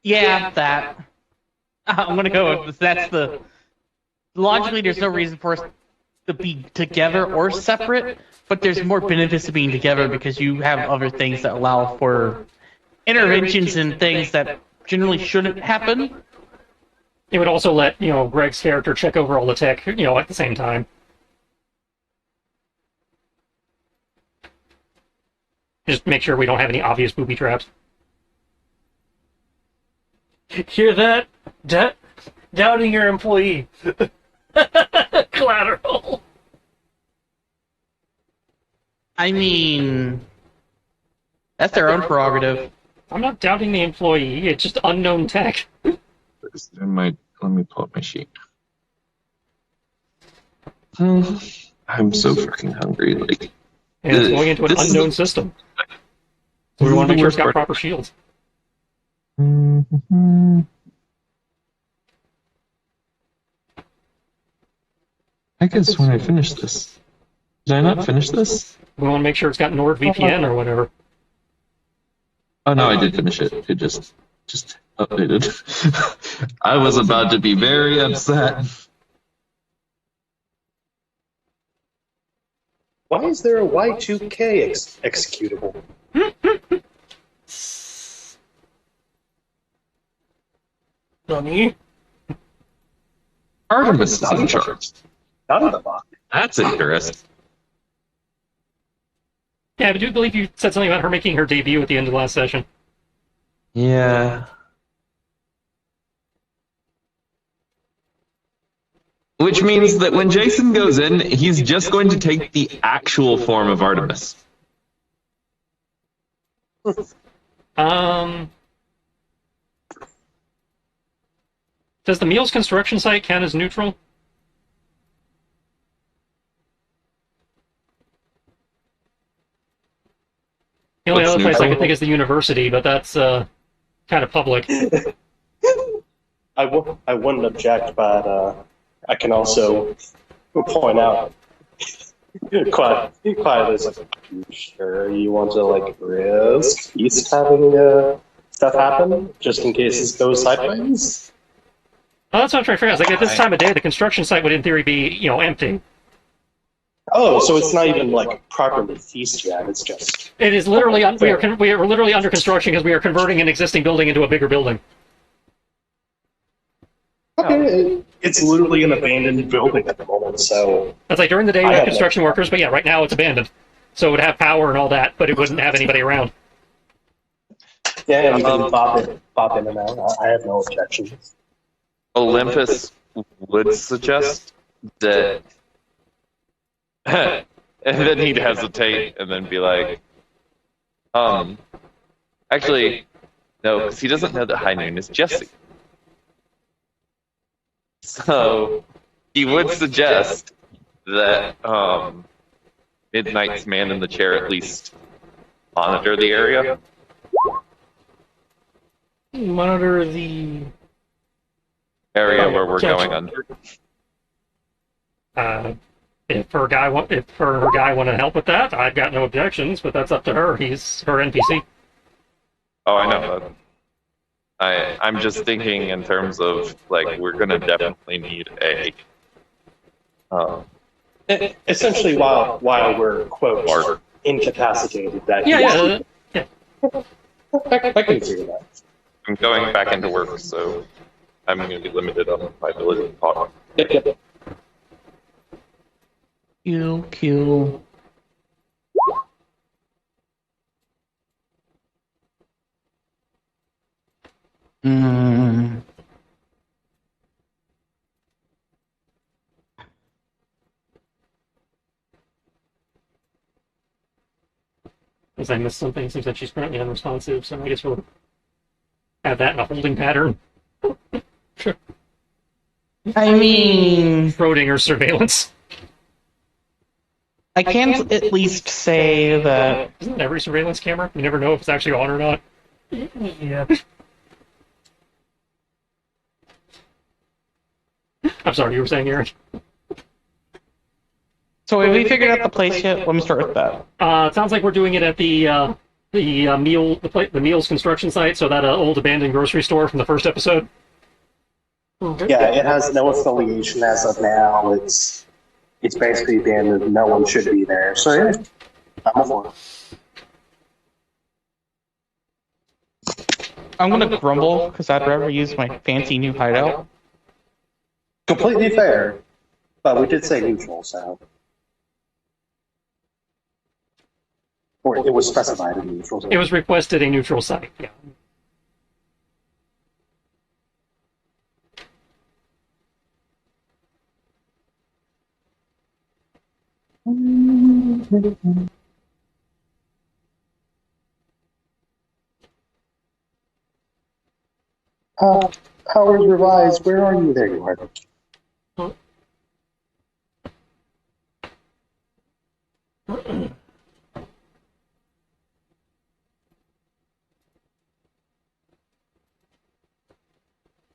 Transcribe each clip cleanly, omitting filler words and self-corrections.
Yeah, that. I'm gonna go with that's the logically. There's no reason for us to be together or separate, but there's more benefits to being together because you have other things that allow for interventions and things that generally shouldn't happen. It would also let, Greg's character check over all the tech, at the same time. Just make sure we don't have any obvious booby traps. Hear that? Doubting your employee. Collateral. I mean, that's their own prerogative. I'm not doubting the employee, it's just unknown tech. Let me pull up my sheet. I'm so freaking hungry. Like, And it's going into an unknown system. So we want to make sure it's got proper shields. I guess when I finish this. Did I not finish this? We want to make sure it's got NordVPN or whatever. Oh no, I did finish it. It just updated. I was about to be very upset. Why is there a Y2K executable? Nani? Artemis not in charge. Not in the box. That's interesting. Yeah, I do believe you said something about her making her debut at the end of the last session. Yeah. Which means that when Jason goes in, he's just going to take the actual form of Artemis. Does the Meals construction site count as neutral? The only What's other place I neutral? can think is the university, but that's kind of public. I wouldn't object, but I can also point out quite is like, you sure you want to like risk East having stuff happen just in case this goes sideways? Well, that's what I'm trying to figure out. It's like at this time of day, the construction site would, in theory, be empty. Oh, so it's not even like properly feast yet. It's just It is literally we are literally under construction because we are converting an existing building into a bigger building. okay. It's literally an abandoned building at the moment. So That's like during the day we have construction workers, but yeah, right now it's abandoned. So it would have power and all that, but it wouldn't have anybody around. yeah, you can pop in and out. I have no objections. Olympus would suggest that. And then he'd hesitate and then be like, actually, no, because he doesn't know that High Noon is Jesse. So he would suggest that Midnight's man in the chair at least monitor the area. Monitor the Area where we're going under. If her guy want to help with that, I've got no objections, but that's up to her. He's her NPC. Oh, I know. I'm just thinking in terms of like we're gonna definitely need a. Essentially, while we're quote Barter. incapacitated, that Yeah. I can figure that. I'm going back into work, so I'm going to be limited on my ability to talk. Yep. Q. Because I missed something, seems like she's currently unresponsive, so I guess we'll have that in a holding pattern. I mean, Schrodinger's surveillance. I can at least say that Isn't that every surveillance camera? You never know if it's actually on or not. yeah. I'm sorry, you were saying, Eric? So have we figured out the place yet? Let me start with that. It sounds like we're doing it at the the Meals construction site, so that old abandoned grocery store from the first episode. Okay. Yeah, it has no affiliation as of now. It's basically abandoned. No one should be there. So yeah, I'm for it. I'm gonna grumble because I'd rather use my fancy new hideout. Completely fair, but we did say neutral, so. Or it was specified in neutral. It was requested a neutral site. Yeah. Powers revised. Where are you? There you are.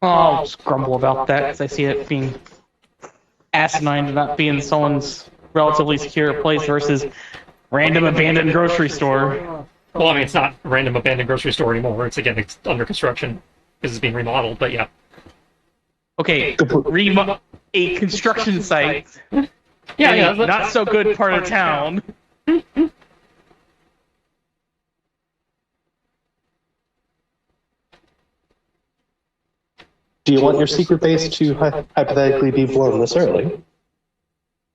I'll just grumble about that because I see it being asinine to not be in someone's relatively secure place versus random abandoned grocery store. Well, I mean, it's not a random abandoned grocery store anymore. It's under construction because it's being remodeled. But yeah. Okay, a construction site. Yeah. Not so good part of town. Do you want your secret base to hypothetically be blown this early?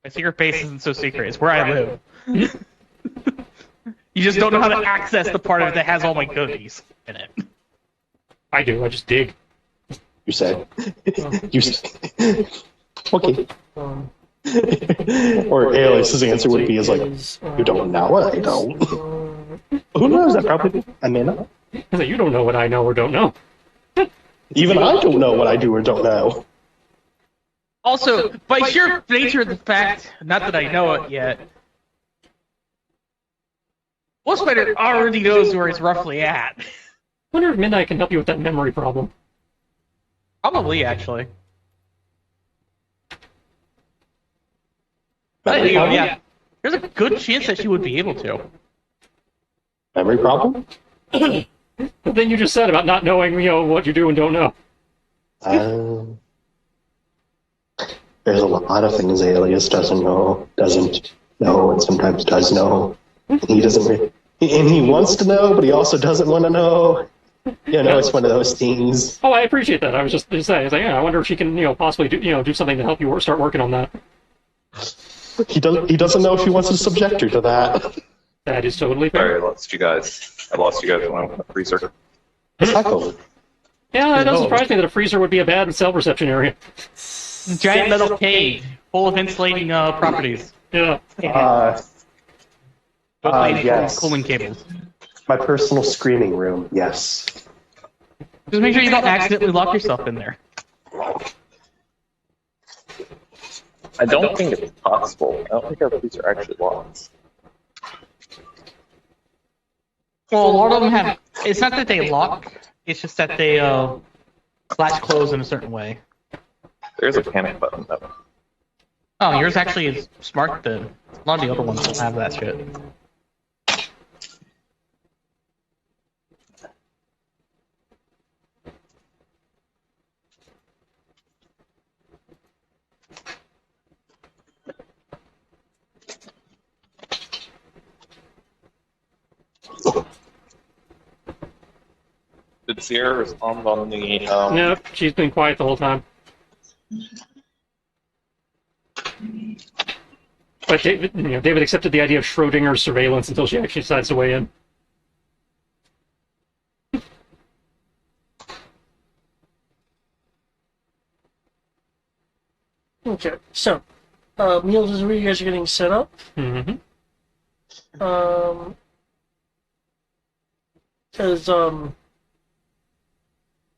My secret base isn't so secret. It's where I live. You just don't know how to access the part of it that has all my goodies in it. I do. I just dig. You say. You say. Okay. Or Alias's answer would be like, you don't know what I don't. Who knows? I probably I may not. You don't know what I know or don't know. Even I don't know what I do or don't know. Also, by sheer nature of the fact, not that I know it yet, Wolf Spider already knows where he's roughly at. Wonder if Midnight can help you with that memory problem. Probably, actually. But, yeah, there's a good chance that she would be able to. Memory problem? The thing you just said about not knowing, what you do and don't know. There's a lot of things Alias doesn't know, and sometimes does know. And he doesn't, and he wants to know, but he also doesn't want to know. It's one of those things. Oh, I appreciate that. I was just saying, I was like, yeah, I wonder if she can, possibly do something to help you start working on that. He doesn't know if he wants to subject her to that. That is totally fair. Sorry, I lost you guys. I lost you guys when I went to the freezer. Yeah, it doesn't surprise me that a freezer would be a bad cell reception area. Giant metal cage full of insulating properties. Yeah. Yes. Cooling cables. My personal screening room, yes. Just make sure you don't accidentally lock yourself in there. I don't think it's possible. I don't think our freezer actually locks. Well, a lot of them have. It's not that they lock. It's just that they latch close in a certain way. There's a panic button though. Oh, yours actually is smart. Then a lot of the other ones don't have that shit. Did Sierra respond on the? Nope, she's been quiet the whole time. But David accepted the idea of Schrodinger's surveillance until she actually decides to weigh in. Okay, so meals is where you guys are getting set up. Mm-hmm.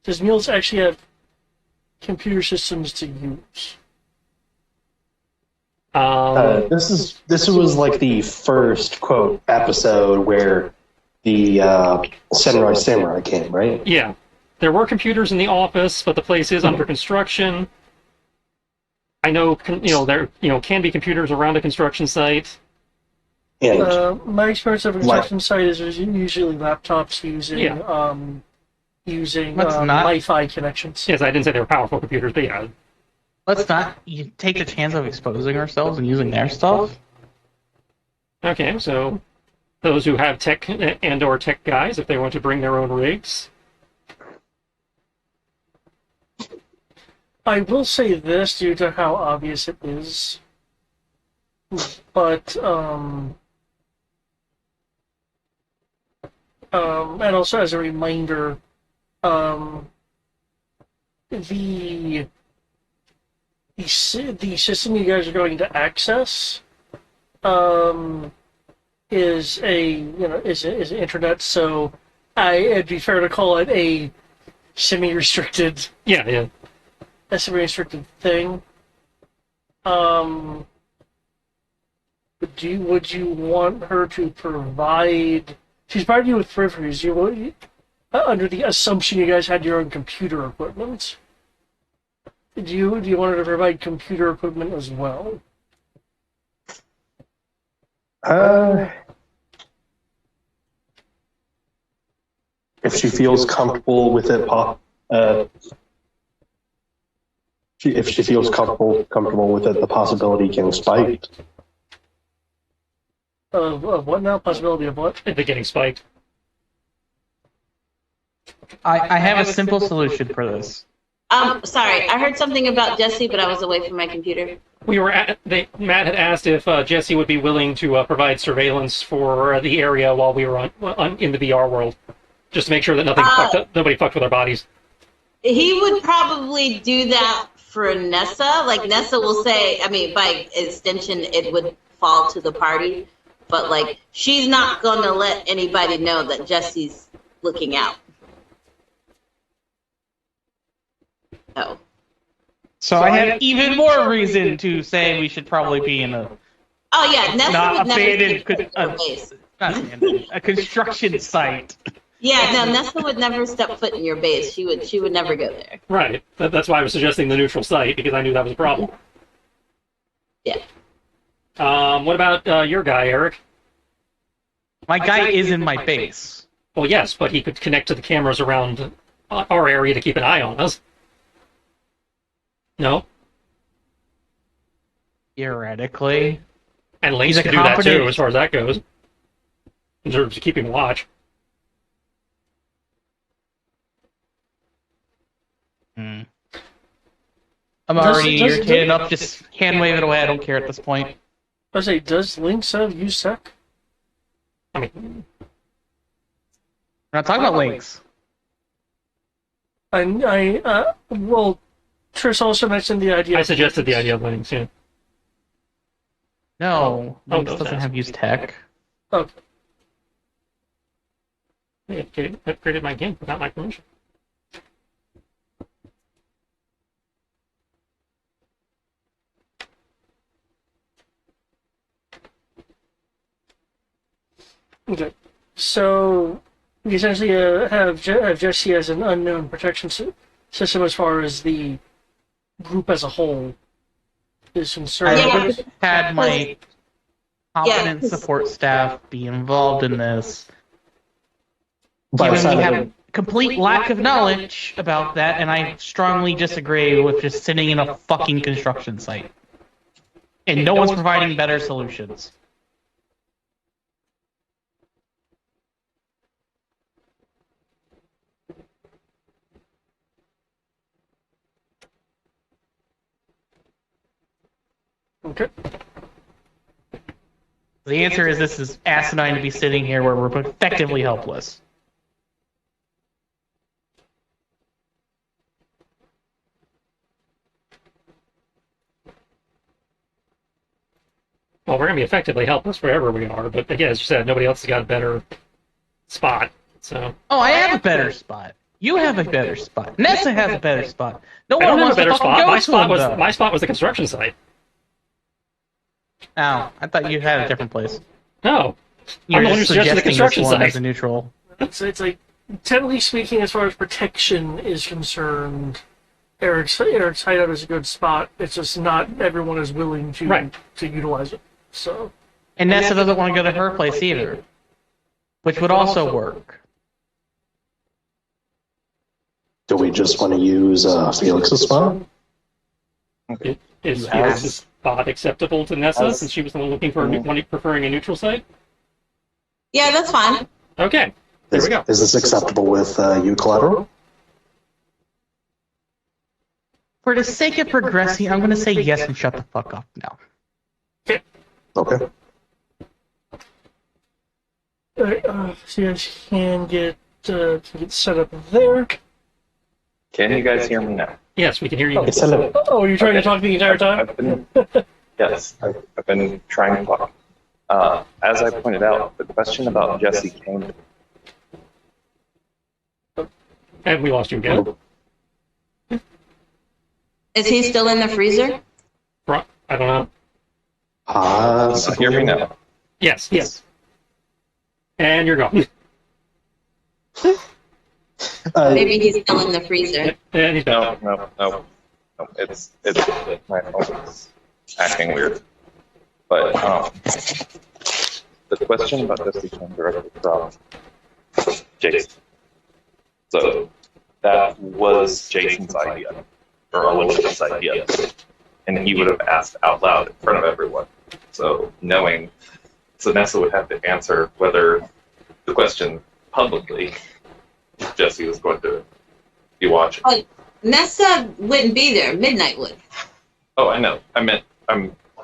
Does meals actually have computer systems to use? This was like the first quote episode where the Senrai Samurai came, right? Yeah. There were computers in the office, but the place is under construction. I know, there can be computers around a construction site. And My experience of a construction site is there's usually laptops using Yeah. using Let's not- Wi-Fi connections. Yes, I didn't say they were powerful computers, but yeah. Let's not take the chance of exposing ourselves and using their stuff. Okay, so those who have tech and/or tech guys, if they want to bring their own rigs. I will say this due to how obvious it is, but and also as a reminder, the the system you guys are going to access is is internet, so it'd be fair to call it a semi-restricted Yeah. semi-restricted thing. Would you want her to provide? She's provided you with peripheries. Under the assumption you guys had your own computer equipment. Do you want her to provide computer equipment as well? If she feels comfortable with it, if she feels comfortable with it, the possibility getting spiked. What now? Possibility of what? They're getting spiked. I have a simple solution for this. Sorry, I heard something about Jesse, but I was away from my computer. Matt had asked if Jesse would be willing to provide surveillance for the area while we were in the VR world, just to make sure that nobody fucked with our bodies. He would probably do that for Nessa. Like, Nessa will say, I mean, by extension, it would fall to the party. But, like, she's not going to let anybody know that Jesse's looking out. Oh. So I have even more reason to say we should probably be in a Oh, yeah, Nessa not would never abandoned, step foot in your base. not abandoned, a construction site. Yeah, no, Nessa would never step foot in your base. She would never go there. Right. That's why I was suggesting the neutral site, because I knew that was a problem. Yeah. What about your guy, Eric? My guy is in my base. Well, yes, but he could connect to the cameras around our area to keep an eye on us. No? Theoretically. And Lynx He's a can do that too, competent- as far as that goes. In terms of keeping watch. I'm already Does- irritated enough. Just hand wave it away. I don't care at this point. I say, does Lynx have USEC? I mean, We're not talking about links. Well, Trish also mentioned the idea. I suggested the idea of Lynx, yeah. No, Oh, Links no, doesn't that's- have use tech. Oh, I upgraded my game without my permission. okay. So we essentially have Jesse as an unknown protection system as far as the group as a whole is concerned. Yeah. I would have had my competent Yeah. support staff be involved in this. By the Given we time have complete lack of knowledge about that, and I strongly disagree with just sitting in a fucking construction site. And no one's providing better solutions. Okay. The answer is this is asinine to be sitting here where we're effectively helpless. Well, we're going to be effectively helpless wherever we are, but again, as you said, nobody else has got a better spot, so... Oh, I have a better spot. You have a better spot. Nessa has a better spot. No I one don't have wants a better to fucking spot. go My to spot him, was though. my spot was the construction site. Oh, I thought you had a different place. No. You're I'm the one who just suggested the suggesting this construction one site. as a neutral. It's like, technically speaking, as far as protection is concerned, Eric's hideout is a good spot. It's just not everyone is willing to Right. to utilize it. So And Nessa doesn't want to go to her place either, which would also work. Do we just want to use Felix's spot? Is Felix's spot acceptable to Nessa, since she was the one looking for preferring a neutral site? Yeah, that's fine. Okay, there we go. Is this acceptable with you, Collateral? For the sake of progressing, I'm going to say yes and shut the fuck up now. Okay. So you guys can get set up there. Can you guys hear me now? Yes, we can hear you. It's hello. Oh, you're trying to talk the entire time? Yes, I've been trying to talk. As I pointed out, the question about Jesse came. And we lost you again. Is he still in the freezer? I don't know. Hear me now. Yes. And you're gone. Maybe he's still in the freezer. And he's back. No. It's my phone is acting weird. But the question about Jesse came directly from Jason. So that was Jason's idea, or Olympia's idea, and he would have asked out loud in front of everyone. So Nessa would have to answer whether the question publicly if Jesse was going to be watching. Oh, Nessa wouldn't be there. Midnight would. Oh, I know. I'm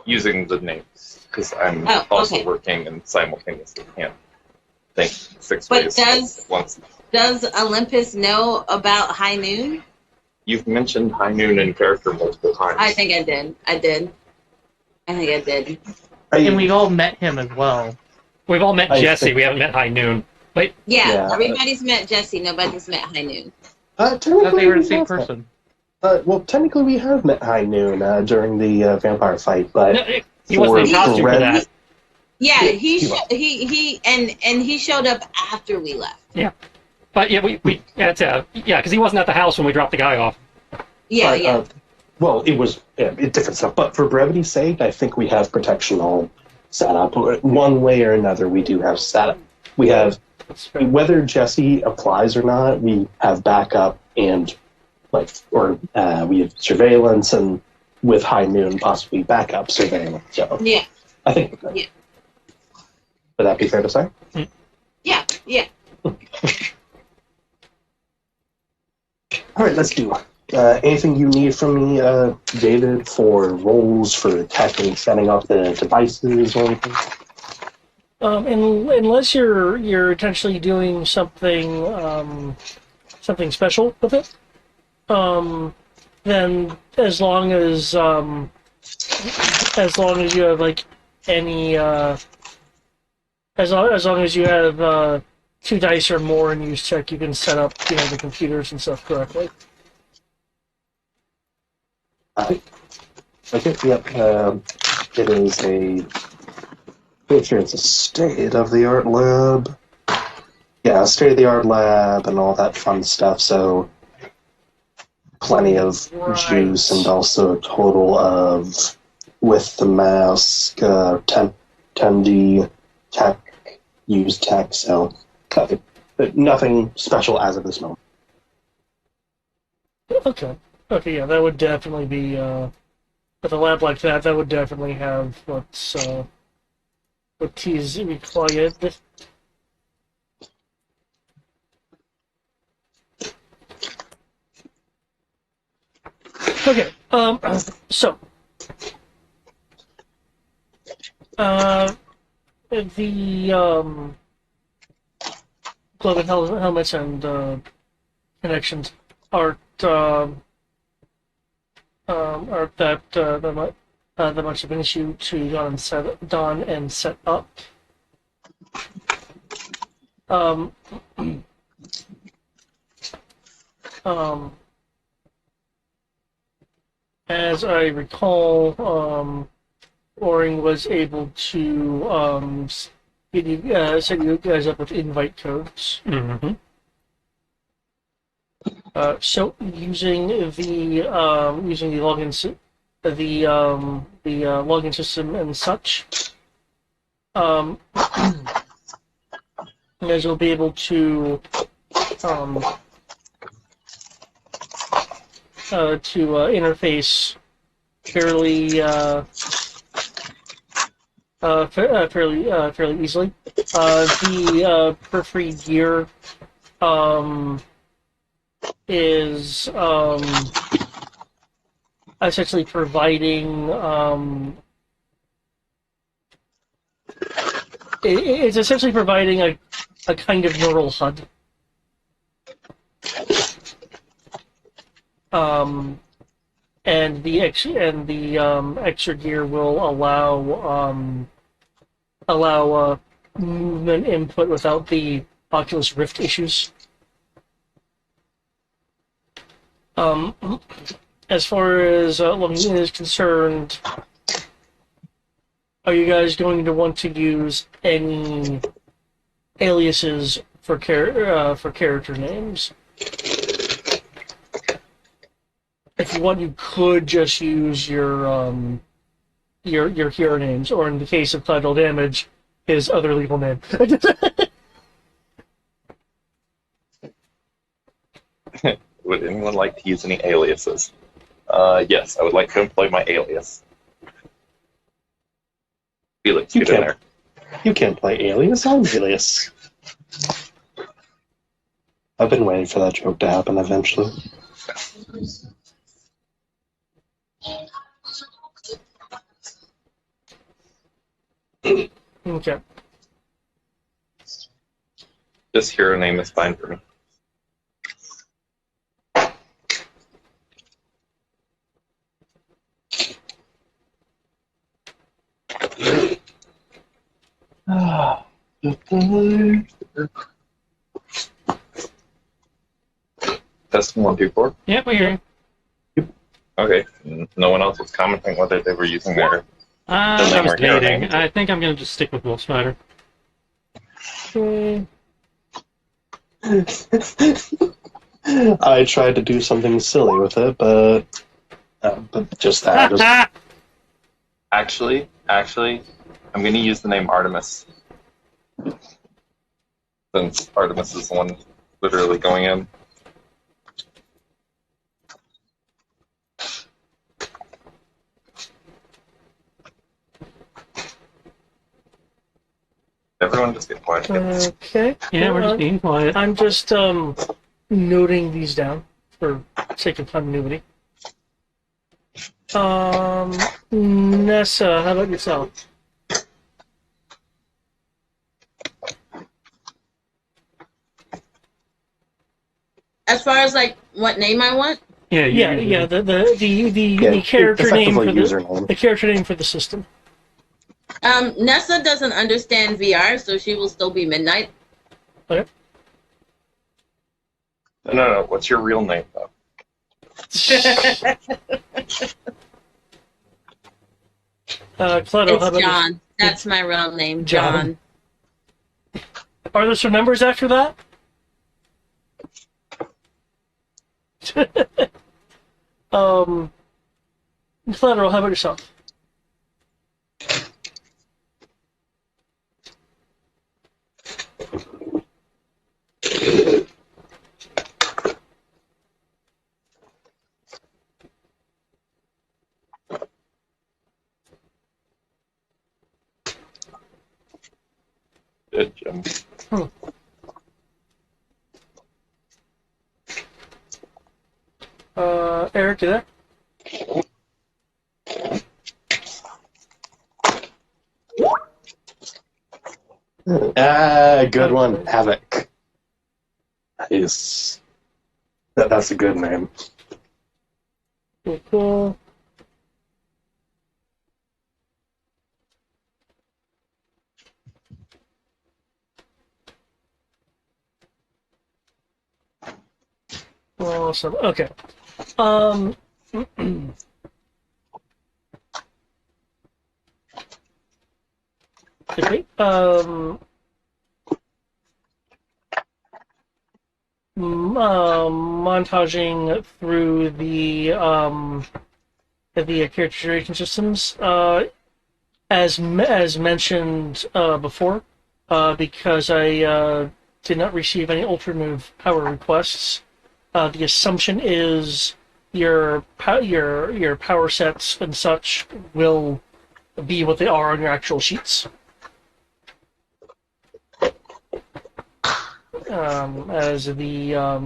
using the names because I'm also working and simultaneously can't think 6 But ways at once. Does Olympus know about High Noon? You've mentioned High Noon in character multiple times. I think I did. I think I did. And we've all met him as well. We've all met Jesse. We haven't met High Noon. Wait. Yeah, everybody's met Jesse. Nobody's met High Noon. I thought they were the same person. Well, technically we have met High Noon during the vampire fight, but No, he wasn't in costume for that. Yeah, he showed up after we left. Yeah. But yeah, we had to, because he wasn't at the house when we dropped the guy off. Yeah. Well, it was different stuff, but for brevity's sake, I think we have protection all set up. One way or another, we do have set up. We have, whether Jesse applies or not, we have backup and, we have surveillance and with High Noon, possibly backup surveillance. So Yeah. I think we're good. Yeah. Would that be fair to say? Yeah. All right, let's do it. Anything you need from me, David, for roles, for technically setting up the devices or anything? Unless you're intentionally doing something special with it, then as long as you have like any as long as you have 2 dice or more in use check, you can set up the computers and stuff correctly. Okay, yep. It is pretty sure it's a state-of-the-art lab. Yeah, state-of-the-art lab and all that fun stuff, so plenty of juice and also a total of, with the mask, 10D used tech, so nothing special as of this moment. Okay, yeah, that would definitely be, with a lab like that would definitely have what is required. Okay, so, the, glove and helmets and, connections aren't that much of an issue to don and set up. As I recall, Oring was able to set you guys up with invite codes. Mm-hmm. So using the login login system and such, You guys will be able to interface fairly fairly easily. The periphery gear is essentially providing it's essentially providing a kind of neural HUD. And the extra gear will allow movement input without the Oculus Rift issues. As far as login is concerned, are you guys going to want to use any aliases for character names? If you want, you could just use your hero names, or in the case of Collateral Damage, his other legal name. Would anyone like to use any aliases? Yes, I would like to employ my alias. Felix, You get in there. You can't play Alias. I'm Alias. I've been waiting for that joke to happen eventually. Okay. This hero name is fine for me. Testing 1, 2, 4. Yep, we hear you. Okay. No one else was commenting whether they were using their. I name was or hero debating. name. I think I'm going to just stick with Wolf Spider. I tried to do something silly with it, but just that. Just, Actually, I'm going to use the name Artemis. Since Artemis is the one literally going in. Everyone just get quiet. Okay. Yeah, we're just being quiet. I'm just noting these down for sake of continuity. Nessa, how about yourself? As far as like what name I want, Yeah, Yeah, the character name for username. the character name for the system. Nessa doesn't understand VR, so she will still be Midnight. Okay. No. What's your real name, though? Clutto, how It's about John. That's my real name, John. John. Are there some numbers after that? Collateral, how about yourself? Good, Jim. Eric, you there? Good one. Havoc. Nice. That's a good name. Cool. Awesome. Okay. Okay. Montaging through the character generation systems. as mentioned before, because I did not receive any alternative power requests. The assumption is your power sets and such will be what they are on your actual sheets. As the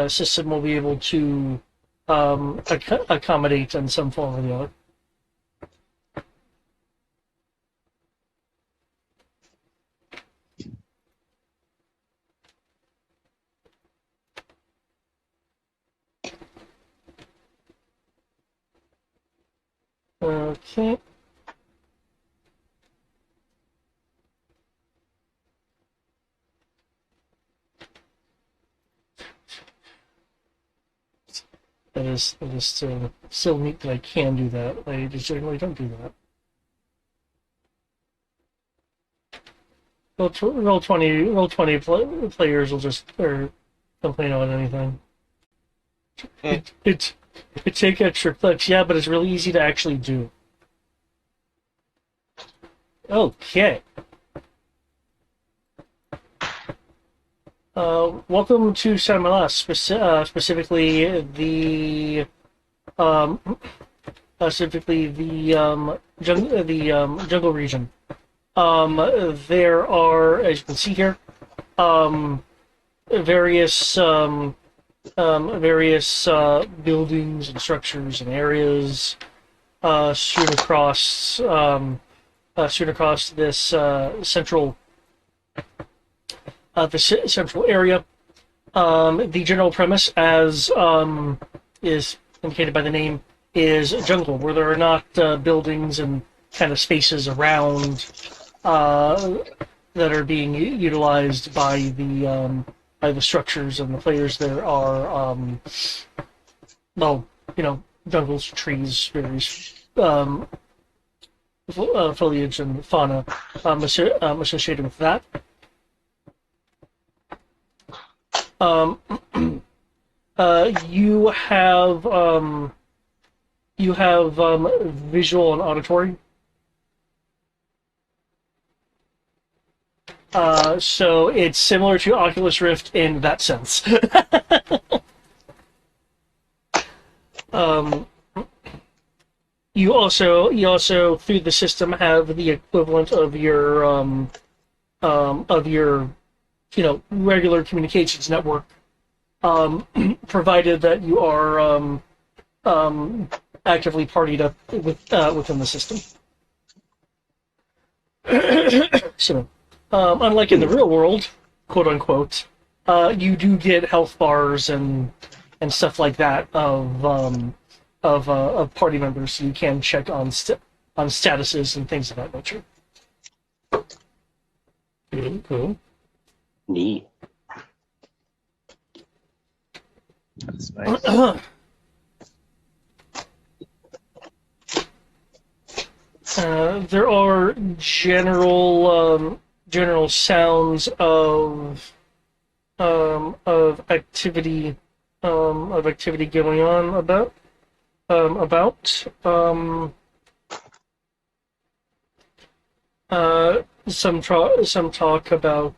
system will be able to accommodate in some form or the other. Okay. That is still neat that I can do that. I just generally don't do that. Roll 20 players will just complain about anything. It take extra clicks, yeah, but it's really easy to actually do. Okay. Welcome to San Malas, specifically the jungle region. There are, as you can see here, various buildings and structures and areas strewn across this central area. The general premise, as is indicated by the name, is jungle, where there are not buildings and kind of spaces around that are being utilized by the structures and the players. There are jungles, trees, various foliage and fauna associated with that. You have visual and auditory. So it's similar to Oculus Rift in that sense. You also through the system have the equivalent of your regular communications network, provided that you are actively partied up within the system. So, unlike in the real world, quote unquote, you do get health bars and stuff like that of party members, so you can check on statuses and things of that nature. Cool. Neat. That's nice. There are general sounds of activity going on about some talk about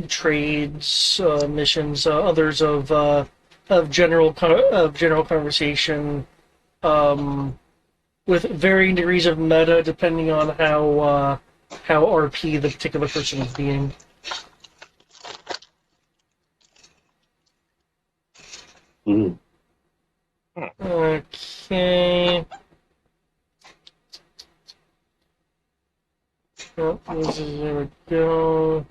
trades, missions, others of general conversation, with varying degrees of meta depending on how RP the particular person is being. Mm. Okay. Oh, there we go.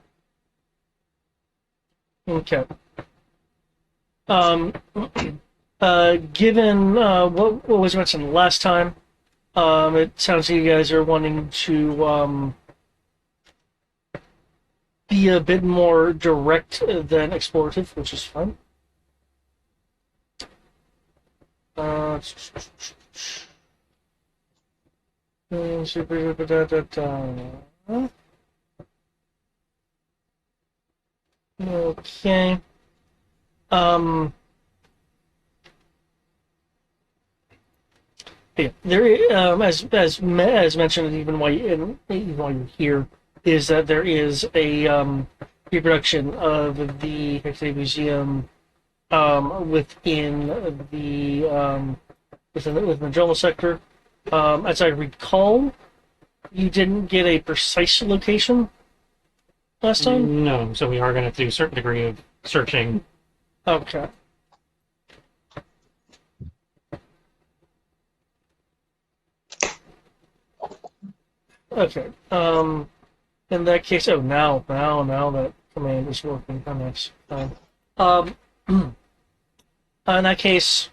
Okay. Given what was mentioned last time, it sounds like you guys are wanting to be a bit more direct than explorative, which is fine. Okay. Yeah, there. As mentioned, even while you're here, is that there is a reproduction of the Hexagon Museum within the Journal sector. As I recall, you didn't get a precise location last time. No, so we are going to do a certain degree of searching. Okay. Okay. In that case, now that command is working, how nice. In that case,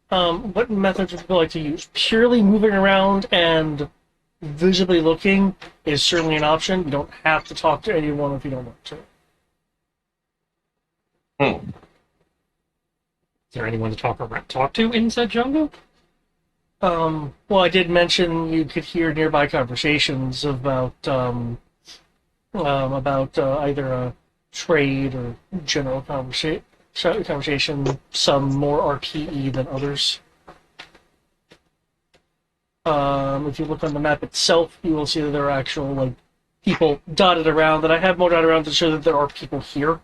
what methods would you like to use? Purely moving around and visibly looking is certainly an option. You don't have to talk to anyone if you don't want to. Hmm. Is there anyone to talk to in said jungle? Well, I did mention you could hear nearby conversations about either a trade or general conversation. Some more RPE than others. If you look on the map itself, you will see that there are actual people dotted around. That I have more dotted around to show that there are people here.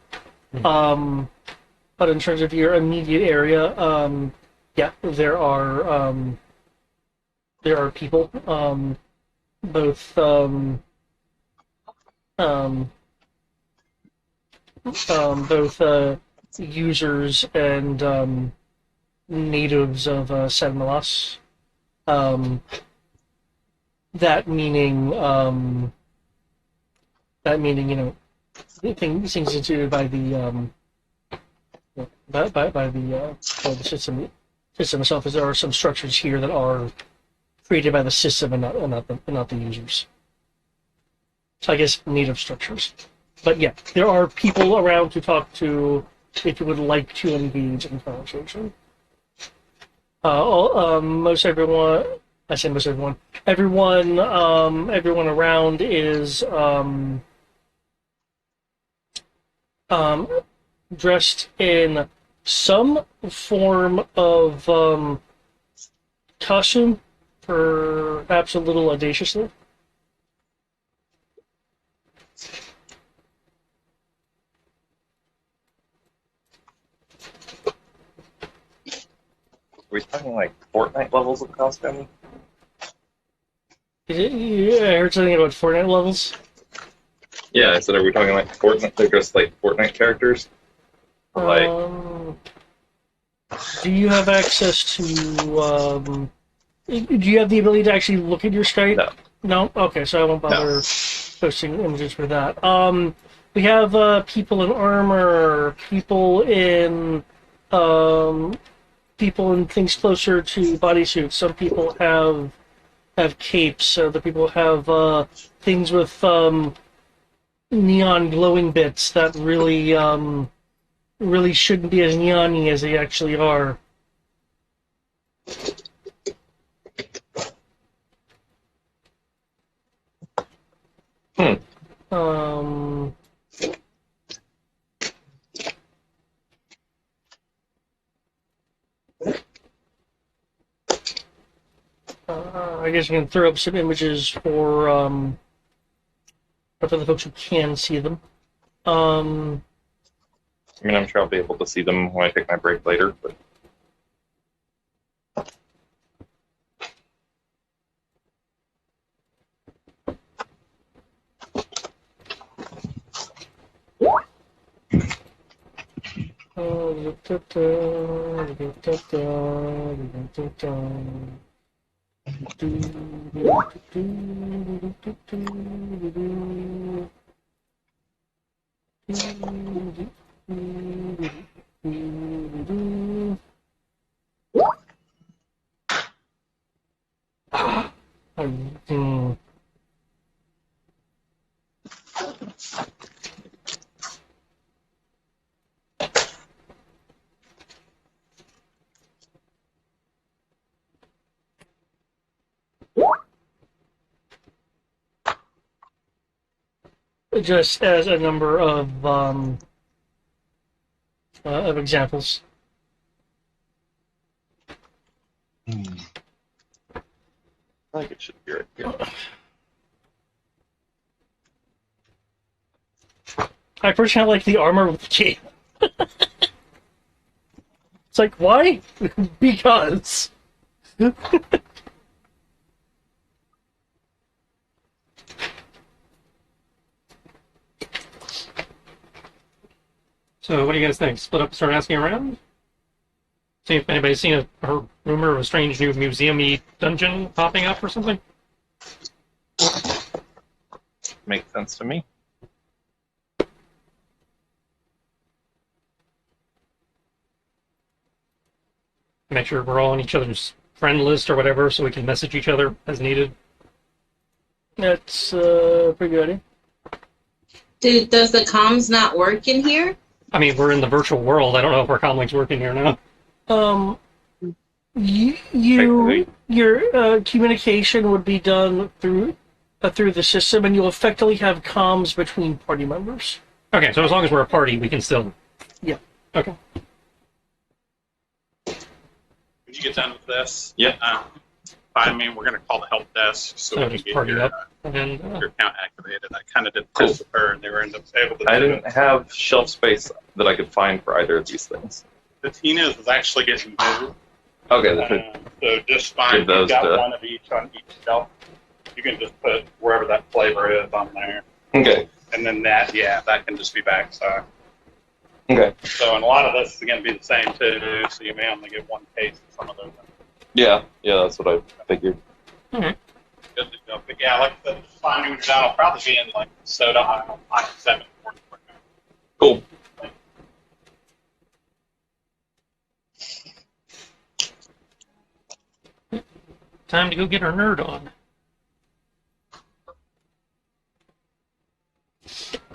But in terms of your immediate area, yeah, there are people, both users and natives of Sedmalas. That meaning, things instituted by the by the system itself. Is there are some structures here that are created by the system and not the users. So I guess native structures. But yeah, there are people around to talk to if you would like to engage in conversation. Most everyone, I say most everyone, everyone around is dressed in some form of costume, perhaps a little audaciously. Are we talking like Fortnite levels of costume? Yeah, I heard something about Fortnite levels. Yeah, I said, are we talking like Fortnite? They're just like Fortnite characters? Or like, Do you have access to? Do you have the ability to actually look at your Skype? no. No. Okay, so I won't bother posting images for that. We have people in armor, people in things closer to bodysuits. Some people have capes. Other people have things with neon glowing bits that really shouldn't be as neon-y as they actually are. I guess we can throw up some images for the folks who can see them. I mean, I'm sure I'll be able to see them when I take my break later, but Just as a number of examples. like it should be right here. I personally like the armor with the cape. It's like, why? Because. So, what do you guys think? Split up and start asking around? See if anybody's seen a rumor of a strange new museum-y dungeon popping up or something? Makes sense to me. Make sure we're all on each other's friend list or whatever so we can message each other as needed. That's pretty good. Dude, does the comms not work in here? I mean, we're in the virtual world. I don't know if our comlinks working here now. Your communication would be done through the system, and you'll effectively have comms between party members. Okay, so as long as we're a party, we can still... Yeah. Okay. When you get done with this, Yeah. find me. We're going to call the help desk so we just can get party your, up. And your account activated. I kind of did Cool. this with her, and they were able to I do didn't it. have shelf space that I could find for either of these things. The Tina's is actually getting moved. Okay, that's it. So just find, Give those you've got to- one of each on each shelf. You can just put wherever that flavor is on there. Okay. And then that can just be backstock. Okay. So, and a lot of this is going to be the same too, so you may only get one case of some of those. Yeah, that's what I figured. Good to go. But yeah, like I said, finding when you're done, I'll probably be in like soda aisle 7. Cool. time to go get our nerd on.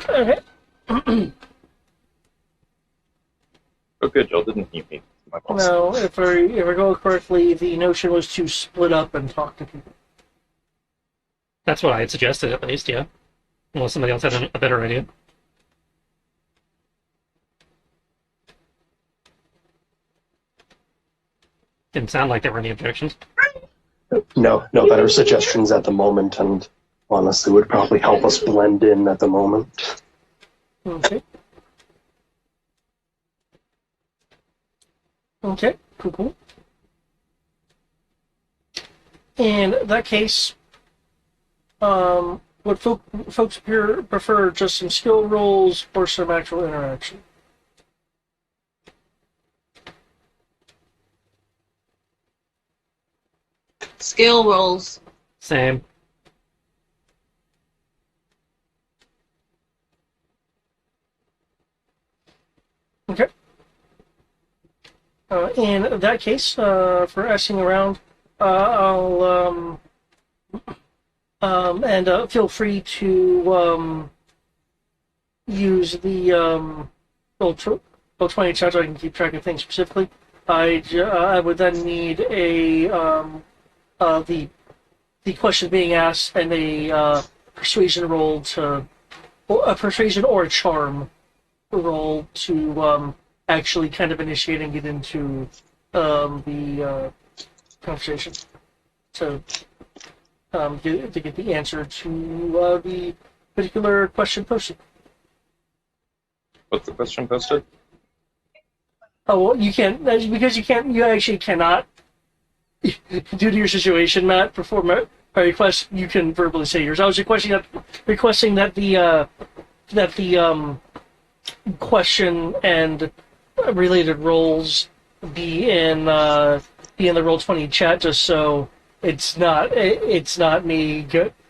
Okay. Oh, good, Joel didn't heat me. My boss. Now, if I go correctly, the notion was to split up and talk to people. That's what I had suggested, at least, yeah. Unless somebody else had a better idea. Didn't sound like there were any objections. No better suggestions at the moment, and honestly would probably help us blend in at the moment. Okay. Okay, cool. In that case, would folks prefer just some skill rolls or some actual interaction? Skill rolls. Same. Okay. In that case, for asking around, I'll and feel free to use the roll 20 chat so I can keep track of things specifically. I would then need the question being asked and a persuasion roll a persuasion or a charm roll to actually kind of initiate and get into the conversation to get the answer to the particular question posted. What's the question posted? Oh, well, you can't because you actually cannot due to your situation, Matt. Perform a request. You can verbally say yours. I was requesting that the question and related roles be in the Roll20 chat, just so it's not me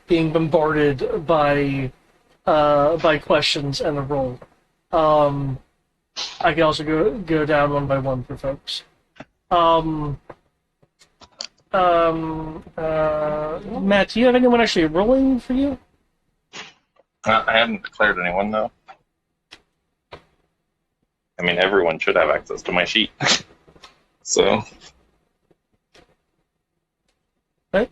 being bombarded by questions and the roll. I can also go down one by one for folks. Matt, do you have anyone actually rolling for you? I haven't declared anyone, though. I mean, everyone should have access to my sheet. So, Right.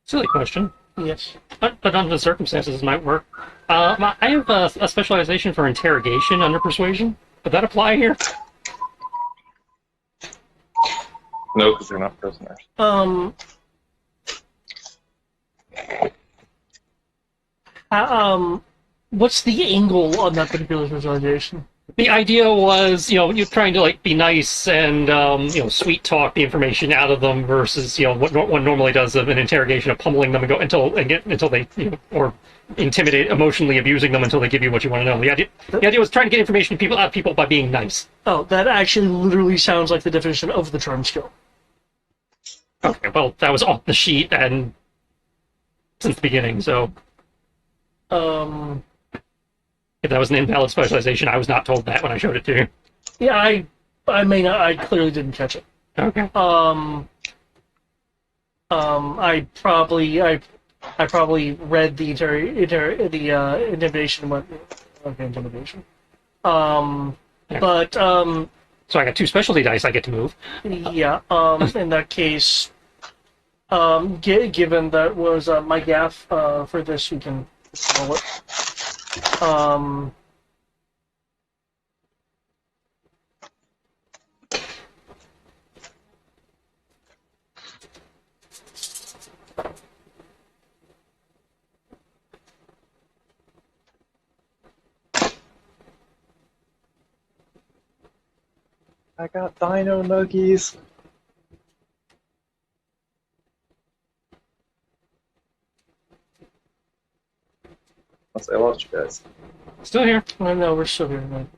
Silly question. Yes. But under the circumstances, it might work. I have a specialization for interrogation under persuasion. Would that apply here? no, because they're not prisoners. What's the angle on that particular visualization? The idea was, you're trying to like be nice and sweet talk the information out of them versus what one normally does of an interrogation of pummeling them and go until they or intimidate, emotionally abusing them until they give you what you want to know. The idea was trying to get information out of people by being nice. Oh, that actually literally sounds like the definition of the charm skill. Okay, well that was off the sheet and since the beginning, so if that was an invalid specialization, I was not told that when I showed it to you. Yeah, I may not. I clearly didn't catch it. Okay. I probably read the intimidation and went, okay, intimidation. But so I got 2 specialty dice I get to move. yeah. In that case, given that was my gaff for this, we can roll it. I got dino nuggies. I lost you guys. Still here. I know, we're still here, man.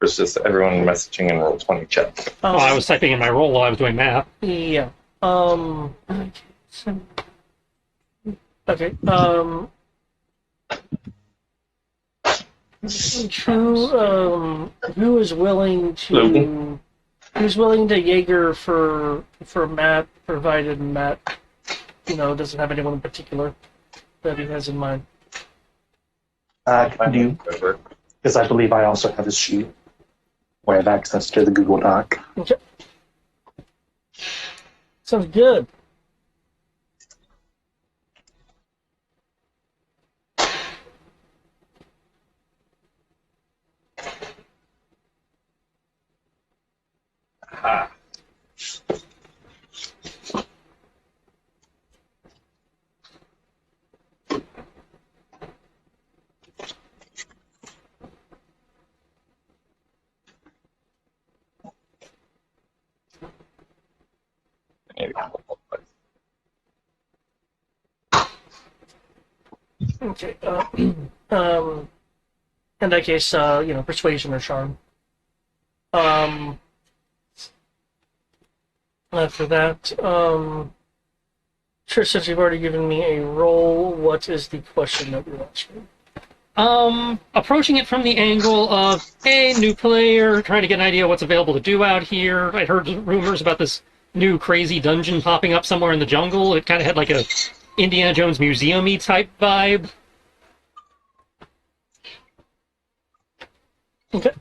It's just everyone messaging in Roll20 chat. Oh, I was typing in my roll while I was doing math. Yeah. Okay. Who is willing to Logan? Who's willing to Jaeger for Matt, provided Matt, doesn't have anyone in particular that he has in mind? I do, because I believe I also have his sheet where I have access to the Google Doc. Okay. Sounds good. Aha. Maybe. Okay. In that case, persuasion or charm. After that, sure, since you've already given me a roll, what is the question that you're asking? Approaching it from the angle of, hey, new player, trying to get an idea of what's available to do out here. I'd heard rumors about this new crazy dungeon popping up somewhere in the jungle. It kind of had like a Indiana Jones museum-y type vibe. Okay.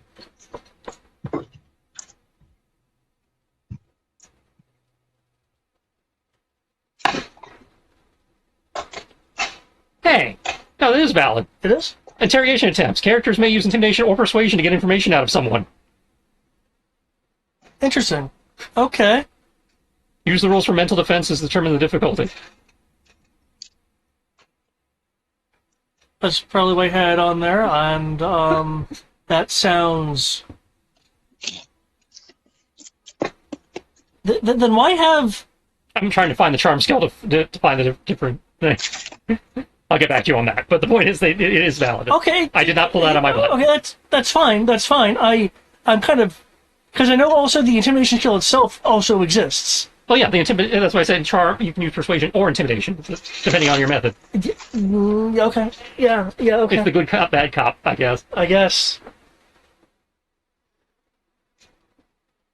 Hey, no, that is valid. It is? Interrogation attempts. Characters may use intimidation or persuasion to get information out of someone. Interesting. Okay. Use the rules for mental defenses to determine the difficulty. That's probably what I had on there, and that sounds... Then why have... I'm trying to find the charm skill to find the different thing. I'll get back to you on that. But the point is, that it is valid. Okay. I did not pull that out of my butt. Okay, that's fine. That's fine. I'm kind of... Because I know also the intimidation skill itself also exists. Well, yeah, that's why I said charm. You can use persuasion or intimidation, depending on your method. Okay. Yeah, okay. It's the good cop, bad cop, I guess. I guess.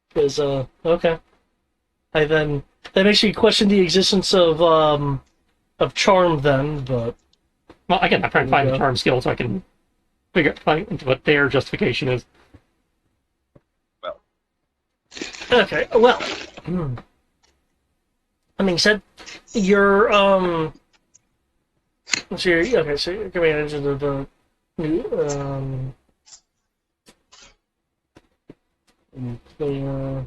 Because, okay. That makes me question the existence of charm then, but... Well, again, I'm trying to find the charm skill so I can find what their justification is. Well. Okay, well... I mean, said you're so you're, okay, so you're coming into the new player.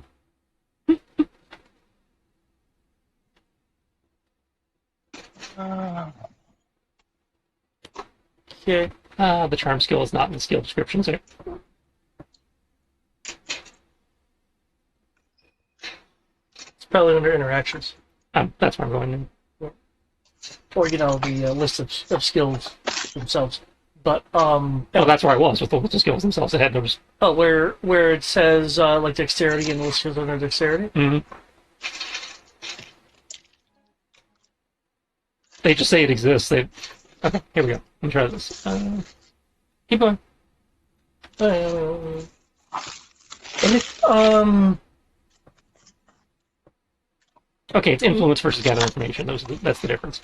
Okay. The charm skill is not in the skill description, so It's probably under interactions. that's where I'm going. Or, the list of skills themselves. But, Oh, that's where I was with the skills themselves. I had those. oh, where it says, like, dexterity and the list skills under dexterity? Mm-hmm. They just say it exists. Okay, here we go. Let me try this. Keep going. Okay, it's influence versus gather information. That's the difference.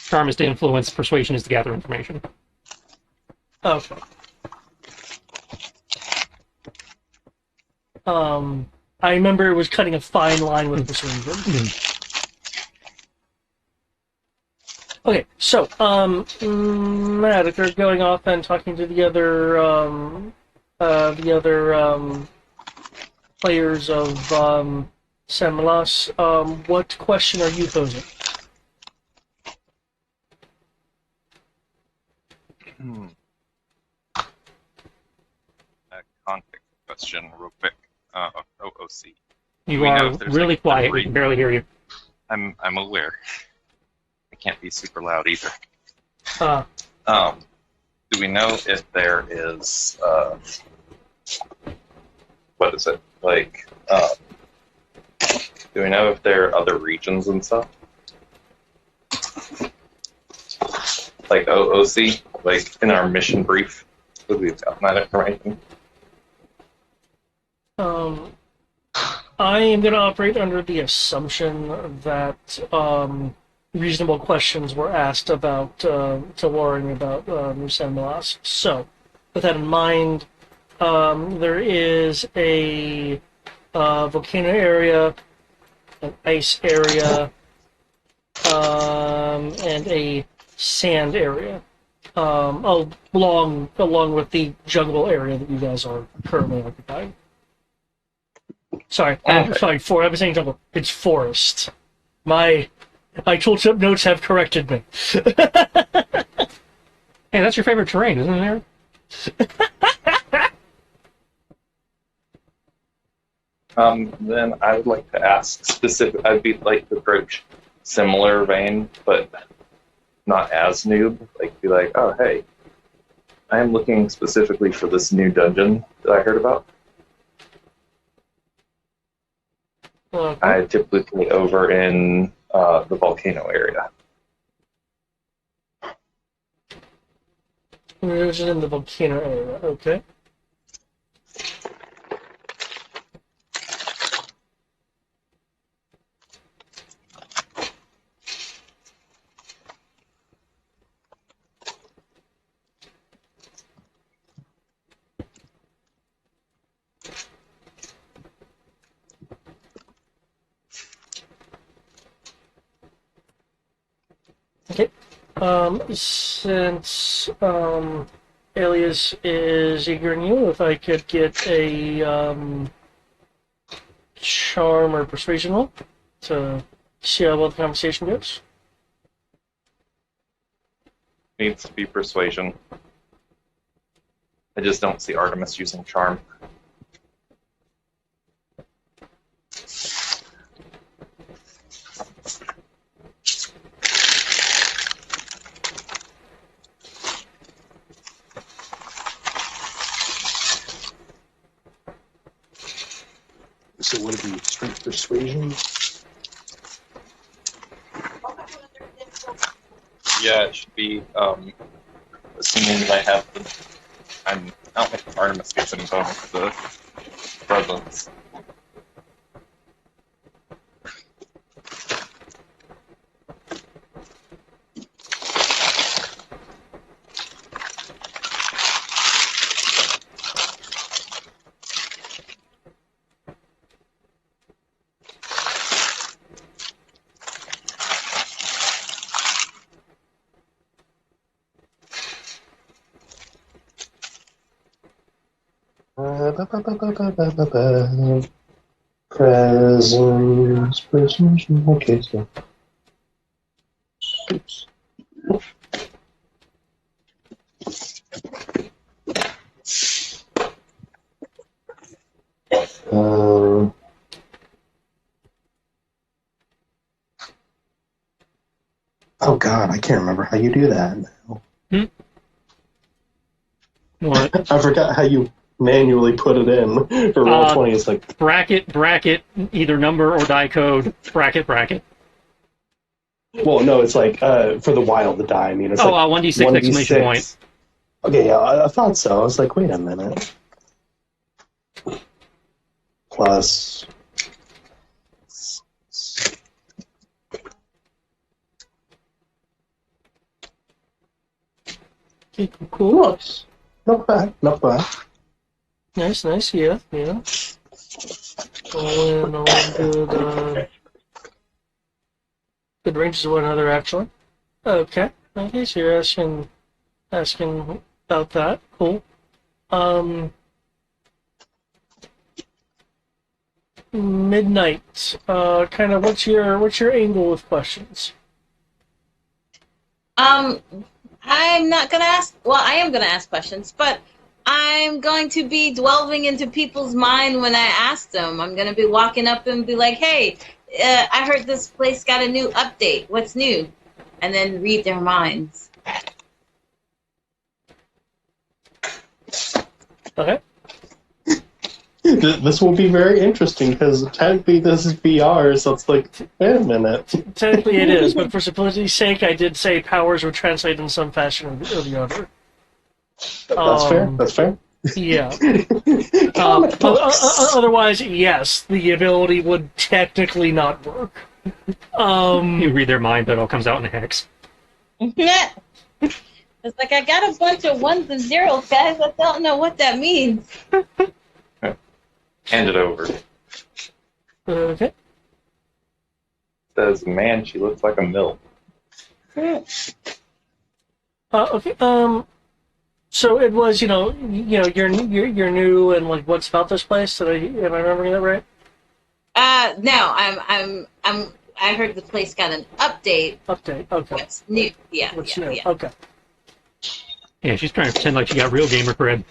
Charm is to influence, persuasion is to gather information. Okay. I remember it was cutting a fine line with persuasion. Okay, so, Matt, you're going off and talking to the other players of Semalas, what question are you posing? A context question, real quick. OOC. You We know are if there's, really like, a quiet. We rate. can barely hear you. I'm aware. I can't be super loud either. Do we know if there is what is it like? Do we know if there are other regions and stuff? Like OOC, like in our mission brief, would we have gotten that information? I am going to operate under the assumption that reasonable questions were asked about to Warren about Semalas. So, with that in mind, there is a volcano area, an ice area, and a sand area, along with the jungle area that you guys are currently occupying. Sorry, I'm sorry. I was saying jungle. It's forest. My tooltip notes have corrected me. Hey, that's your favorite terrain, isn't it, Aaron? Then I would like to ask specific. I'd be like to approach similar vein, but not as noob. Like be like, oh hey, I am looking specifically for this new dungeon that I heard about. I typically play over in the volcano area. There's in the volcano area. Okay. Okay. Since Alias is eagering you, if I could get a charm or persuasion roll to see how well the conversation goes. Needs to be persuasion. I just don't see Artemis using charm. So would it be strength persuasion? Yeah, it should be. Assuming that I have, I don't think Artemis gets any bonus to presence. Presence, persuasion. Okay, so Oops. Um, oh God, I can't remember how you do that now. What? I forgot how you manually put it in for roll 20. It's like Bracket, either number or die code, bracket. well, no, it's like for the wild the die. I mean, it's Oh, like 1d6 exclamation point. Okay, yeah, I thought so. I was like, wait a minute. Plus. Okay, cool. Nice. Not bad, not bad. Nice, yeah. All good ranges of one another, actually. Okay. Okay, so you're asking about that. Cool. Midnight. Kind of what's your angle with questions? I'm not gonna ask. Well, I am gonna ask questions, but I'm going to be delving into people's mind when I ask them. I'm gonna be walking up and be like, "Hey, I heard this place got a new update. What's new?" And then read their minds. Okay. This will be very interesting because technically this is VR, so it's like, wait a minute. Technically it is, but for simplicity's sake, I did say powers would translate in some fashion or the other. That's fair. That's fair. Yeah. Comic books. Otherwise, yes, the ability would technically not work. You read their mind, but it all comes out in a hex. Yeah. It's like I got a bunch of ones and zeros, guys. I don't know what that means. Hand it over. Okay. Says, man, she looks like a milk. Okay. So it was, you're new, and like, what's about this place? Am I remembering that right? No, I heard the place got an update. Update. Okay. What's new? Yeah. What's yeah, new? yeah. Okay. Yeah, she's trying to pretend like she got real gamer cred.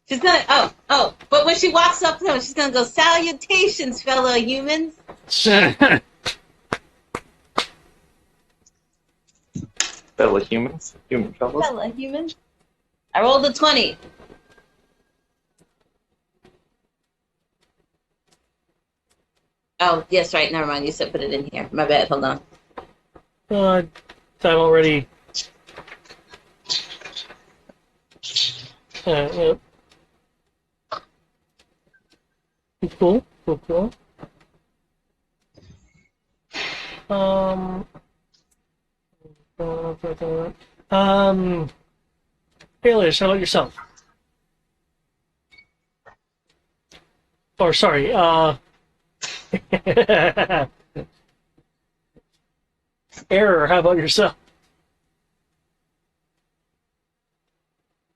She's gonna. But when she walks up to them, she's gonna go, "Salutations, fellow humans." Fellow humans? Human fellows? Fellow humans. I rolled a 20. Oh, yes, right. Never mind. You said put it in here. My bad. Hold on. I'm already. Yep. Cool. Alias, how about yourself? Or sorry, Error, how about yourself?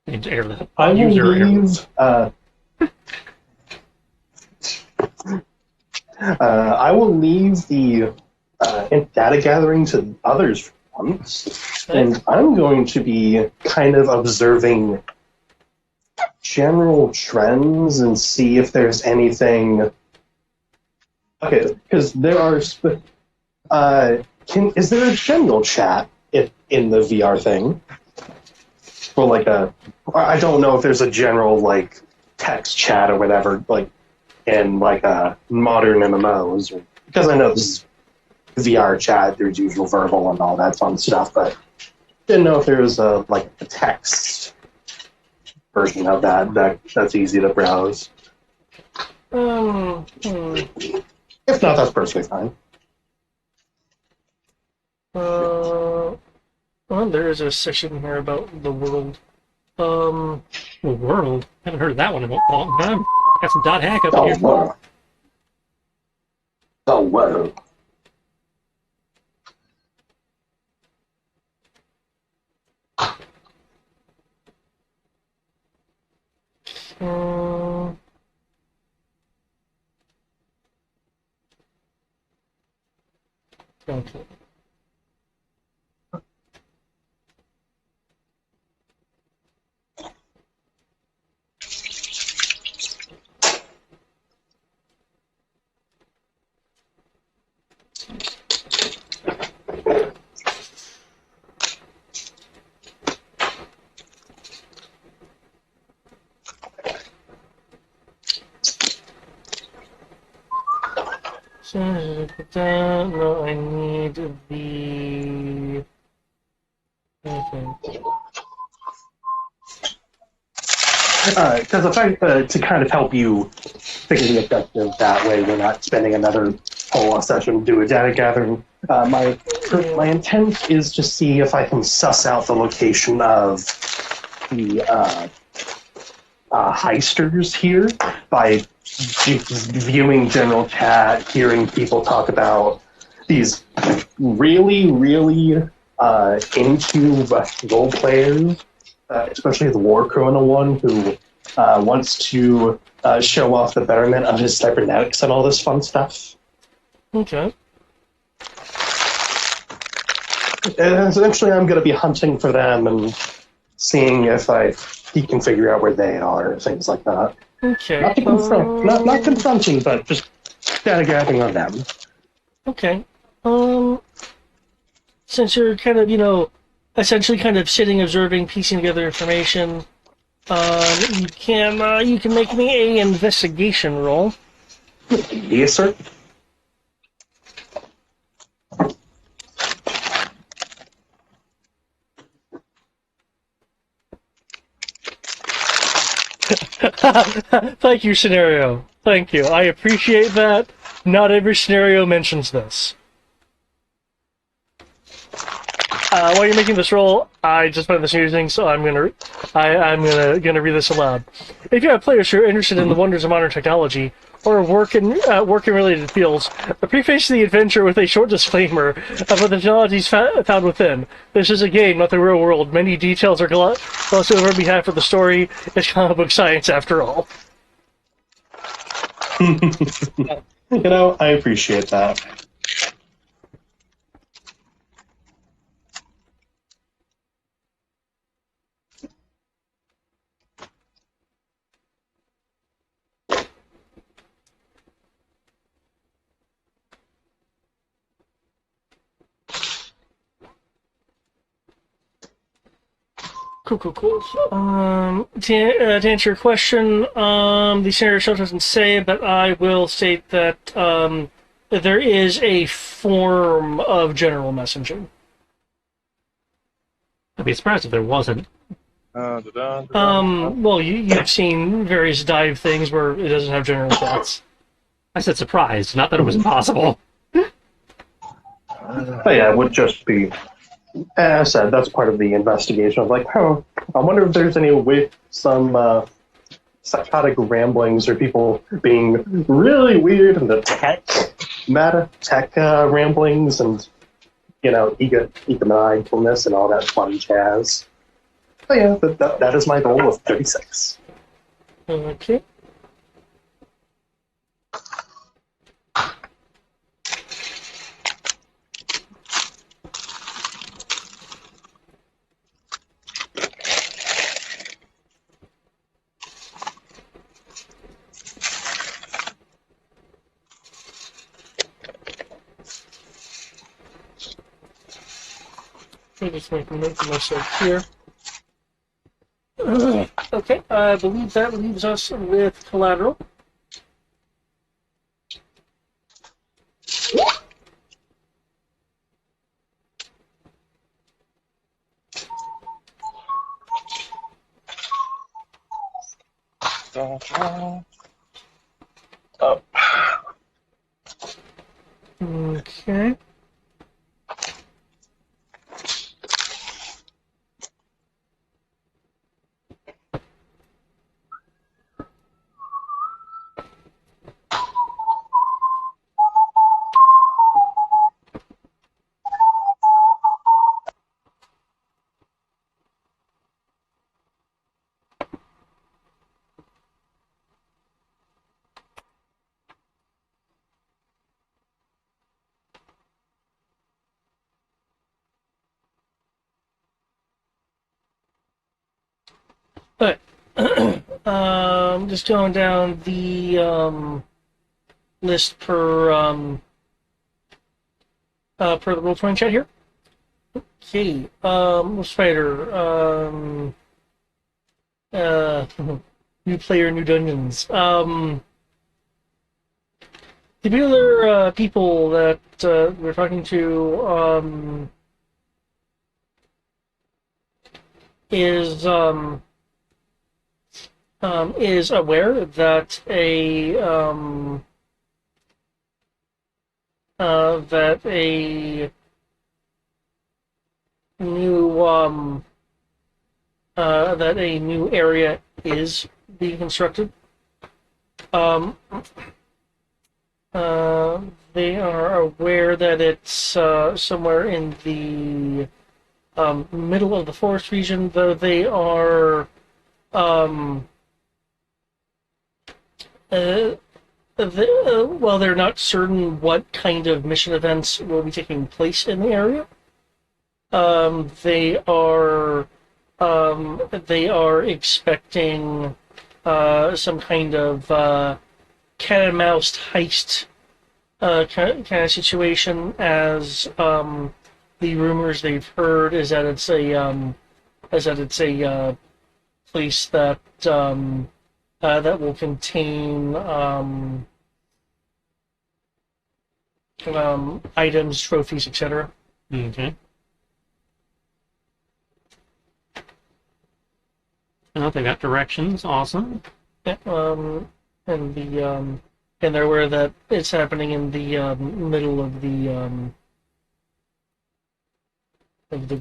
Error. I will User error. leave. I will leave the data gathering to others for once, and I'm going to be kind of observing general trends and see if there's anything. Okay, because there are. Is there a general chat in the VR thing? For like I don't know if there's a general like text chat or whatever like in like modern MMOs, because I know this is VR chat. There's usual verbal and all that fun stuff, but didn't know if there was like a text version of that's easy to browse. If not, that's perfectly fine. Well, there is a section here about the world. The world? Haven't heard of that one in a long time. Got some dot hack up The here. world. The world. Okay. No, I need the. Okay. Because to kind of help you figure the objective that way, we're not spending another whole session doing data gathering. My intent is to see if I can suss out the location of the heisters here by viewing general chat, hearing people talk about these really, really into role players, especially the war criminal one who wants to show off the betterment of his cybernetics and all this fun stuff. Okay. And eventually I'm going to be hunting for them and seeing if he can figure out where they are, things like that. Okay. Not to confront, not confronting, but just data gathering on them. Okay. Since you're kind of, essentially kind of sitting, observing, piecing together information, you can make me a investigation roll. Yes, sir. Thank you, scenario. Thank you. I appreciate that. Not every scenario mentions this. While you're making this roll, I just found this amusing, so I'm gonna read this aloud. If you have players who are interested in the wonders of modern technology or work in related fields, preface the adventure with a short disclaimer about the technologies found within. This is a game, not the real world. Many details are glossed over on behalf of the story. It's comic book science, after all. I appreciate that. Cool. To answer your question, the scenario show doesn't say, but I will state that there is a form of general messaging. I'd be surprised if there wasn't. Well, you've seen various dive things where it doesn't have general chats. I said surprised, not that it was impossible. But yeah, it would just be, as I said, that's part of the investigation. Of like, I wonder if there's some psychotic ramblings or people being really weird in the tech ramblings and, egomaniacalness and all that fun jazz. But yeah, that is my goal of 36. Okay. Let me just make a note for myself here. Okay, I believe that leaves us with collateral. Oh. Okay. Just going down the list per the Roll20 chat here. Okay, Spider, new player, new dungeons. The other people that we're talking to is aware that a new area is being constructed. They are aware that it's somewhere in the middle of the forest region, though they are well, they're not certain what kind of mission events will be taking place in the area. They are expecting some kind of cat and mouse heist kind of situation, as the rumors they've heard is that it's a place that that will contain items, trophies, etc. Okay. Oh, they got directions. Awesome. Yeah, and they're aware that it's happening in the middle of the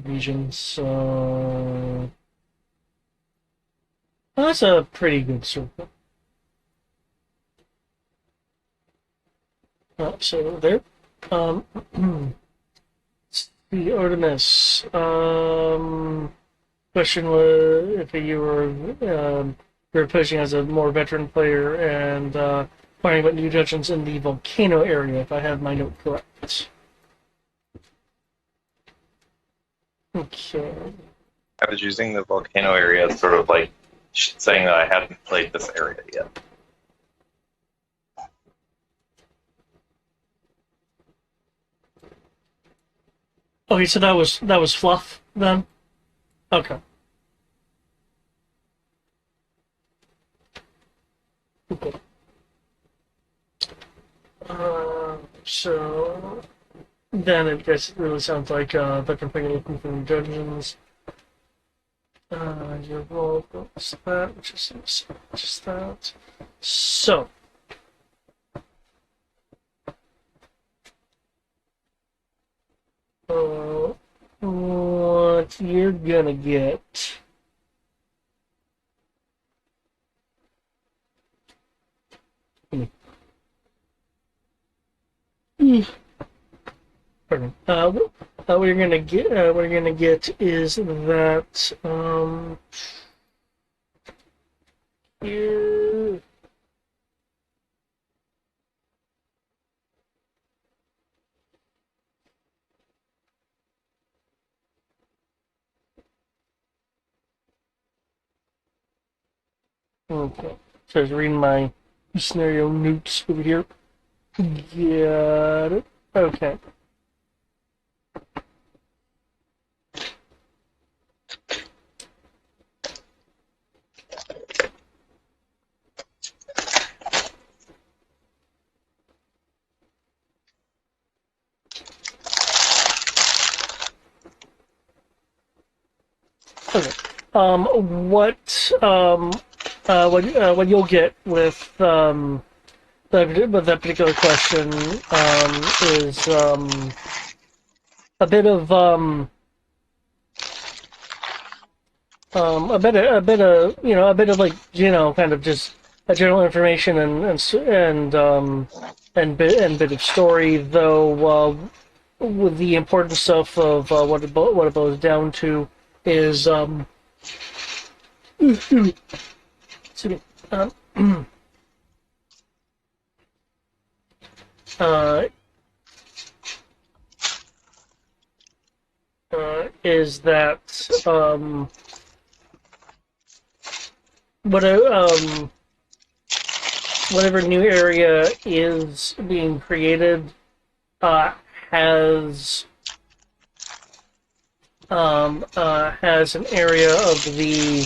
region. So that's a pretty good circle. So there. The Artemis. Question was if you were posing as a more veteran player and finding about new dungeons in the volcano area, if I have my note correct. Okay. I was using the volcano area as sort of like saying that I hadn't played this area yet. Okay, so that was fluff then? Okay. Okay. So then I guess it really sounds like veteran player looking for new dungeons. Your role is that, which is just that. So. What you're gonna get. Pardon. What you're gonna get. What you're gonna get is that. You. Okay. So I was reading my scenario notes over here. Got it. Okay. Okay. What you'll get with that particular question is a bit of kind of just a general information and bit of story, though with the importance of what it boils down to is excuse me, is that whatever new area is being created has an area of the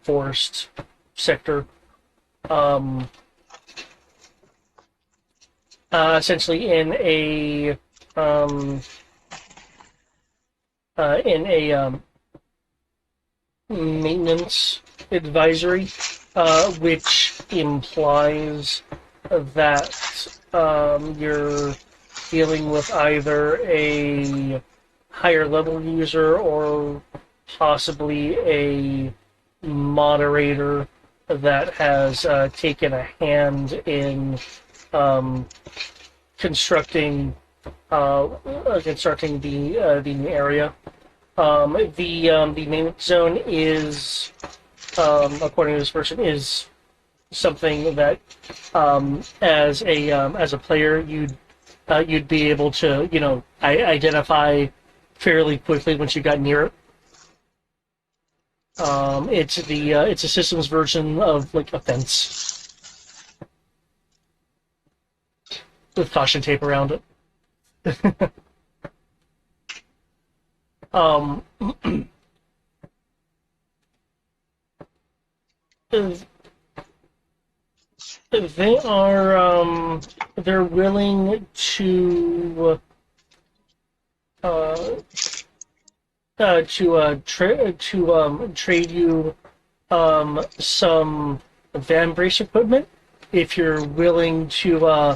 forest sector, essentially in a maintenance advisory, which implies that you're dealing with either a higher level user or possibly a moderator that has taken a hand in constructing the new area. The main zone is, according to this person, is something that as a player you'd be able to identify fairly quickly once you got near it. It's a systems version of like a fence with caution tape around it. They're willing to trade you some van brace equipment if you're willing to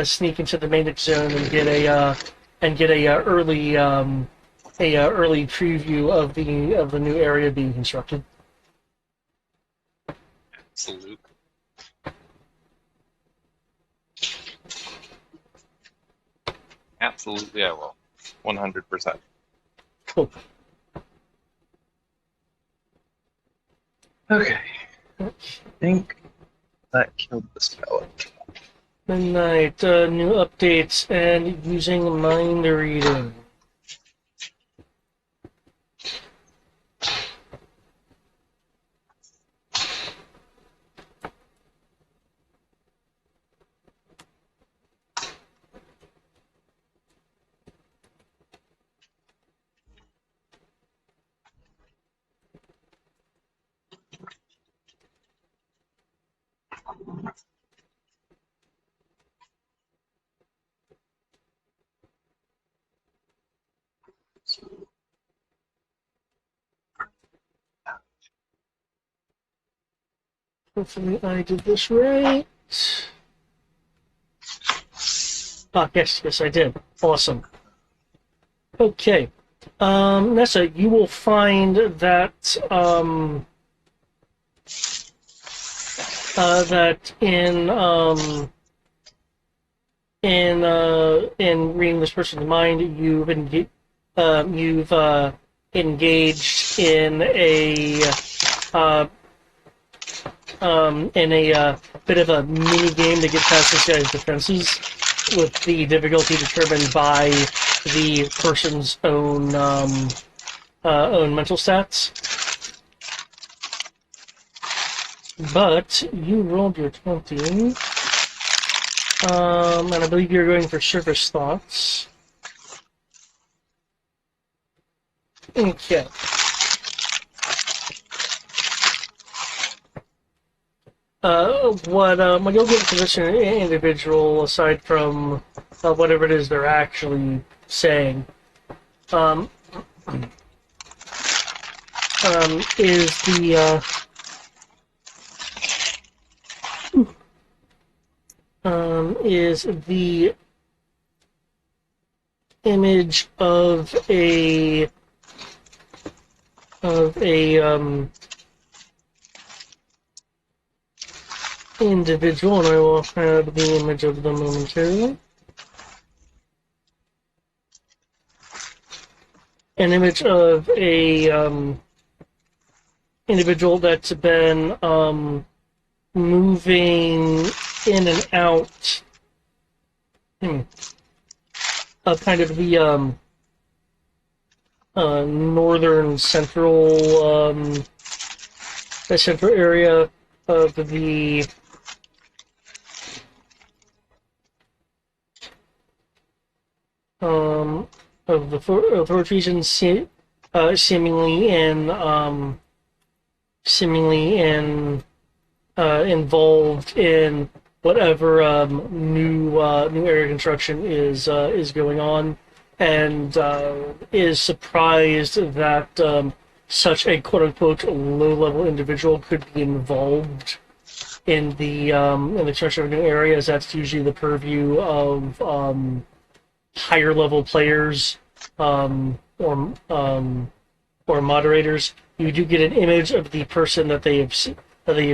sneak into the maintenance zone and get a early preview of the new area being constructed. Absolutely. Absolutely, I will. 100%. Cool. Okay. I think that killed the spell. Midnight, new updates and using mind reading. Hopefully I did this right. Ah, yes, I did. Awesome. Okay. Nessa, you will find that that in reading this person's mind, you've engaged in a bit of a mini game to get past this guy's defenses, with the difficulty determined by the person's own mental stats. But you rolled your 20, and I believe you're going for surface thoughts. Okay. What you'll get from this individual, aside from whatever it is they're actually saying, is the image of a individual, and I will have the image of them momentarily. An image of a individual that's been moving in and out of kind of the northern central the central area of the Forge region, seemingly involved in whatever new area construction is going on, and is surprised that such a quote unquote low level individual could be involved in the construction of new areas. That's usually the purview of higher level players or moderators. You do get an image of the person that they have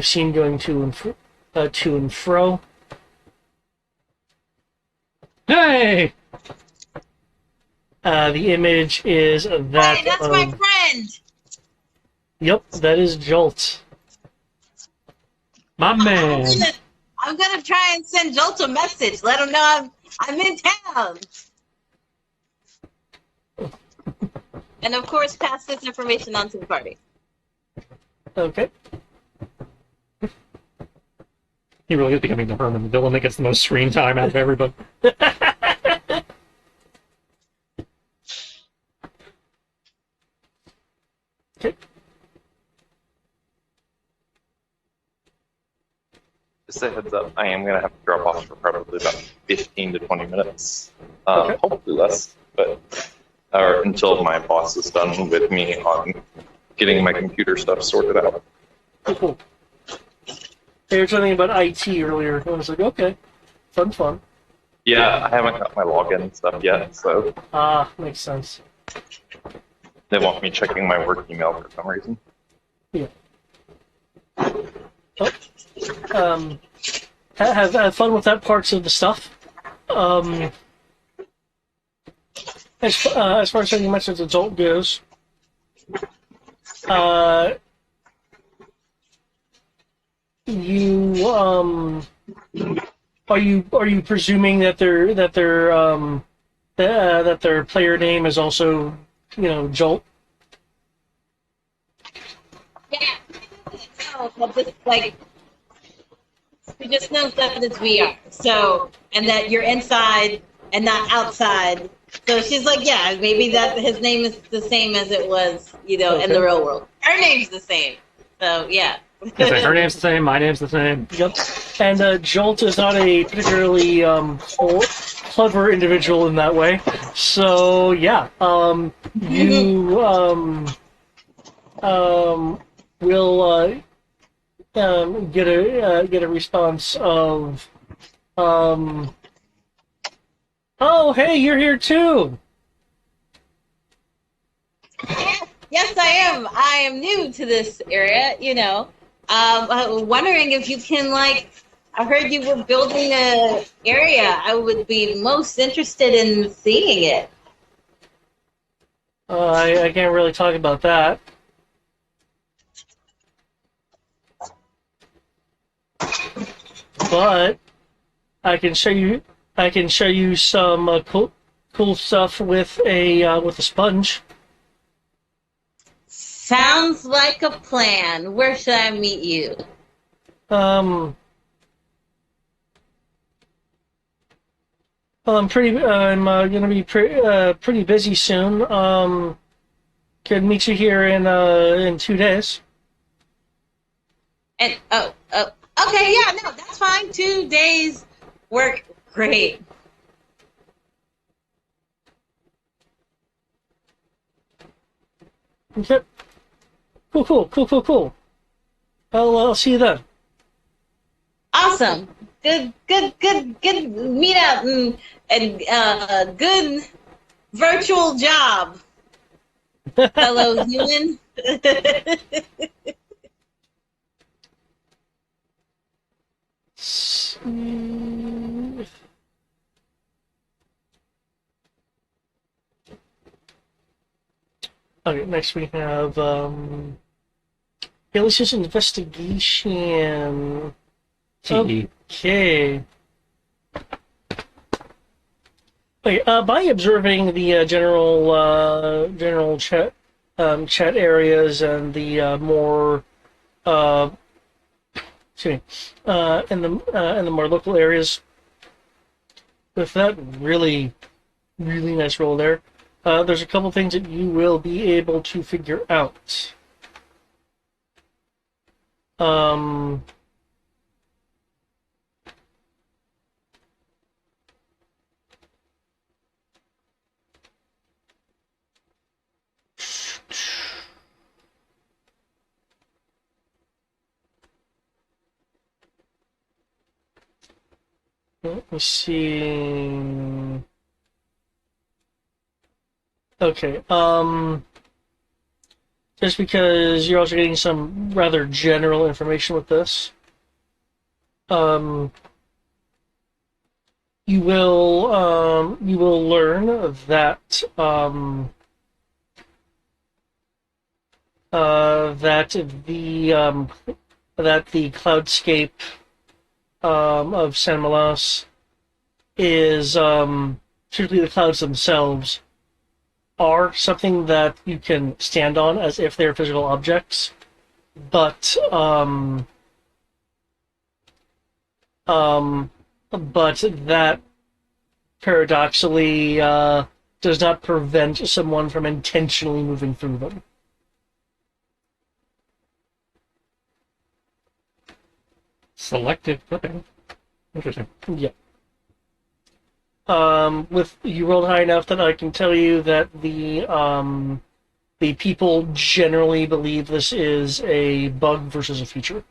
seen going to and fro. Hey! The image is that. Hey, that's my friend. Yep, that is Jolt. My man. I'm gonna try and send Jolt a message. Let him know I'm in town. And of course, pass this information on to the party. Okay. He really is becoming the Herman, the villain that gets the most screen time out of everybody. Okay. Just a heads up, I am going to have to drop off for probably about 15 to 20 minutes. Okay. Hopefully less, but or until my boss is done with me on getting my computer stuff sorted out. Cool. They were talking about IT earlier. I was like, okay, fun. Yeah, I haven't got my login stuff yet, so Makes sense. they want me checking my work email for some reason. Yeah. Oh. Have fun with that parts of the stuff. As far as you mentioned, the Jolt goes, you are you presuming that their player name is also, Jolt? Yeah. No, but this, we just know that it's VR. So, and that you're inside and not outside. So she's like, yeah, maybe that his name is the same as it was, in the real world. Her name's the same. So, yeah. Her name's the same, my name's the same. Yep. And Jolt is not a particularly clever individual in that way. So yeah, you will get a response of oh, hey, you're here too. Yes, I am. I am new to this area, wondering if you can, I heard you were building an area. I would be most interested in seeing it. I can't really talk about that. But I can show you some cool stuff with a sponge. Sounds like a plan. Where should I meet you? Well, I'm gonna be pretty busy soon. Could meet you here in 2 days. And okay, yeah, no, that's fine. 2 days work great. Okay. Cool. I'll see you then. Awesome. Good meetup and good virtual job, fellow human. Okay, next we have malicious investigation. TE. Okay. Okay, by observing the general chat areas and the more excuse me, and the more local areas, with that really nice roll there, there's a couple things that you will be able to figure out. Let me see. Okay, just because you're also getting some rather general information with this, you will learn that that the cloudscape of San Malas is particularly the clouds themselves are something that you can stand on as if they're physical objects, but that paradoxically does not prevent someone from intentionally moving through them. Selective flipping. Interesting. Yeah. With you rolled high enough that I can tell you that the people generally believe this is a bug versus a feature.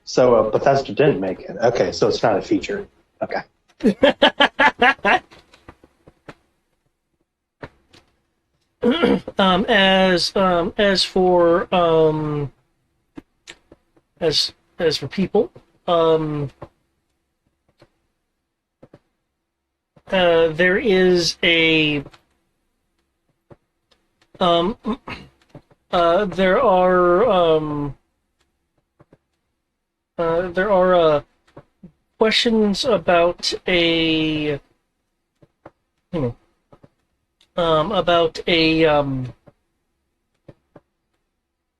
So Bethesda didn't make it. Okay, so it's not a feature. Okay. As for people, there is a there are questions about a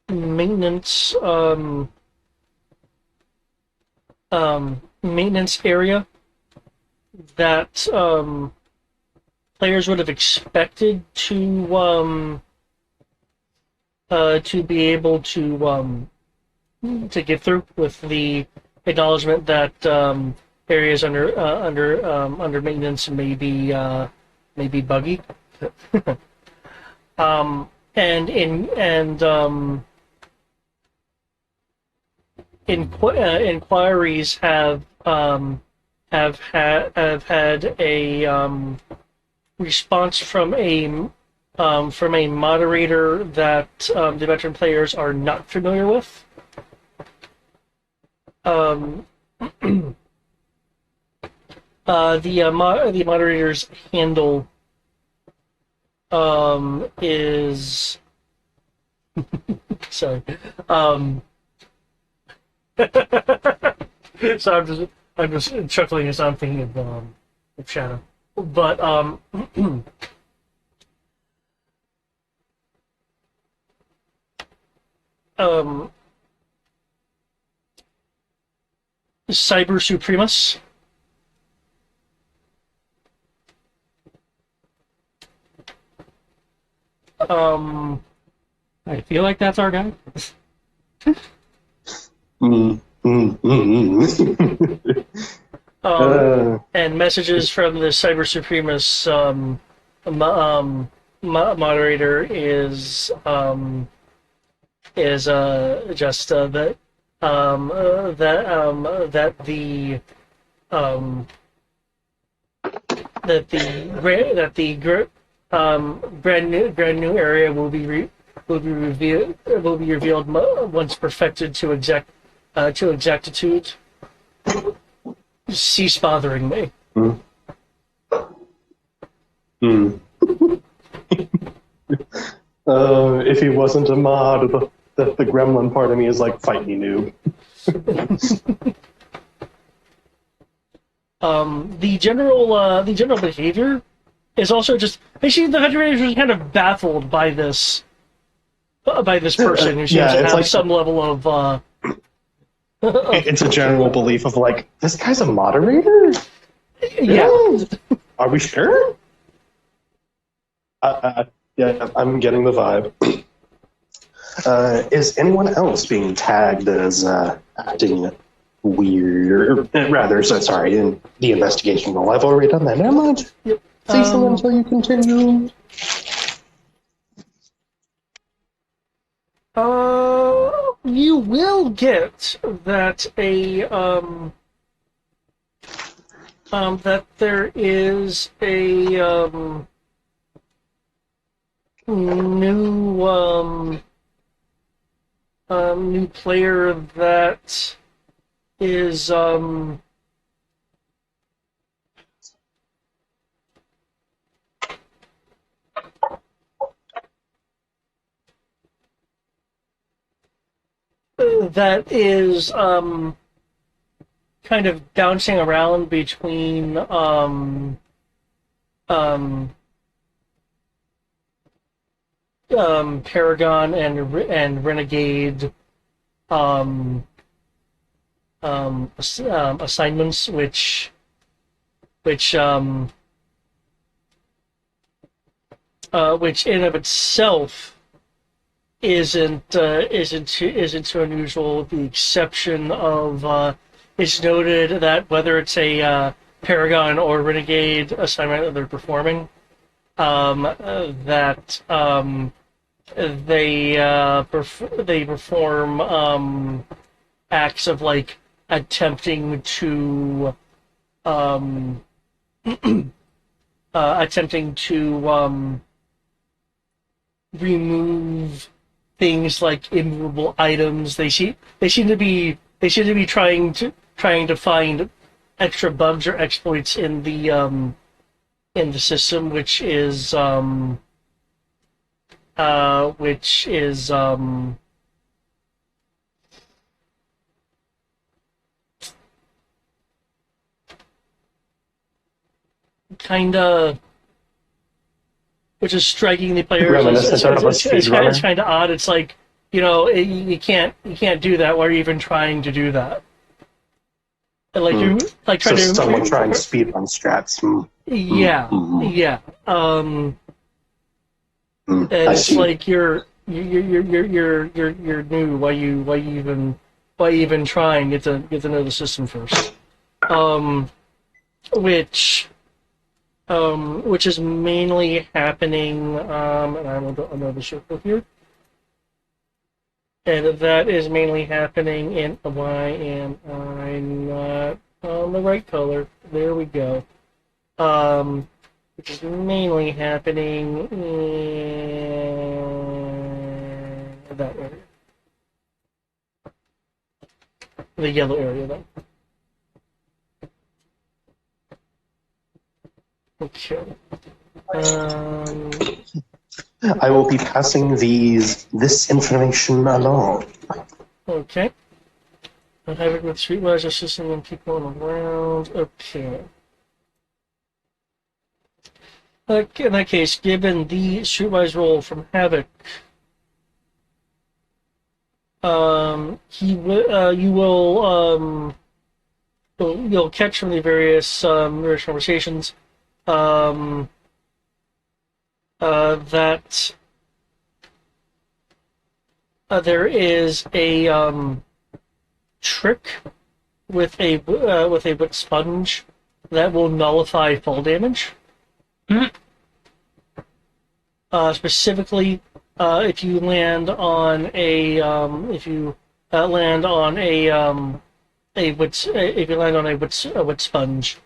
maintenance maintenance area that players would have expected to be able to get through, with the acknowledgement that areas under maintenance may be buggy. Inquiries have had a response from a moderator that the veteran players are not familiar with. The moderator's handle is sorry. So I'm just chuckling as I'm thinking of Shadow, but Cyber Supremus. I feel like that's our guy. And messages from the Cyber Supremus moderator is just that the brand new area will be revealed once perfected to exactitude. Cease bothering me. If he wasn't a mod, the gremlin part of me is like, fight me, noob. The general behavior is also just basically the Federation is kind of baffled by this person who seems Yeah, to it's have like- some level of It's a general belief of like, this guy's a moderator? yeah. Are we sure? Yeah, I'm getting the vibe. Is anyone else being tagged as acting weird? Or rather, sorry, in the investigation role. I've already done that. Never mind. Yep. Cecil, until you continue. You will get that that there is a new player that is that is kind of bouncing around between Paragon and Renegade assignments, which in of itself isn't too unusual, with the exception of it's noted that whether it's a Paragon or Renegade assignment that they're performing, that they perform acts of like attempting to remove things like immovable items. They seem to be trying to find extra bugs or exploits in the system, which is kind of, which is striking the players. Reminiscent of a speedrunner. It's kind of odd. It's like, you can't do that. Why are you even trying to do that? Like you're like So trying to someone trying to speed run strats. Yeah, yeah. And I it's see. like you're new. Why you even trying? Get to know the system first. Which is mainly happening. And I will do another circle here. And that is mainly happening in. Why am I not on the right color? There we go. Which is mainly happening in that area. The yellow area, though. Okay. I will be passing this information along. Okay. I have it with Streetwise assisting and people around. Okay. In that case, given the Streetwise role from Havoc, you'll catch from the various conversations that there is a trick with a wet sponge that will nullify fall damage. Specifically, if you land on a wet sponge,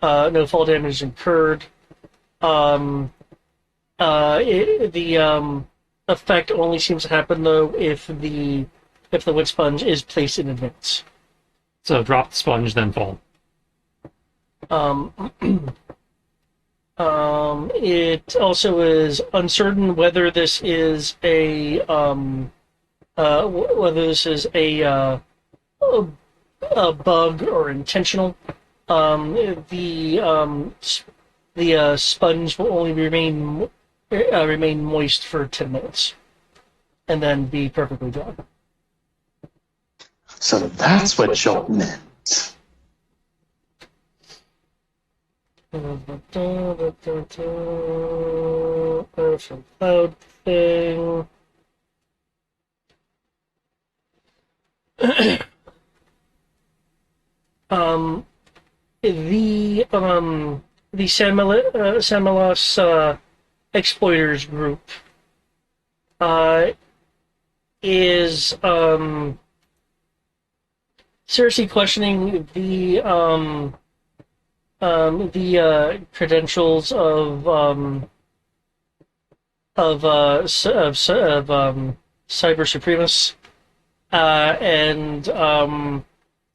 no fall damage is incurred. The effect only seems to happen though if the wet sponge is placed in advance. So drop the sponge, then fall. It also is uncertain whether this is whether this is a bug or intentional. The sponge will only remain moist for 10 minutes, and then be perfectly dry. So that's what Jolt meant. There's a cloud thing. um, the Samilos exploiters group is seriously questioning the credentials of cyber supremacists and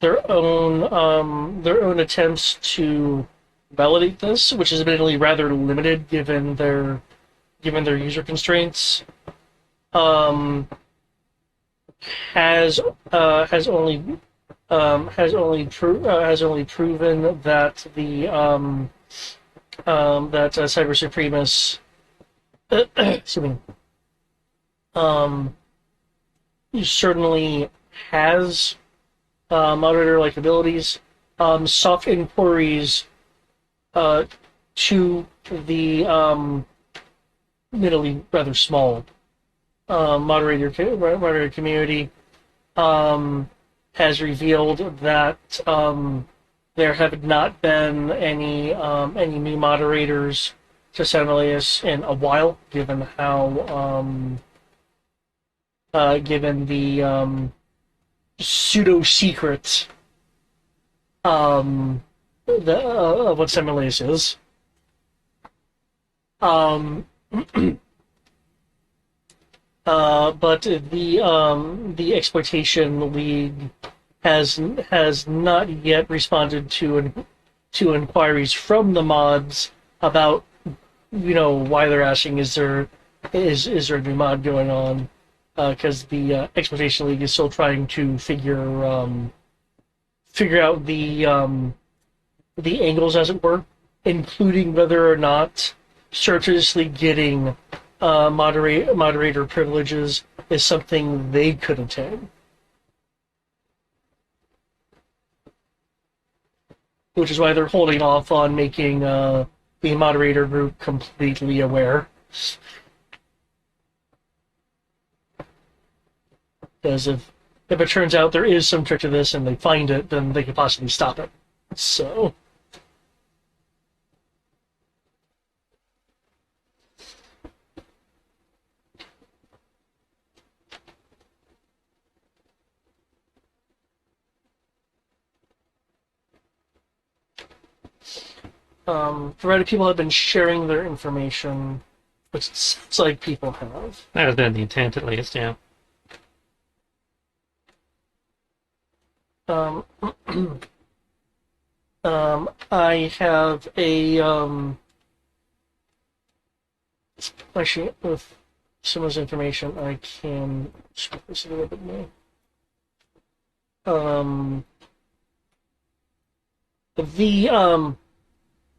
their own attempts to validate this, which is admittedly rather limited given their user constraints. Has only proven that cyber supremacists excuse me, certainly has moderator-like abilities. Soft inquiries to the admittedly rather small moderator community has revealed that there have not been any new moderators to Semeleus in a while, given the pseudo secret of what Semeleus is. But the exploitation league has not yet responded to inquiries from the mods about why they're asking is there a new mod going on, because the exploitation league is still trying to figure out the angles, as it were, including whether or not surreptitiously getting moderator privileges is something they could attain. Which is why they're holding off on making the moderator group completely aware. Because if it turns out there is some trick to this and they find it, then they could possibly stop it. So... provided people have been sharing their information, which it sounds like people have. That has been the intent, at least, yeah. I have a actually, with some of this information, I can speak this a little bit more. The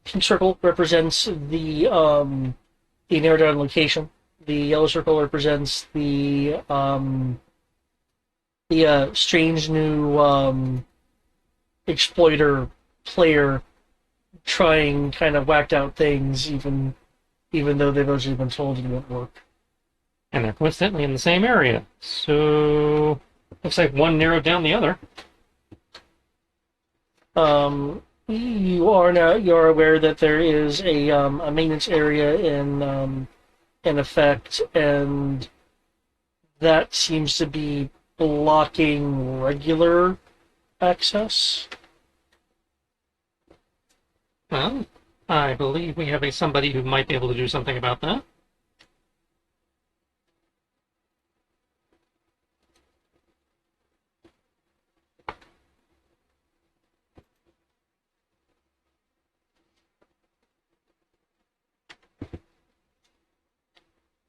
pink circle represents the narrowed down location. The yellow circle represents the strange new exploiter player trying kind of whacked out things, even though they've actually been told it won't work. And they're coincidentally in the same area. So looks like one narrowed down the other. You're aware that there is a maintenance area in effect, and that seems to be blocking regular access. Well, I believe we have somebody who might be able to do something about that.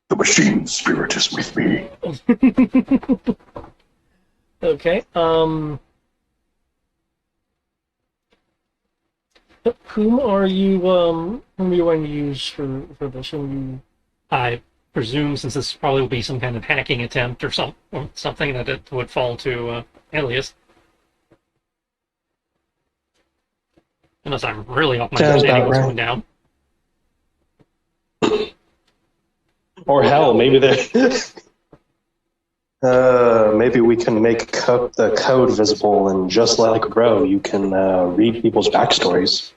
The machine spirit is with me. Okay. Whom are you going to use for this? I presume, since this probably will be some kind of hacking attempt or something, that it would fall to Alias. Unless I'm really off my Sounds understanding about what's right. going down. Or hell, maybe maybe we can make the code visible, and just like Ro, you can read people's backstories.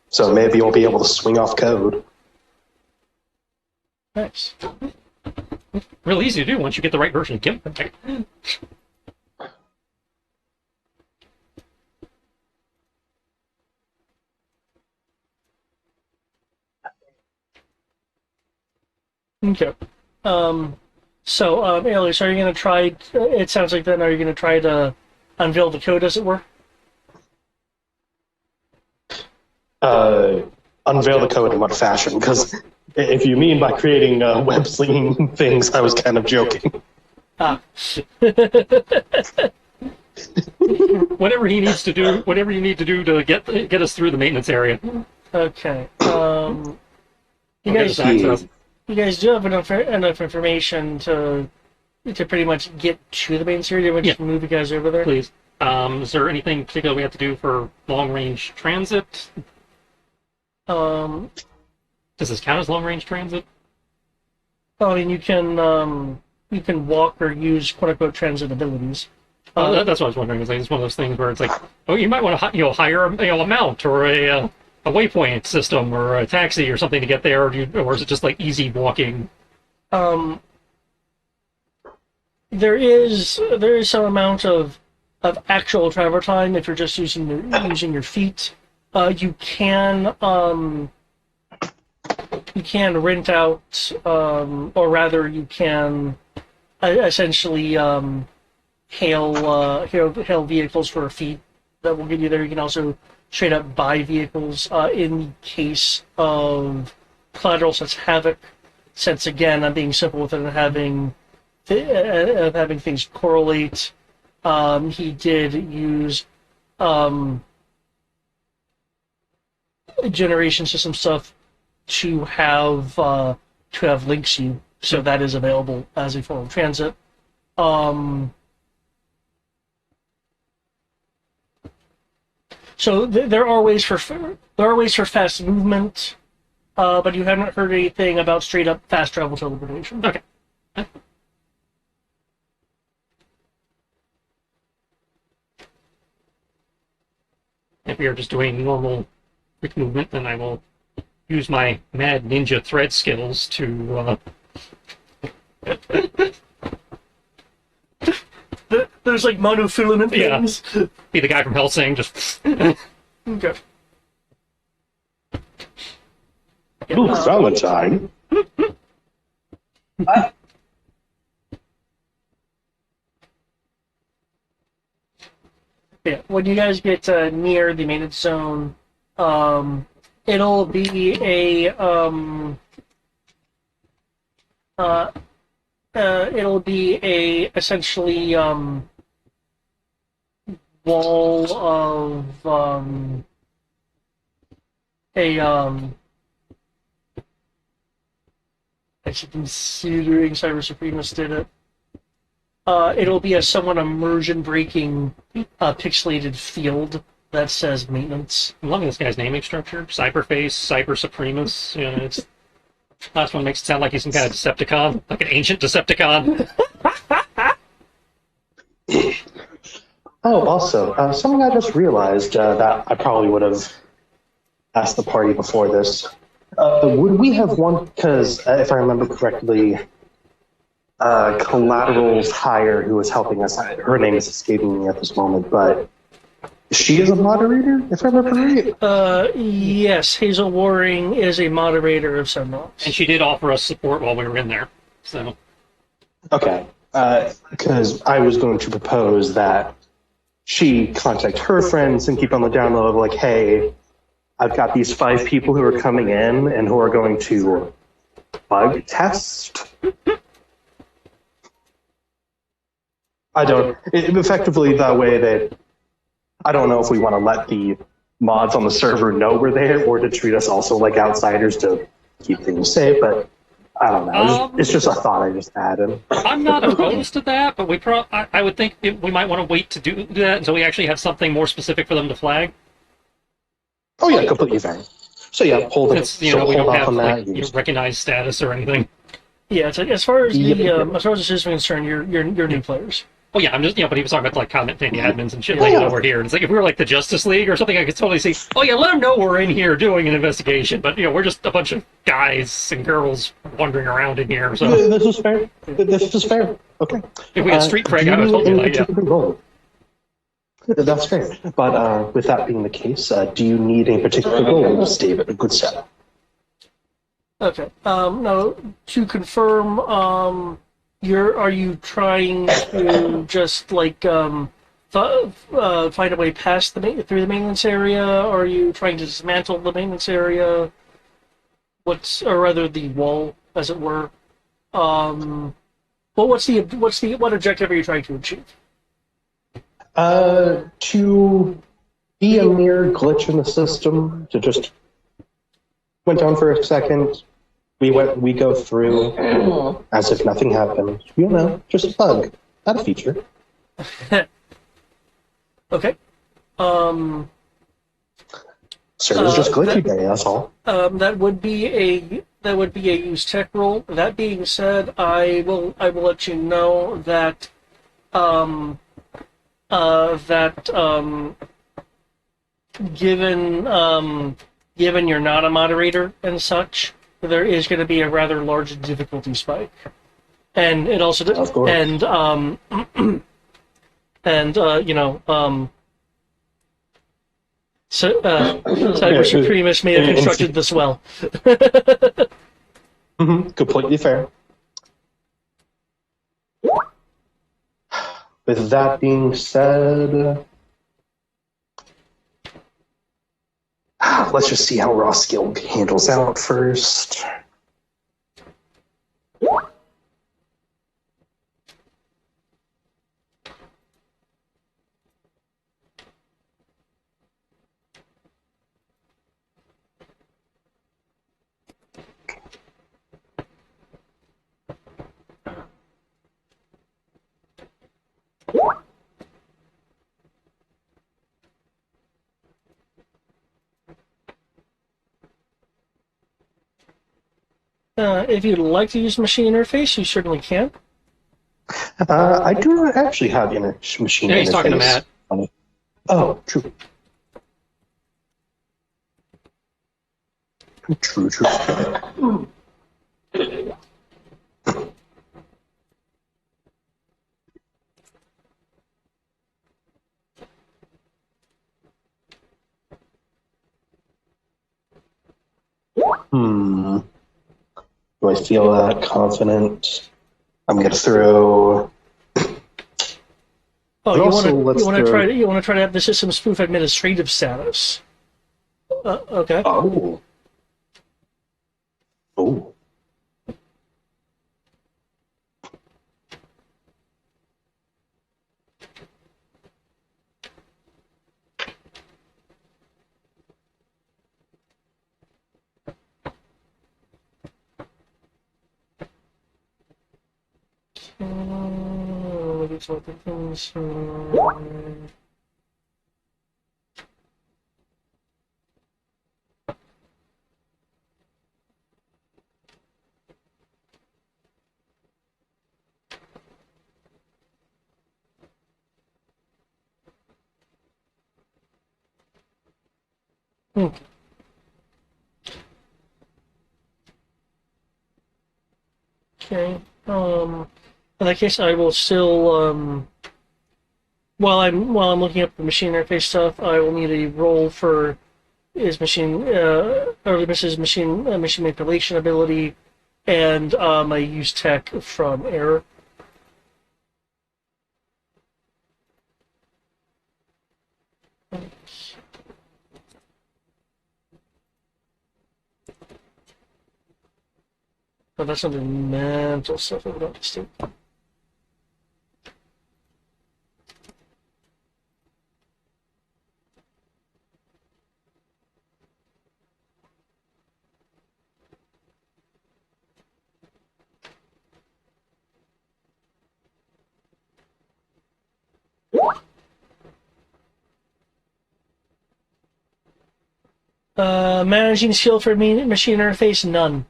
So maybe you'll be able to swing off code. Nice. Real easy to do once you get the right version of GIMP. Okay. Alias, are you going to try? It sounds like then. Are you going to try to unveil the code, as it were? Unveil the code in what fashion? Because if you mean by creating web slinging things, I was kind of joking. Ah. Whatever he needs to do, whatever you need to do to get us through the maintenance area. Okay. I'll You get guys, us access. you guys do have enough information to pretty much get to the main series. We just move you guys over there. Please. Is there anything particular we have to do for long-range transit? Does this count as long-range transit? I mean, you can walk or use quote-unquote transit abilities. That's what I was wondering. It's one of those things where it's like, oh, you might want to hire a mount or a waypoint system or a taxi or something to get there, or is it just like easy walking? There is some amount of actual travel time if you're just using your feet. You can rent out, or rather, you can essentially hail vehicles for a fee that will get you there. You can also straight up buy vehicles in the case of collateral such havoc. Since again, I'm being simple with it and having things correlate. He did use generation system stuff to have links you, so that is available as a form of transit. So there are ways for fast movement, but you haven't heard anything about straight up fast travel teleportation. Okay. If we are just doing normal quick movement, then I will use my mad ninja thread skills to. There's like monofilament things. Be the guy from Hellsing, just. Okay. Ooh, Valentine. Yeah, when you guys get near the maintenance zone, it'll be essentially wall of actually considering Cyber Supremacist did it. It'll be a somewhat immersion breaking pixelated field that says maintenance. I'm loving this guy's naming structure. Cyberface, Cyber Supremus. It's last one makes it sound like he's some kind of Decepticon, like an ancient Decepticon. Oh, also, something I just realized that I probably would have asked the party before this. Would we have one, because if I remember correctly, Collateral's hire who was helping us, her name is escaping me at this moment, but she is a moderator, if I remember right? Yes, Hazel Waring is a moderator of Sunrise. And she did offer us support while we were in there. So. Okay, because I was going to propose that she contact her friends and keep on the down low of like, hey, I've got these 5 people who are coming in and who are going to bug test. Effectively that way that I don't know if we want to let the mods on the server know we're there or to treat us also like outsiders to keep things safe, but I don't know. It's just a thought I just had. I'm not opposed to that, but I would think we might want to wait to do that until we actually have something more specific for them to flag. Oh yeah, completely fair. So yeah, hold it. Since we don't hold off have on like that. recognized status or anything. Yeah, it's like, as far as the system is concerned, you're new players. Oh yeah, I'm just but he was talking about like commenting the admins and shit, letting them know we're here. And it's like if we were like the Justice League or something, I could totally see. Oh yeah, let them know we're in here doing an investigation. But we're just a bunch of guys and girls wandering around in here. So this is fair. This is fair. Okay. If we had street cred, I would totally like That's fair. But with that being the case, do you need a particular role, David? Good step. Okay. Now, to confirm, are you trying to just like find a way past through the maintenance area? Or are you trying to dismantle the maintenance area? Or rather, the wall, as it were? What objective are you trying to achieve? To be a mere glitch in the system, to just went down for a second. We go through as if nothing happened. Just a bug, not a feature. Okay. So it's just glitchy day. That's all. That would be a use tech roll. That being said, I will let you know that given you're not a moderator and such, there is going to be a rather large difficulty spike, and it also Cyber Supremacist may have constructed this well. Completely fair. With that being said, let's just see how Raw Skill handles out first. If you'd like to use machine interface, you certainly can. I do not actually have machine interface. He's talking to Matt. Oh, true. True. Do I feel that confident? I'm going to throw. Oh, you want to try to have the system spoof administrative status? Okay. Oh. Okay. In that case, I will still while I'm looking up the machine interface stuff, I will need a roll for his machine Mrs. machine manipulation ability, and I use tech from error. But that's under mental stuff. I'm not mistaken. Managing skill for machine interface, none.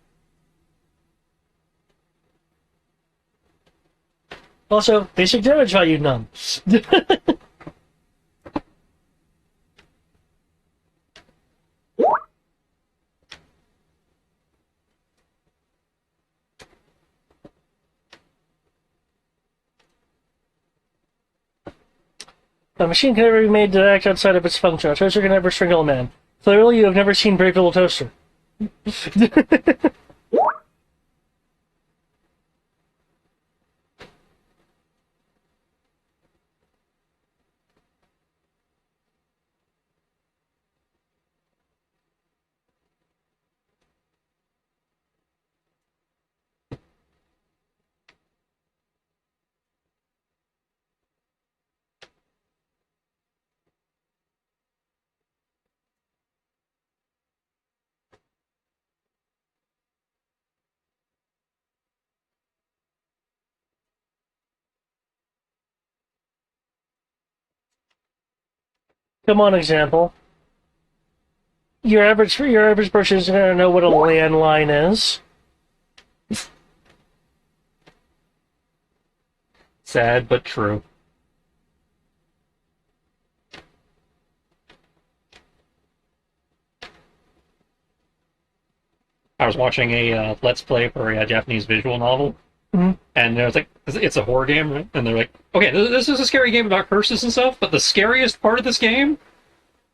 Also, basic damage value, none. A machine can never be made to act outside of its function. A toaster can never strangle a man. Clearly, you have never seen Brave Little Toaster. Come on, example. Your average person is going to know what a landline is. Sad but true. I was watching a Let's Play for a Japanese visual novel, and it was like, it's a horror game, right? And they're like, okay, this is a scary game about curses and stuff, but the scariest part of this game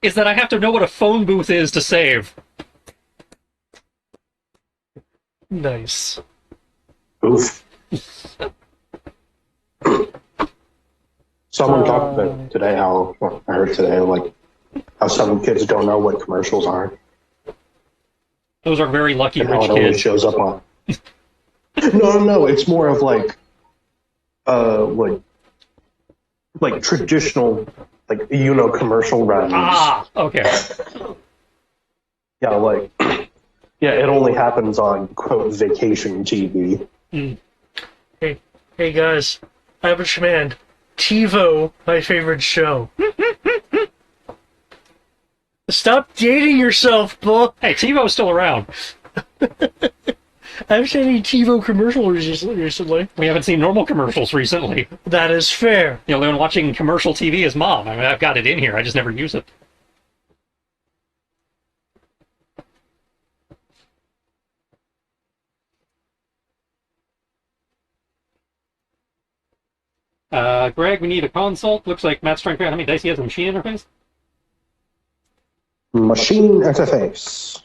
is that I have to know what a phone booth is to save. Nice. Oof. Someone talked about today how, well, I heard today, like, how some kids don't know what commercials are. Those are very lucky And how rich it always kids. shows up on. No, it's more of like traditional, like, commercial runs. Ah, okay. Yeah, like, yeah, it only happens on, quote, vacation TV. Hey guys, average command. TiVo, my favorite show. Stop dating yourself, boy. Hey, TiVo's still around. I haven't seen any TiVo commercials recently. We haven't seen normal commercials recently. That is fair. You know, they've been watching commercial TV as mom. I mean, I've got it in here. I just never use it. Greg, we need a consult. Looks like Matt's trying to figure out how many dice he has in machine interface. Machine interface.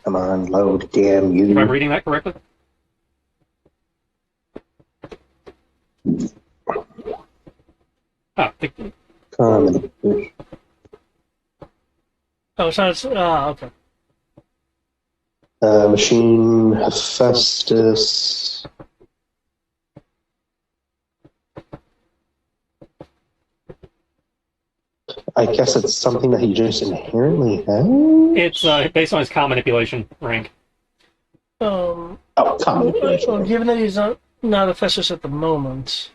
Come on, load, damn you. If I'm reading that correctly. Ah, Common. Oh, it's not. Okay. Machine Hephaestus. I guess it's something that he just inherently has. It's based on his comm manipulation rank. Oh, common. Well, given that he's not a Festus at the moment.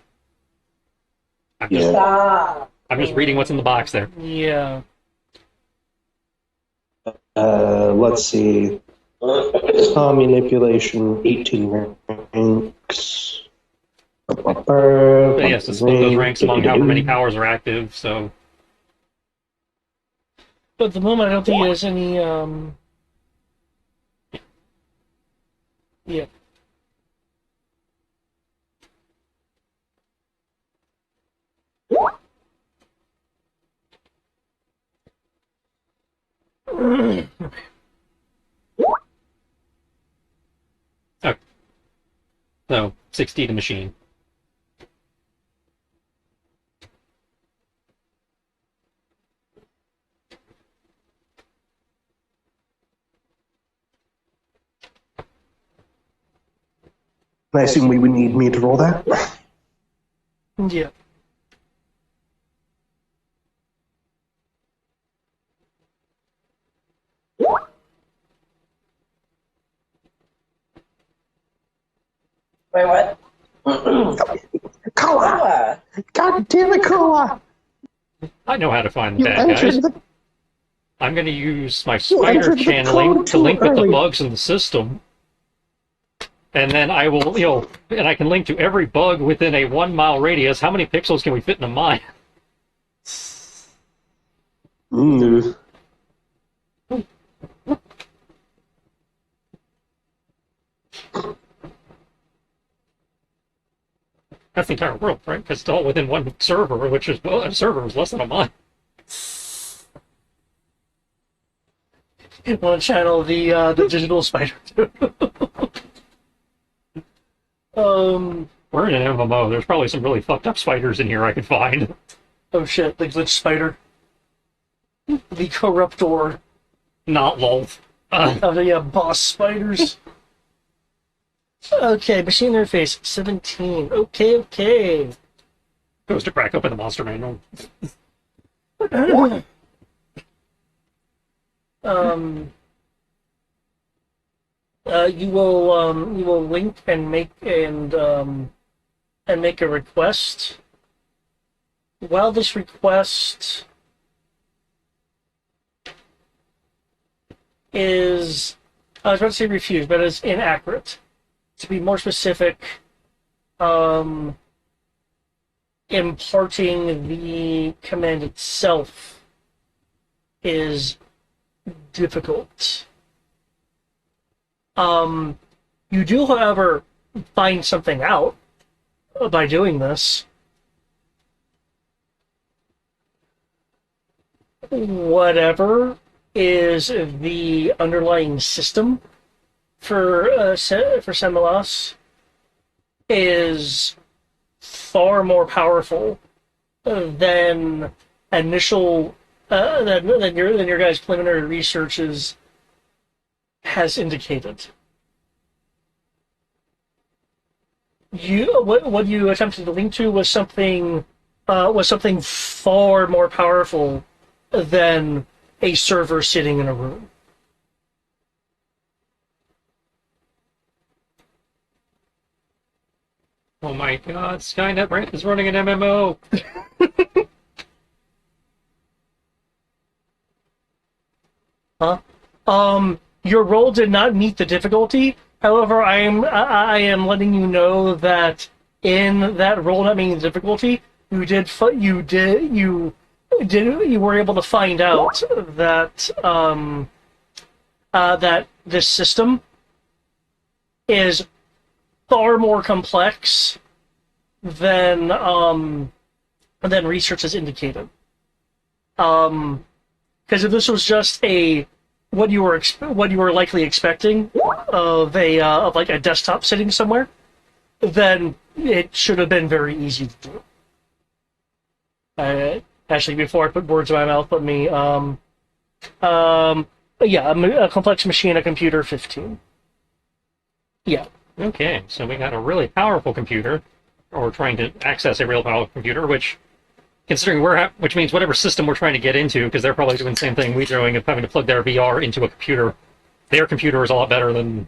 I'm just reading what's in the box there. Yeah. Let's see. Manipulation, 18 ranks. So yes, to split those ranks among however many powers are active, so... But at the moment, I don't think he has any, Yeah. Okay. So, 60 to machine. I assume we would need me to roll that? Yeah. Wait, what? Koa! God damn it, Koa! I know how to find the You bad guys. entered the I'm going to use my You spider entered the channeling code to too link with the early. bugs in the system. And then I will, and I can link to every bug within a 1 mile radius. How many pixels can we fit in a mile? Mm. That's the entire world, right? Because it's all within one server, which is, well, a server is less than a mile. You want to channel the digital spider too. We're in an MMO. There's probably some really fucked up spiders in here I could find. Oh shit, the glitch spider. The corruptor Not lol. of the boss spiders. Okay, machine interface 17. Okay. Goes to crack open the monster manual. You will link and make a request. While this request is, I was about to say refused, but it's inaccurate. To be more specific, imparting the command itself is difficult. You do, however, find something out by doing this. Whatever is the underlying system for Semelas is far more powerful than initial than your guys' preliminary researches has indicated. What you attempted to link to was something far more powerful than a server sitting in a room. Oh my god, Skynet is running an MMO! Huh? Your roll did not meet the difficulty. However, I am letting you know that in that roll not meeting the difficulty, you were able to find out that that this system is far more complex than research has indicated. Because if this was just what you were likely expecting of like a desktop sitting somewhere, then it should have been very easy to do. Actually, before I put words in my mouth, let me a complex machine, a computer, 15. Yeah. Okay, so we got a really powerful computer, or trying to access a real powerful computer, which, considering which means whatever system we're trying to get into, because they're probably doing the same thing we're doing of having to plug their VR into a computer, their computer is a lot better than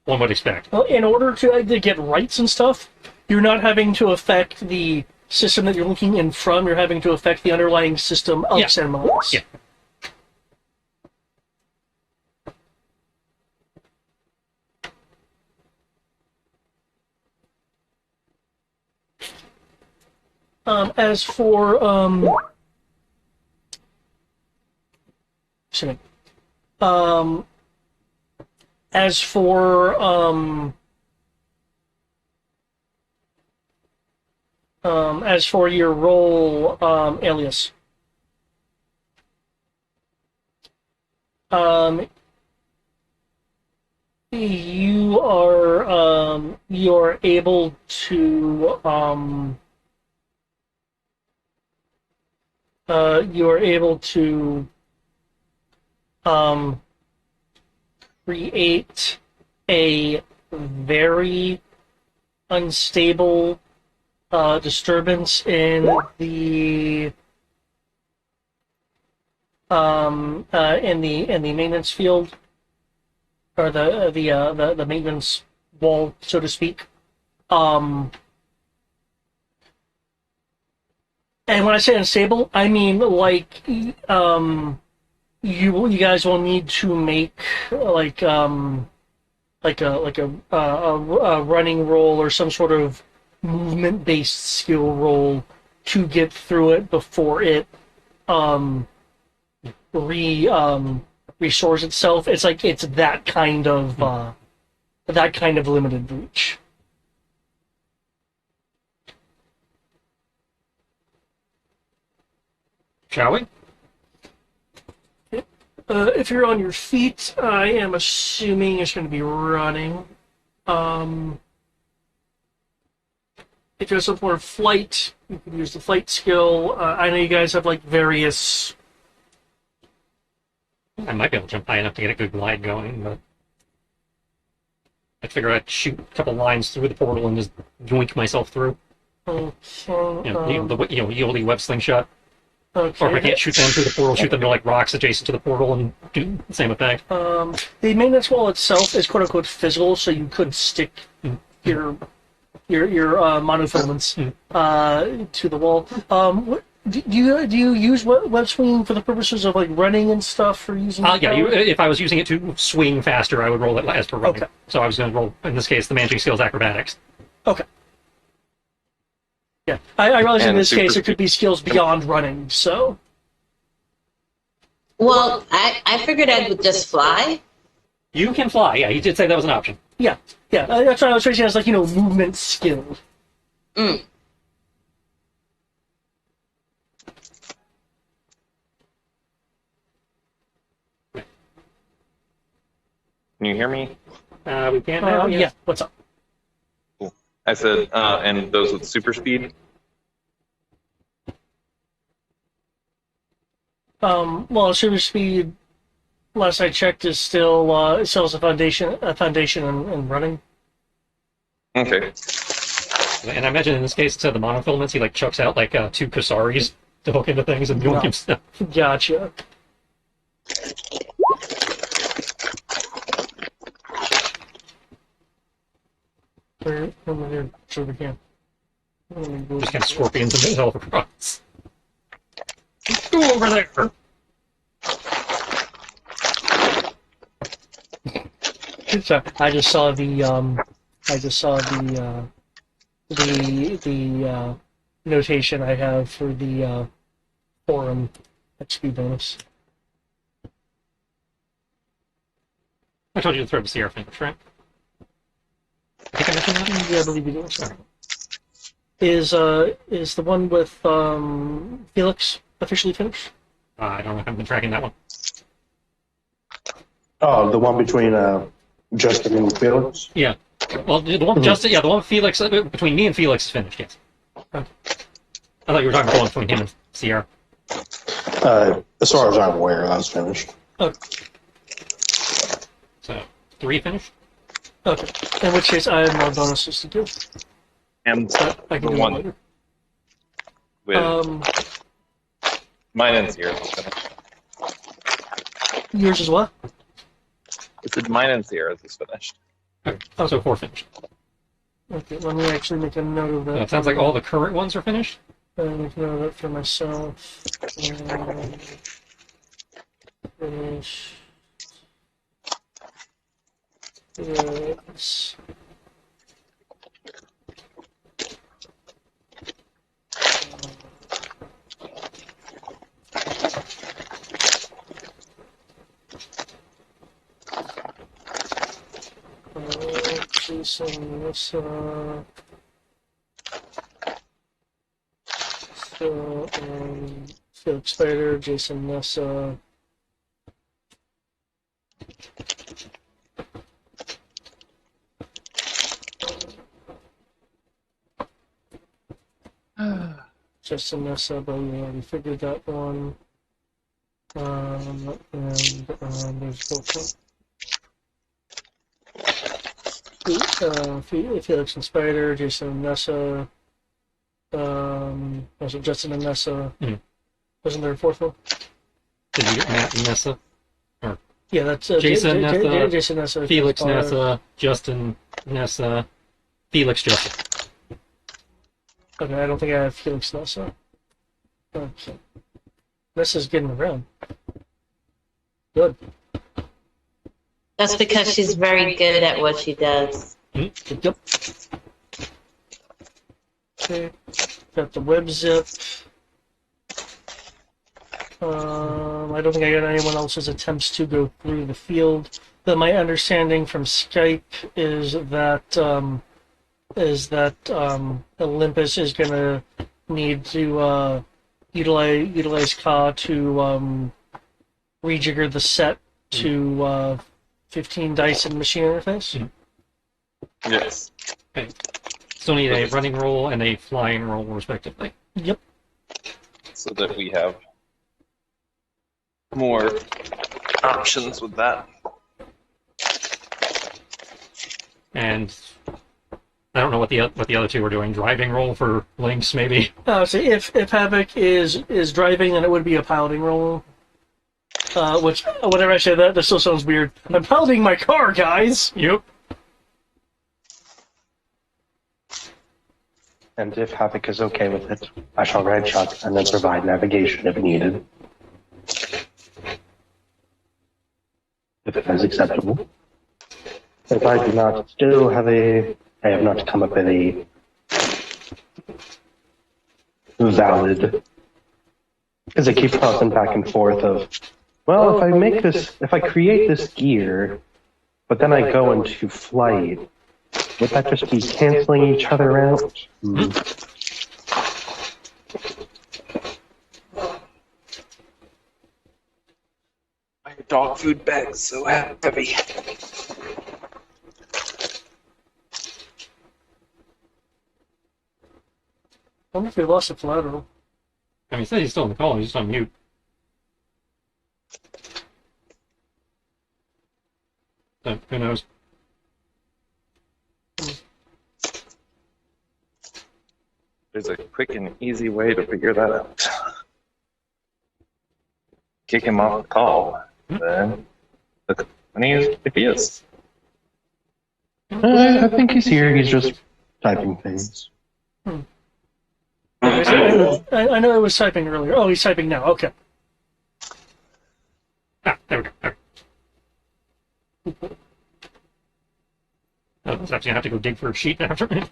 one would expect. Well, in order to get rights and stuff, you're not having to affect the system that you're looking in from, you're having to affect the underlying system of Semelas. Yeah. As for your role, Alias, you are able to create a very unstable disturbance in the maintenance field, or the maintenance wall, so to speak. And when I say unstable, I mean like you guys will need to make like a running roll or some sort of movement based skill roll to get through it before it restores itself. It's like it's that kind of limited breach. Shall we? If you're on your feet, I am assuming it's going to be running. If you're some form of flight, you can use the flight skill. I know you guys have like various. I might be able to jump high enough to get a good glide going, but I'd figure I'd shoot a couple lines through the portal and just yoink myself through. Okay. Yieldy web slingshot. Okay. Or if I can't shoot them through the portal, shoot them to like rocks adjacent to the portal and do the same effect. The maintenance wall itself is quote unquote physical, so you could stick your monofilaments to the wall. Do you use web swinging for the purposes of like running and stuff, or using? If I was using it to swing faster, I would roll it as per running. Okay. So I was going to roll, in this case, the managing skills acrobatics. Okay. Yeah, I realize in this case it could be skills beyond running. So. Well, I figured I would just fly. You can fly. Yeah, he did say that was an option. Yeah. That's what I was phrasing as, like, movement skill. Mm. Can you hear me? We can't now. Yeah. What's up? Cool. I said, and those with super speed? Well, super speed, last I checked, is still it still has a foundation in running. Okay. And I imagine in this case, instead of the monofilaments, he like chucks out like 2 Kasaris to hook into things and yoink himself. Gotcha. Where am I sure we can. Just kind of scorpions and hell across. Go over there. So I just saw the notation I have for the forum XP bonus. I told you to throw the CR finish, right? I think I mentioned that. Yeah, I believe you do. Sorry. Is the one with Felix officially finished? I don't know. I haven't been tracking that one. Oh, the one between Justin and Felix? Yeah. Well, the one with Justin, the one with Felix, between me and Felix is finished, yes. I thought you were talking about the one between him and Sierra. As far as I'm aware, that's finished. Okay. So, 3 finished? Okay. In which case, I have more bonuses to give. And I can the do one later. with mine and Sierra's is finished. Yours is what? It said mine and Sierra's is finished. Okay. Oh, so 4 finished. Okay, let me actually make a note of that. It sounds like all the current ones are finished? Make a note of that for myself. Finish. Yes. Jason, Melissa. So, Felix Spider, Jason, Nessa. Justin, Nessa, but we already figured that one. And there's Voltron. Felix and Spider, Jason and Nessa. Also Justin and Nessa. Wasn't there a fourth one? Did you get Matt and Nessa? Yeah, that's Jason Nessa, Jason Nessa, Felix Spider. Nessa, Justin Nessa, Felix Justin. Okay, I don't think I have Felix Nessa. Okay. Nessa's getting around. Good. That's because she's very good at what she does. Yep. Okay. Got the web zip. I don't think I got anyone else's attempts to go through the field. But my understanding from Skype is that Olympus is gonna need to utilize Ka to rejigger the set to 15 dice in machine interface. Yes. Okay. Still need a running roll and a flying roll, respectively. Yep. So that we have more options with that. And I don't know what the other two were doing. Driving roll for Lynx, maybe. So if Havoc is driving, then it would be a piloting roll. Which, whenever I say that still sounds weird. I'm piloting my car, guys! Yep. And if Havoc is okay with it, I shall ride shotgun and then provide navigation if needed. If it is acceptable. If I do not still have I have not come up with a valid, because I keep tossing back and forth of, well, if I create this gear, but then I go into flight, would that just be canceling each other out? My dog food bag's so heavy. I wonder if we lost a collateral. I mean, he said he's still in the call. He's just on mute. So, who knows? There's a quick and easy way to figure that out. Kick him off the call. Then look when if he is. I think he's here. He's just typing things. I know I was typing earlier. Oh, he's typing now. Okay. Ah, there we go. There. Oh, so I'm gonna have to go dig for a sheet after me.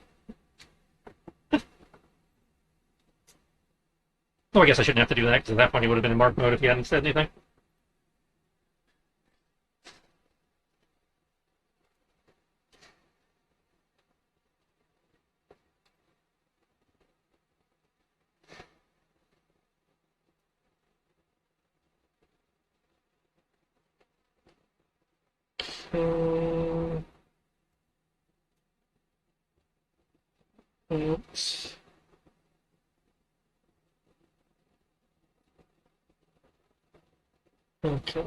Oh, I guess I shouldn't have to do that, because at that point he would have been in mark mode if he hadn't said anything. Oops. Okay.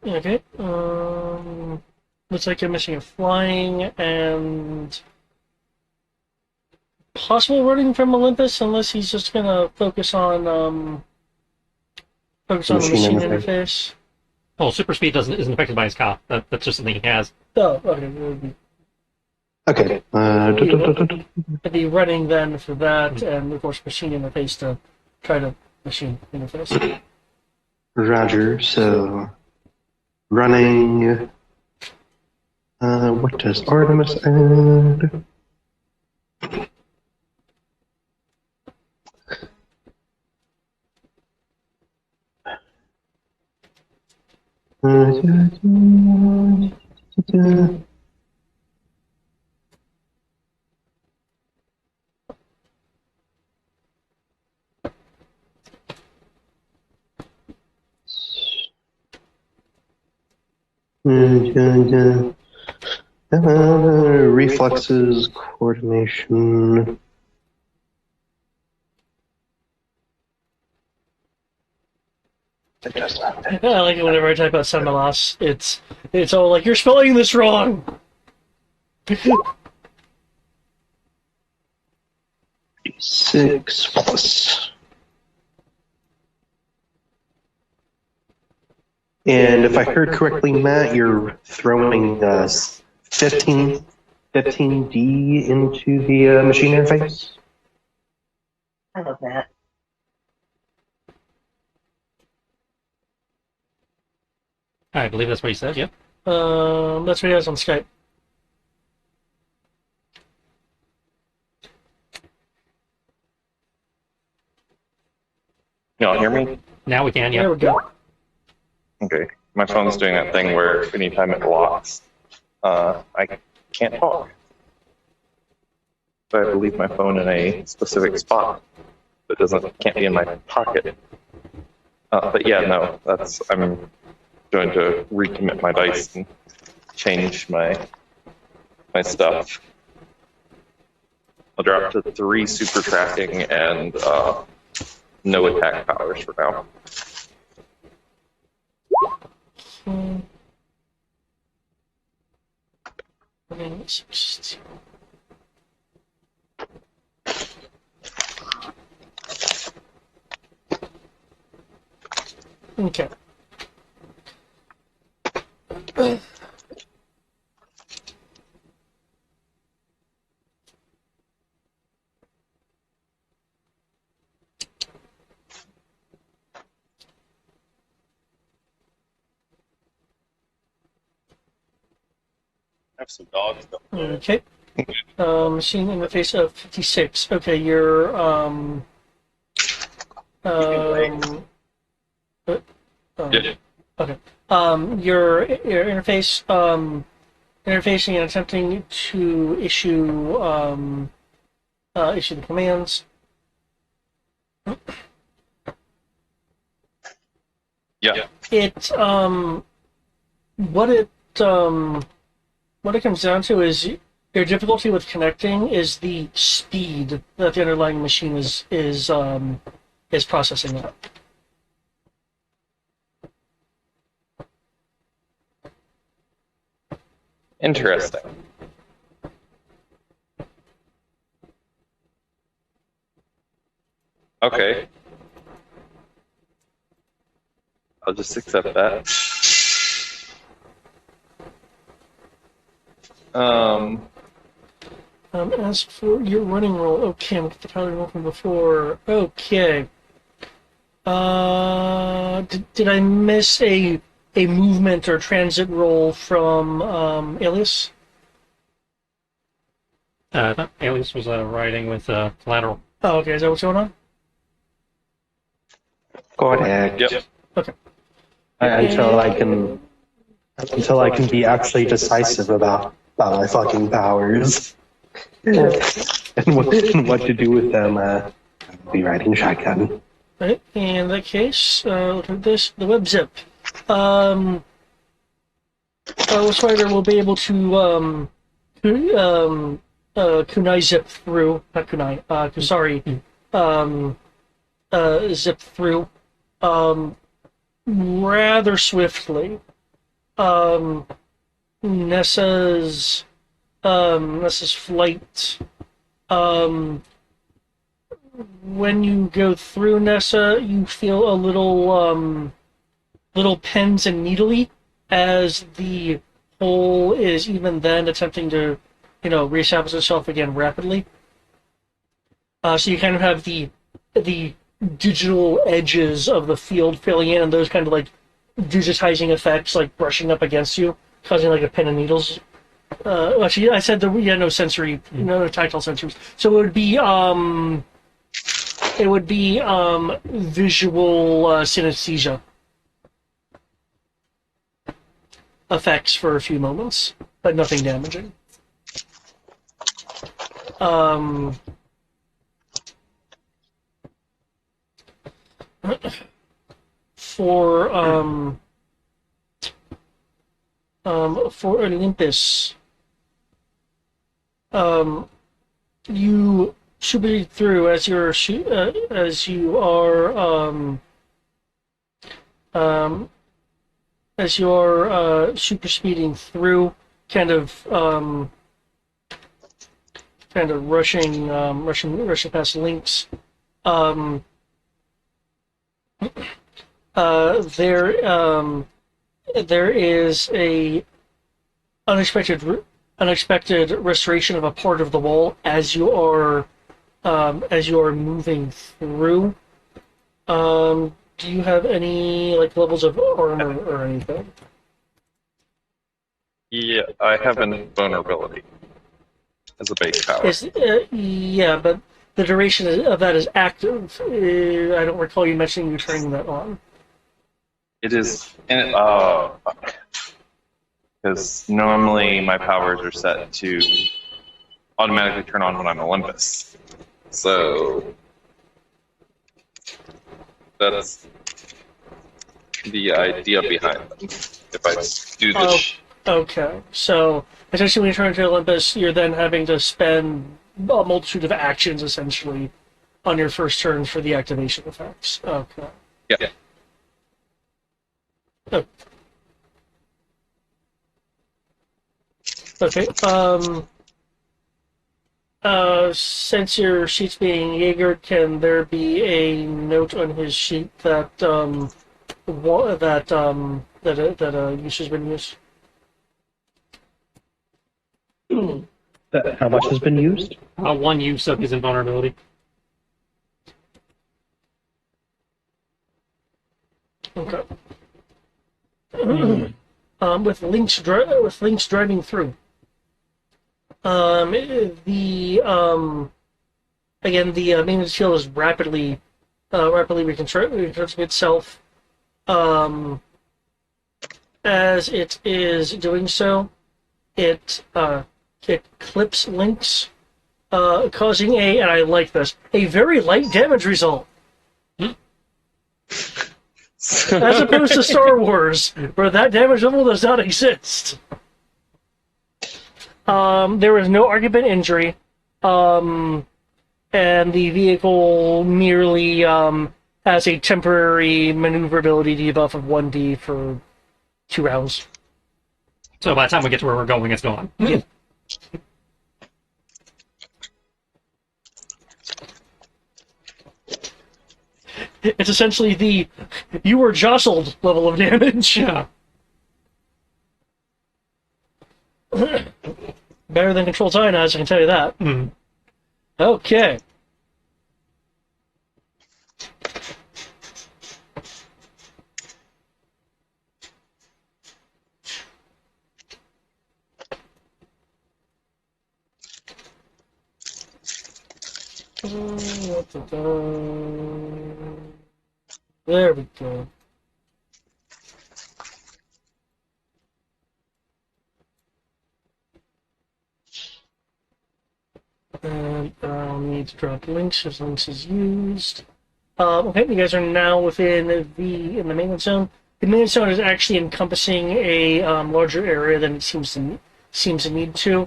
Okay. Looks like I'm missing a flying and possible running from Olympus, unless he's just gonna focus on the machine interface. Well, super speed isn't affected by his Ka. That's just something he has. Oh, okay. Okay. I'd be running then for that, and of course machine interface to try to machine interface. Roger. So, running. What does Artemis add? Reflexes, coordination. It does not. I like it whenever I type out San Malas. It's all like, you're spelling this wrong. 6 plus. And if I heard correctly, Matt, you're throwing 15D into the machine interface? I love that. I believe that's what he said. Yep. That's what he has on Skype. Y'all hear me? Now we can. There Yeah. we go. Okay. My phone's doing that thing where anytime it locks, I can't talk. So I have to leave my phone in a specific spot. It can't be in my pocket. But yeah, no, I'm going to recommit my dice and change my stuff. I'll drop to 3 super tracking and no attack powers for now. Okay. I have some dogs. Okay. Machine interface of 56. Okay, your Yeah. okay. Your interface interfacing and attempting to issue issue the commands. Yeah. What it comes down to is your difficulty with connecting is the speed that the underlying machine is processing at. Interesting. Okay. I'll just accept that. As for your running roll, okay, I'm gonna get the pattern roll from before. Okay. Did I miss a movement or transit roll from Alias? I thought Alias was riding with lateral. Oh, okay. Is that what's going on? Go ahead. Yep. Okay. Until I can be actually decisive about my fucking powers and what to do with them. I'll be riding shotgun. Right. In that case, look at this. The web zip. Spider will be able to kunai zip through. Not kunai. Sorry. Zip through. Rather swiftly. Nessa's flight. When you go through Nessa, you feel a little pins and needly as the hole is even then attempting to, reestablish itself again rapidly. So you kind of have the digital edges of the field filling in, and those kind of like digitizing effects, like brushing up against you, causing like a pin and needles. Actually, I said that we had no sensory, no tactile sensors, so it would be visual synesthesia effects for a few moments, but nothing damaging. For Olympus, you should be through as you are as you're super speeding through, kind of rushing past links. There is a unexpected restoration of a part of the wall as you are moving through. Do you have any levels of armor or anything? Yeah, I have invulnerability as a base power. Yeah, but the duration of that is active. I don't recall you mentioning you turning that on. It is, because normally my powers are set to automatically turn on when I'm Olympus. So that's the idea behind them. If I do this. Okay, so essentially when you turn into Olympus, you're then having to spend a multitude of actions, essentially, on your first turn for the activation effects. Okay. Yeah. Oh. Okay, since your sheet's being Jaegered, can there be a note on his sheet that, that use has been used? How much has been used? One use of his invulnerability. Okay. With links driving through. Again, the maintenance field is rapidly reconstructing itself. As it is doing so, it clips links, causing and I like this, a very light damage result. As opposed to Star Wars, where that damage level does not exist. There is no argument injury, and the vehicle merely has a temporary maneuverability debuff of 1d for 2 rounds. So by the time we get to where we're going, it's gone. Yeah. It's essentially the you were jostled level of damage. Yeah. Better than controlled cyanide, I can tell you that. Mm. Okay. There we go. And I'll need to drop links as links is used. Okay, you guys are now within the maintenance zone. The maintenance zone is actually encompassing a larger area than it seems to need to.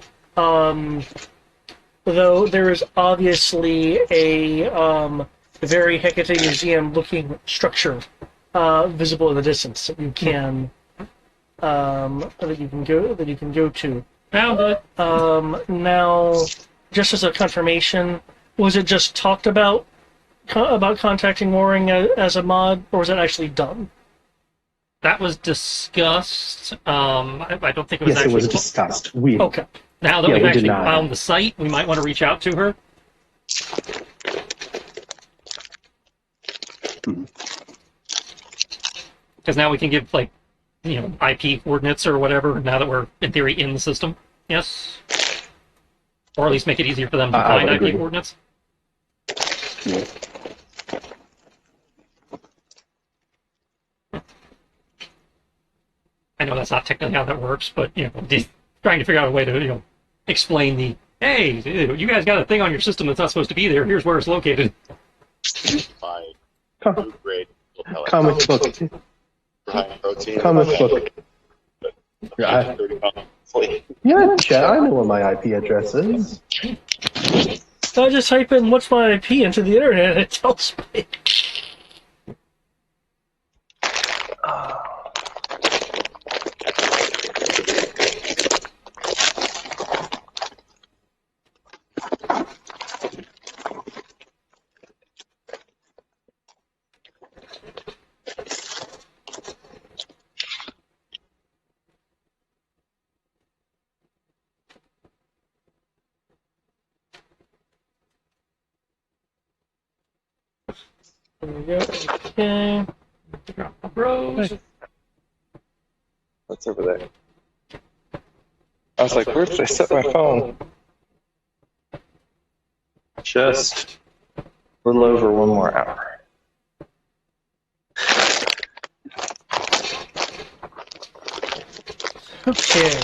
Though there is obviously a very Hecate Museum-looking structure visible in the distance that you can go to. Found it. Now, just as a confirmation, was it just talked about contacting Mooring as a mod, or was it actually done? That was discussed. I don't think it was Yes, actually... it was discussed. Okay. Now that Yeah, we've we actually did not. found the site, we might want to reach out to her. Because now we can give, IP coordinates or whatever, now that we're, in theory, in the system. Yes? Or at least make it easier for them to I find would IP agree. coordinates. Yeah. I know that's not technically how that works, but, just trying to figure out a way to, explain the, hey, you guys got a thing on your system that's not supposed to be there, here's where it's located. My Com- food grade propellant. Comic book. High protein. Comic book. Yeah, 30 pounds sleep. yeah, Chet, I know what my IP address is. So I just type in "what's my IP" into the internet and it tells me. There we go. Okay. Drop my bros. What's over there? I was like, where did I set my phone? Just a little over 1 more hour. Okay.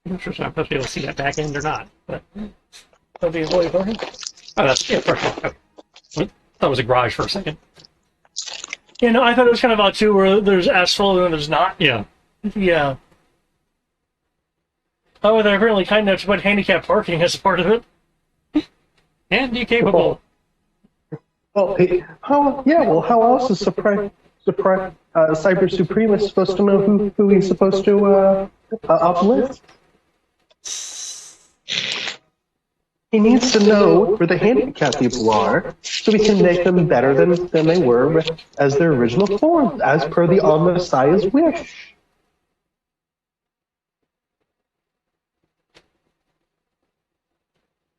I'm not sure if I'm supposed to be able to see that back end or not, but That'll be employee parking. oh, that's yeah, perfect. Okay. I thought it was a garage for a second. Yeah, no, I thought it was kind of odd too, where there's asphalt and there's not. Yeah. Yeah. Oh, they're apparently kind enough to put handicap parking as a part of it. Handy capable. Well, how else is Cyber Supremacist supposed to know who he's supposed to uplift? He needs to know where the handicapped people are, so we can make them better than they were as their original form, as per the Messiah's wish.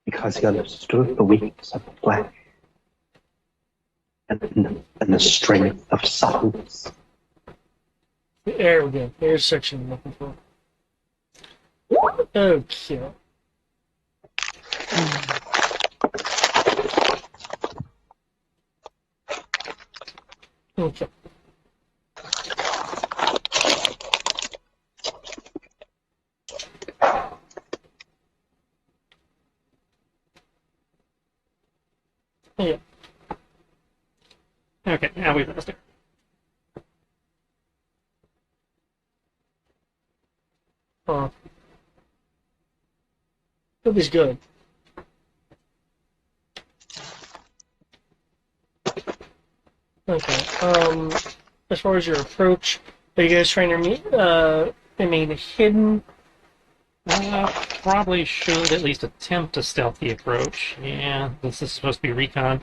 Because he understood the weakness of the flesh and the strength of souls. There we go. There's a section I'm looking for. Okay. Okay. Yeah. Okay, now we've lost it. That was good. Okay. As far as your approach, are you guys trying to remain hidden? Probably should at least attempt a stealthy approach. Yeah, this is supposed to be recon.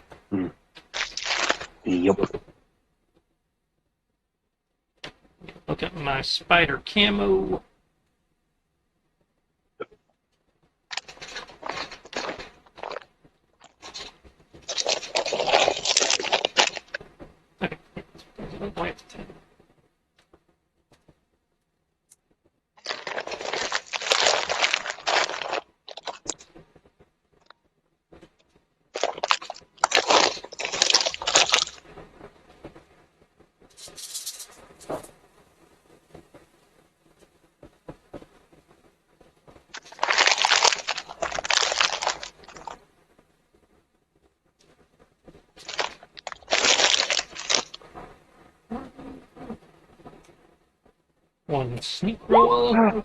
Yup. Look at my spider camo. Okay. Why it's 10. One sneak roll.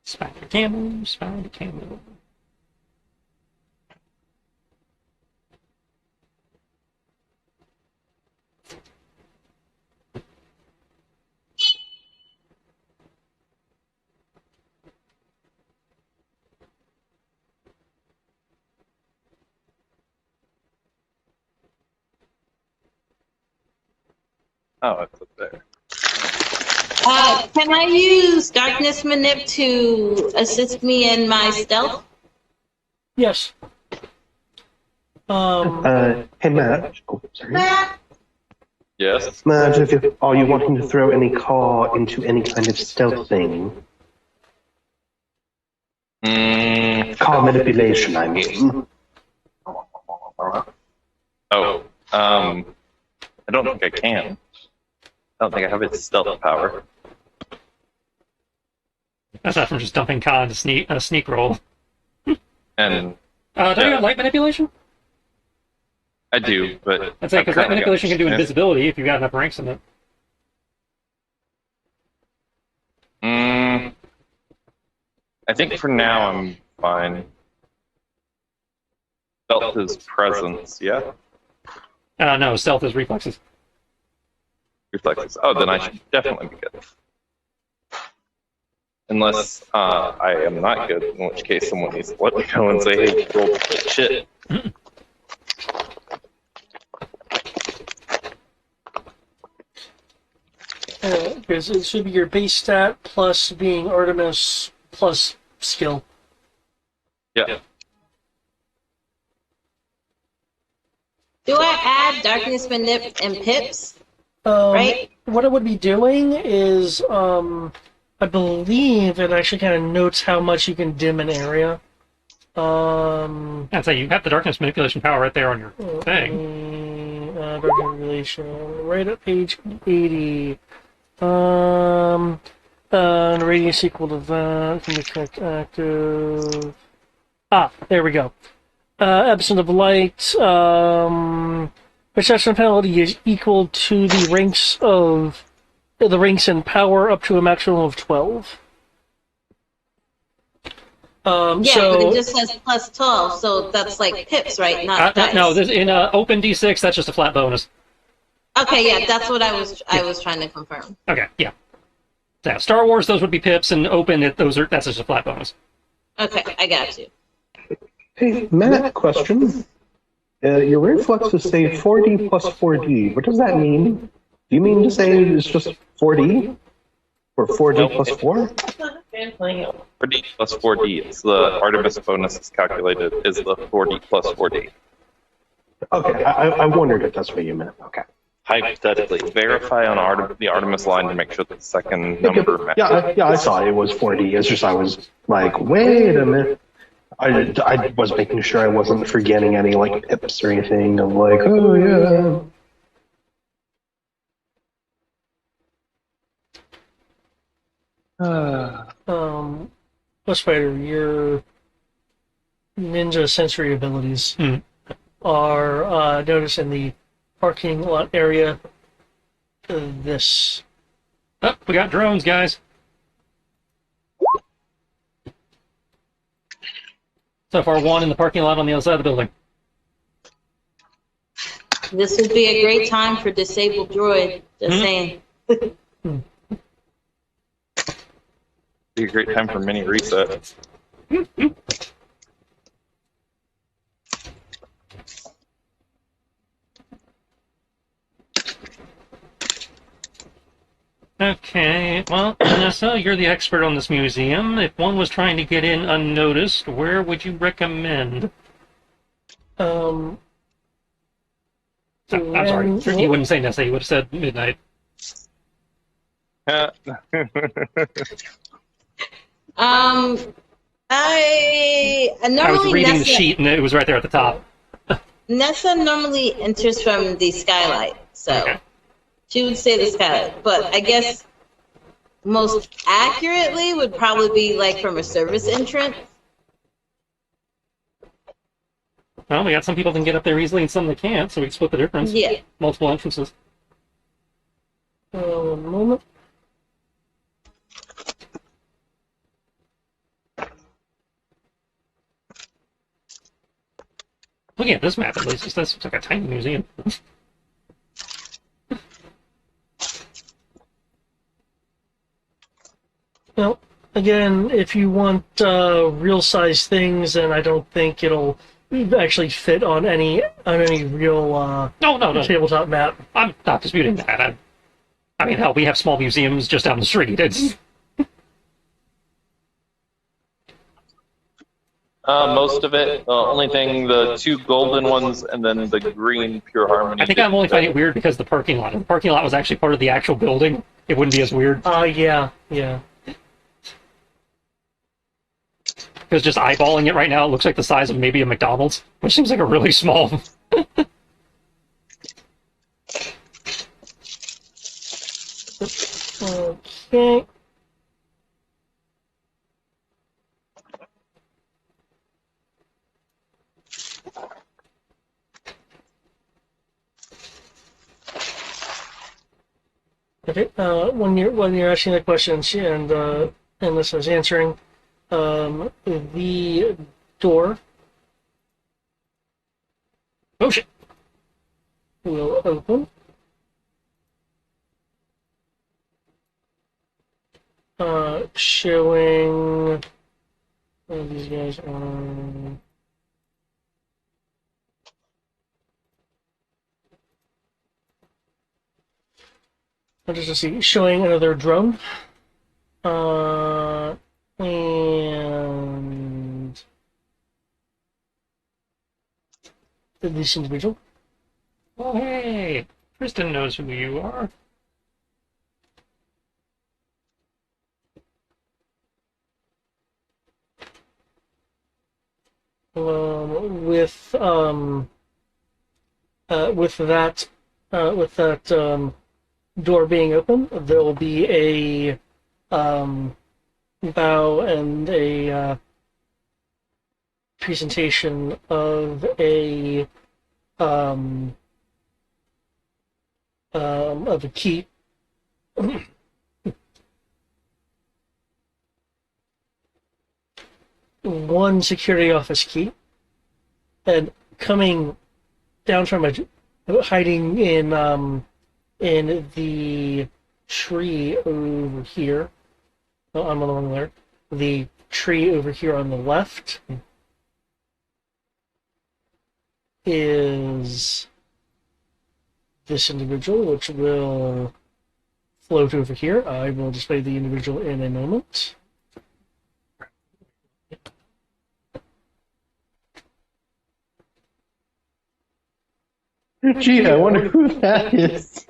Spider camo, spider camo. Oh, it's up there. Can I use Darkness Manip to assist me in my stealth? Yes. Hey, Matt. Oh, sorry. Yes. Matt, are you wanting to throw any car into any kind of stealth thing? Car manipulation, I mean. Oh, I don't think I can. I don't think I have its stealth power. That's not from just dumping con to sneak roll. And Don't you have light manipulation? I do, but I'd say because light manipulation can do invisibility if you've got enough ranks in it. I think for now I'm fine. Felt his presence, yeah? No, stealth is reflexes. Reflexes. Oh, then I should definitely be good. Unless I am not good, in which case someone needs to let me know and say, hey, roll shit. Because it should be your base stat plus being Artemis plus skill. Yeah. Do I add darkness manip and pips? Right. What I would be doing is, I believe it actually kind of notes how much you can dim an area. I'd say you have the darkness manipulation power right there on your thing. Darkness manipulation, right at page 80. Radius equal to that. Can be correct active. There we go. Absent of light. Perception penalty is equal to the ranks in power up to a maximum of 12. But so it just says plus 12, so that's like pips, right? Not dice. No, in open D6, that's just a flat bonus. Okay, yeah, that's what I was trying to confirm. Okay, yeah. Yeah, Star Wars, those would be pips, and open, that's just a flat bonus. Okay, I got you. Hey, Matt, question. Your reflexes say 4D plus 4D. What does that mean? Do you mean to say it's just 4D? Or 4D plus 4? 4D plus 4D. It's the Artemis bonus is calculated is the 4D plus 4D. Okay, I wondered if that's what you meant. Okay. Hypothetically, verify on the Artemis line to make sure that the second number matches. Yeah, I saw it was 4D. It's just I was like, wait a minute. I was making sure I wasn't forgetting any like pips or anything. I'm like, oh yeah. Spider, your ninja sensory abilities are noticed in the parking lot area. This. Oh, we got drones, guys. So far, one in the parking lot on the other side of the building. This would be a great time for disabled droid. Just saying. Be a great time for mini reset. Okay, well, Vanessa, you're the expert on this museum. If one was trying to get in unnoticed, where would you recommend? When, I'm sorry, you wouldn't say Nessa, you would have said midnight. I normally I was reading the Nessa, sheet and it was right there at the top. Nessa normally enters from the skylight, so Okay. she would say the skylight. But I guess most accurately would probably be like from a service entrance. Well, we got some people that can get up there easily and some that can't, so we can split the difference. Yeah. Multiple entrances. one moment. Looking at this map, at least, this looks like a tiny museum. Well, again, if you want real-size things, then I don't think it'll actually fit on any real No. tabletop map. I'm not disputing that. I mean, hell, we have small museums just down the street. It's Most of it. The only thing, the two golden ones and then the green Pure Harmony. I think I'm only finding it weird because the parking lot. If the parking lot was actually part of the actual building, it wouldn't be as weird. Yeah. Because just eyeballing it right now, it looks like the size of maybe a McDonald's, which seems like a really small. Okay. Okay. When you're asking the question, and this is answering, The door Oh shit! will open. Showing these guys are. Just see, showing another drone. And this individual. Oh hey, Kristen knows who you are. With door being open, there will be a bow and a presentation of a key. One security office key, and coming down from hiding in the tree over here. Oh, I'm on the wrong layer. The tree over here on the left is this individual, which will float over here. I will display the individual in a moment. Gee, I wonder who that is.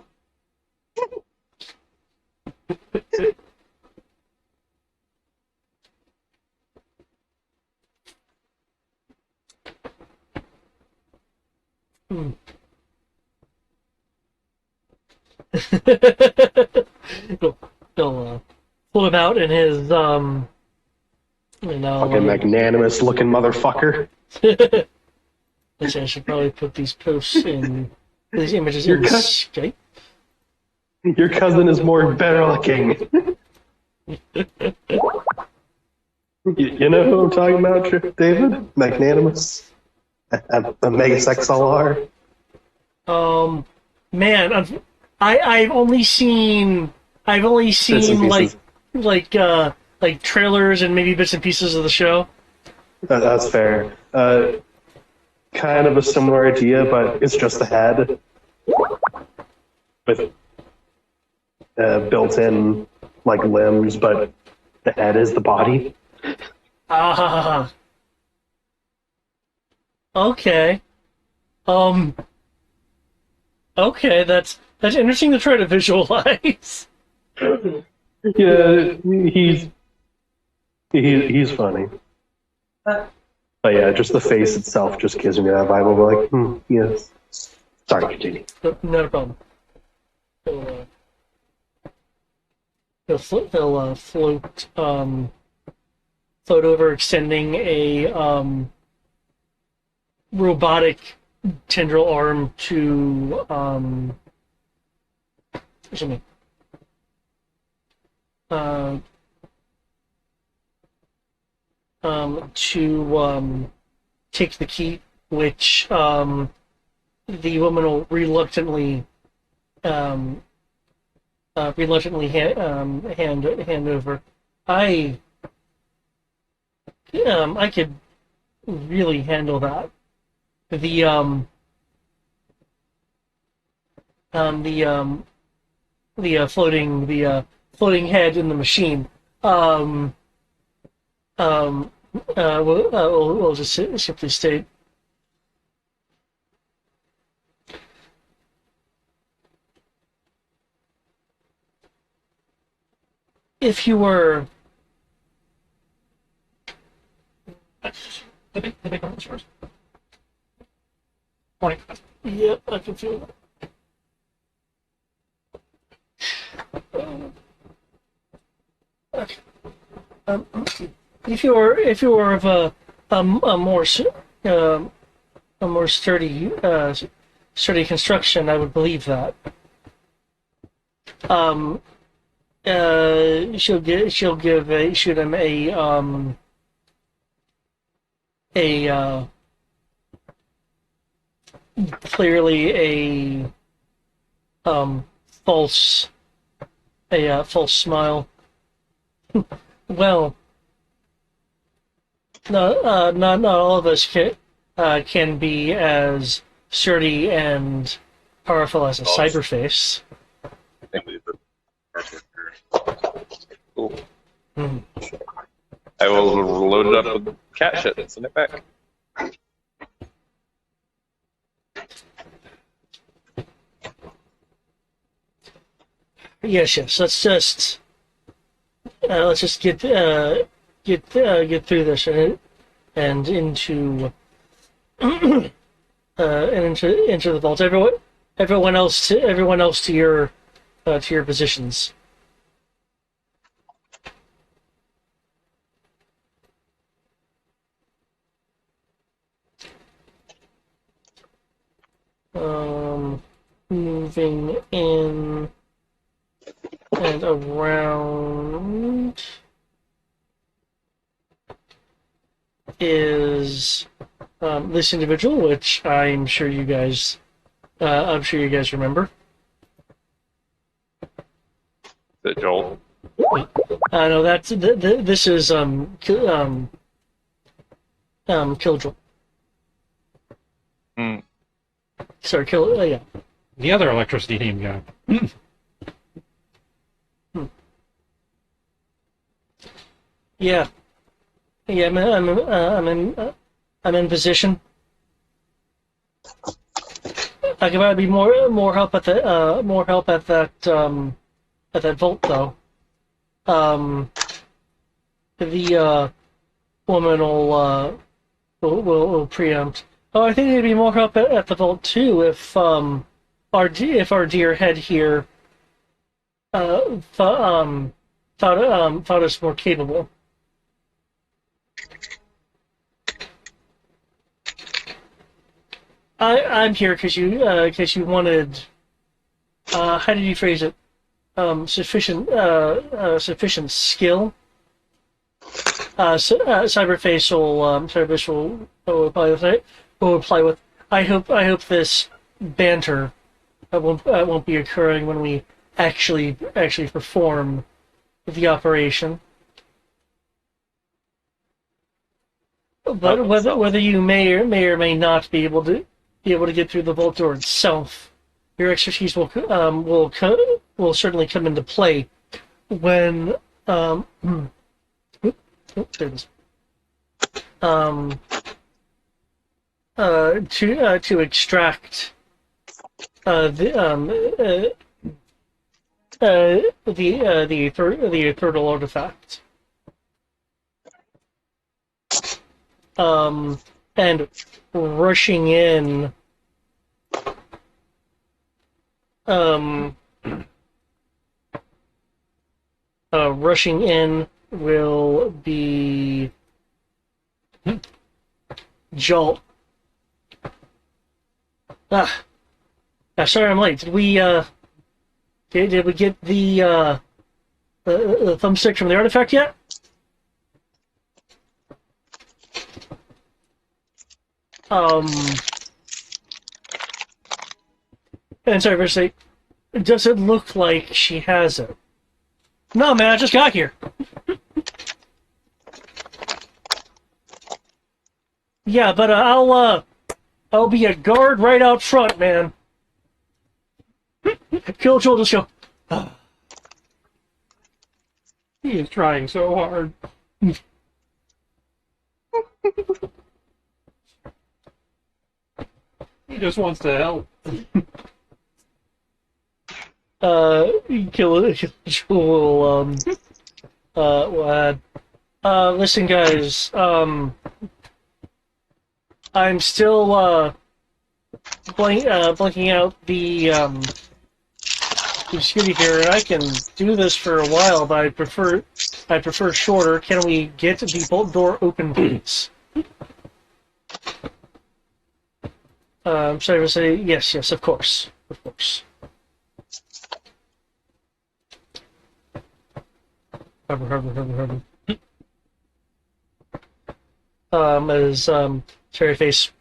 He'll pull him out in his Fucking magnanimous looking motherfucker. I should probably put these posts in these images in Skype. Your cousin is more better looking. You know who I'm talking about, David? Magnanimous. A Mega XLR. Man, I've only seen like trailers and maybe bits and pieces of the show. That's fair. Kind of a similar idea, but it's just the head with built-in like limbs, but the head is the body. Ah. Okay. Okay, that's interesting to try to visualize. Yeah, he's funny. But yeah, just the face itself just gives me that vibe of like, yes. Sorry, continue. Not a problem. He'll float over, extending a robotic tendril arm to take the key, which the woman will reluctantly hand over. I could really handle that. The floating head in the machine. We'll just simply state. If you were The big one is yours. Morning. Yep, I can feel that. Okay. If you were of a more sturdy construction, I would believe that. She'll shoot him a a clearly a false false smile. Well, not all of us can be as sturdy and powerful as a cyberface. I think we did. Cool. Hmm. I will load it up with cat shit and send it back. Yes, yes. Let's just get through this and into into the vault. Everyone else to your positions. Moving in and around is this individual, which I'm sure you guys remember. Is it Joel? No, that's this is Killjoy. Hmm. Sorry, Kill. Yeah. The other electricity team guy. Yeah. Yeah, I'm in position. I could probably be more help at that vault though. The woman will preempt. Oh, I think there'd be more help at the vault too if our dear head here thought us more capable. I'm here because you wanted. How did you phrase it? Sufficient skill. Cyberface will reply with. I hope this banter won't be occurring when we actually perform the operation. But whether you may or may not be able to get through the vault door itself, your expertise will certainly come into play when there it is. To extract the ethereal artifact. And rushing in will be Jolt. Sorry I'm late. Did we did we get the thumbstick from the artifact yet? And sorry for saying, does it look like she has it? No, man, I just got here. Yeah, but I'll be a guard right out front, man. Killjoy will just go. He is trying so hard. He just wants to help. Killjoy will listen, guys. I'm still blanking out the security here, and I can do this for a while, but I prefer shorter. Can we get the bolt door open, please? I'm sorry to say yes, of course. Harbor. as Cherry Face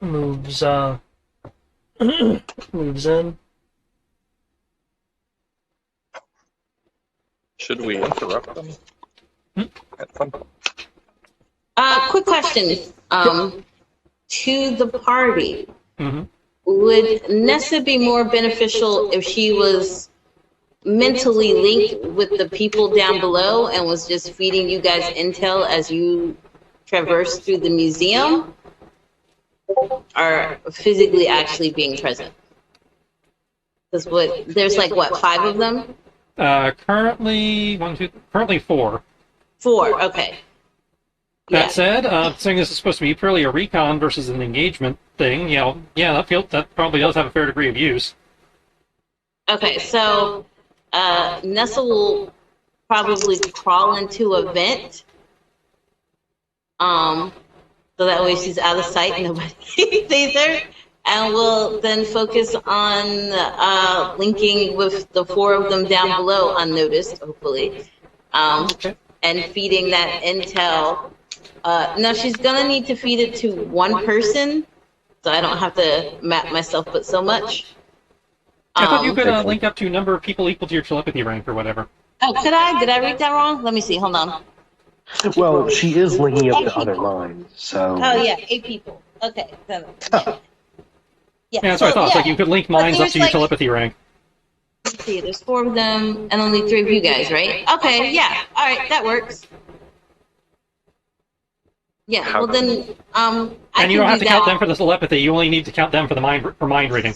moves moves in. Should we interrupt them at some point? Quick question. To the party, Mm-hmm. would Nessa be more beneficial if she was mentally linked with the people down below and was just feeding you guys intel as you traverse through the museum, or physically actually being present? Because there's like what, 5 of them? Currently, currently 4. 4. Okay. That said, seeing this is supposed to be purely a recon versus an engagement thing, that probably does have a fair degree of use. Okay, so Nessa will probably crawl into a vent. So that way she's out of sight and nobody sees her. And we'll then focus on linking with the 4 of them down below unnoticed, hopefully. And feeding that intel. Now she's gonna need to feed it to one person, so I don't have to map myself but so much. I thought you could link up to a number of people equal to your telepathy rank or whatever. Oh, could I? Did I read that wrong? Let me see. Hold on. Well, she is linking up to other lines, so. Oh yeah, 8 people. Okay. Then, Yeah, that's what I thought. It's like you could link minds up to your telepathy rank. Let's see. There's 4 of them and only 3 of you guys, right? Okay. Yeah. All right. That works. Yeah. Well then, and you don't have to count them for the telepathy. You only need to count them for the mind reading.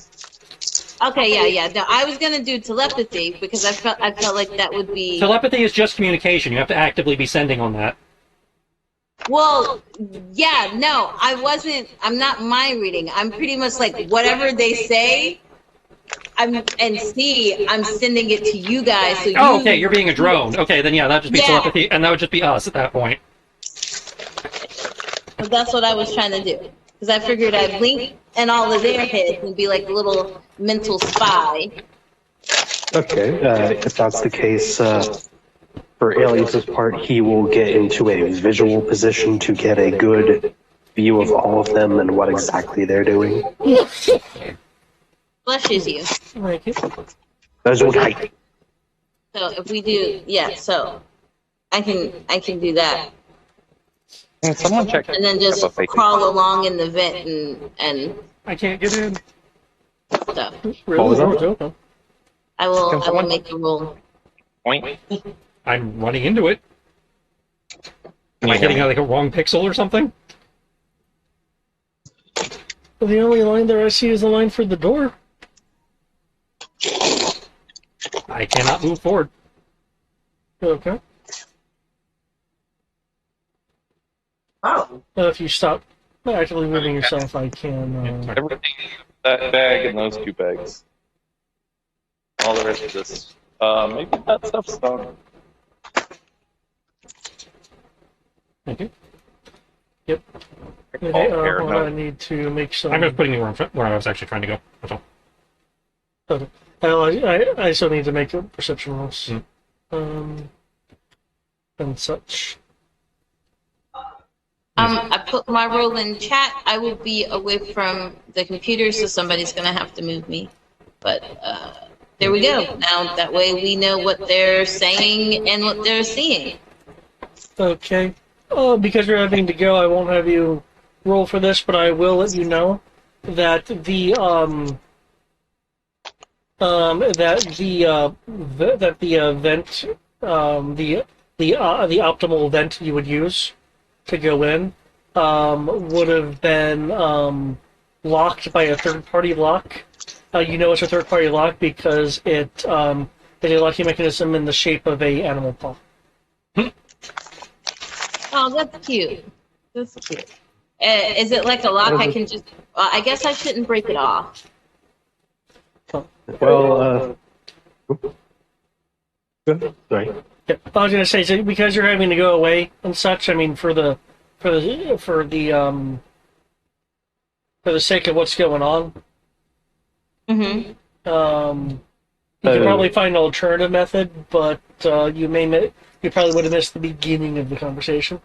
Okay, yeah. No, I was gonna do telepathy because I felt like that would be. Telepathy is just communication. You have to actively be sending on that. Well, yeah, no, I wasn't. I'm not mind reading. I'm pretty much like whatever they say. I'm sending it to you guys. So okay, you're being a drone. Okay, then that'd just be telepathy, and that would just be us at that point. So that's what I was trying to do. Because I figured I'd link in all of their heads and be like a little mental spy. Okay, if that's the case, for Alias's part, he will get into a visual position to get a good view of all of them and what exactly they're doing. Blesses you. That's what I. So if we do, so I can do that. Can someone check? And then just crawl along in the vent and I can't get in. Stuff. Really? I will make the roll. Point. I'm running into it. Am I getting like a wrong pixel or something? Well, the only line there I see is the line for the door. I cannot move forward. Okay. Oh. If you stop actively moving yourself, I can. Everything in that bag and those 2 bags. All the rest of this. Maybe that stuff's done. Thank you. Yep. Okay, Hold on, I need to make some. I'm just putting you where I was actually trying to go. That's all. Okay. I still need to make perception rolls. And such. I put my role in chat. I will be away from the computer, so somebody's gonna have to move me. But there we go. Now that way we know what they're saying and what they're seeing. Okay. Because you're having to go, I won't have you roll for this, but I will let you know that the optimal event you would use to go in would have been locked by a third-party lock. You know it's a third-party lock because it is a locking mechanism in the shape of a animal paw. Oh, that's cute. That's cute. Is it like a lock I can just... I guess I shouldn't break it off. Well, sorry. Yeah, I was gonna say, so because you're having to go away and such. I mean, for the sake of what's going on, Mm-hmm. you could probably find an alternative method, but you probably would have missed the beginning of the conversation.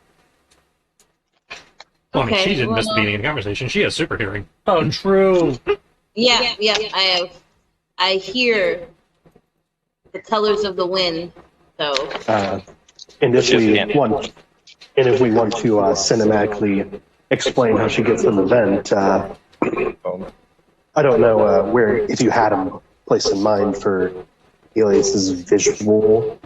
Well, I mean, Okay, she didn't miss the well- beginning of the conversation. She has super hearing. Oh, true. Yeah, I hear the colors of the wind. So And if Just we can't. want, to cinematically explain how she gets to the vent, I don't know where if you had a place in mind for Elias's visual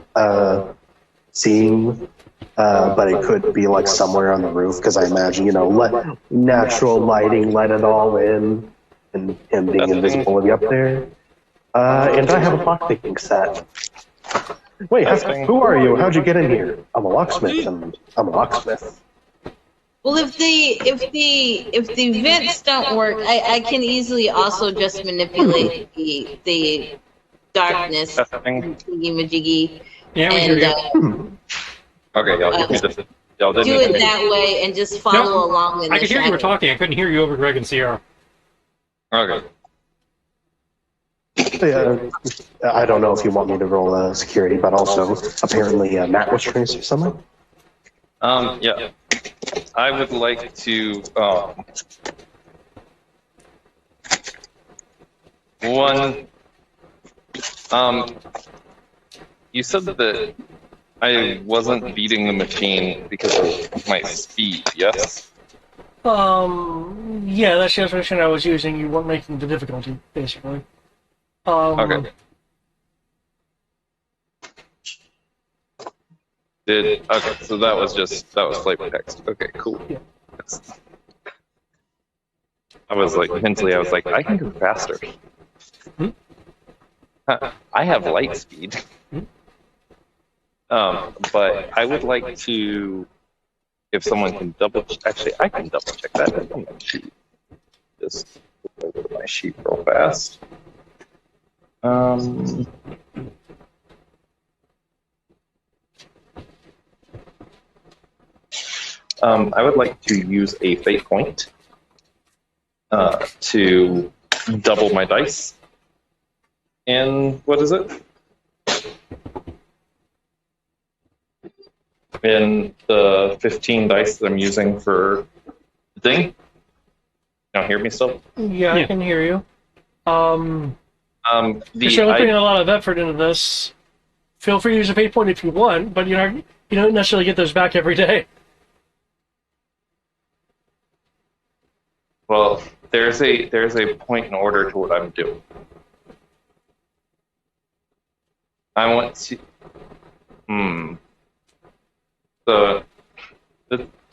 seeing, but it could be like somewhere on the roof because I imagine let natural lighting let it all in, and him being invisible would be up there. And I have a lockpicking set. Wait, who are you? How'd you get in here? I'm a locksmith, and I'm a locksmith. well, if the vents don't work, I can easily also just manipulate the darkness, Testing. thingy-majiggy, Yeah, we and hear you. Okay, y'all give me this. Y'all didn't do even- it that way and just follow along in I the could hear you were shadows. talking. I couldn't hear you over Greg and Sierra. Okay. I don't know if you want me to roll security, but also apparently Matt was trying to say something. Yeah. I would like to, one, you said that I wasn't beating the machine because of my speed, yes? Yeah, that's the explanation I was using. You weren't making the difficulty, basically. Okay. Okay, so that was flavor text. Okay, cool. Yeah. I was like, mentally, I was like, I can go faster. I have light speed. But I would like to, if someone can actually, I can double check that on my sheet. Just go to my sheet real fast. I would like to use a fate point to double my dice. And what is it? In the 15 dice that I'm using for the thing. You don't hear me still? Yeah, I can hear you. You're certainly putting a lot of effort into this. Feel free to use a fate point if you want, but you don't necessarily get those back every day. Well, there's a point in order to what I'm doing. I want to. So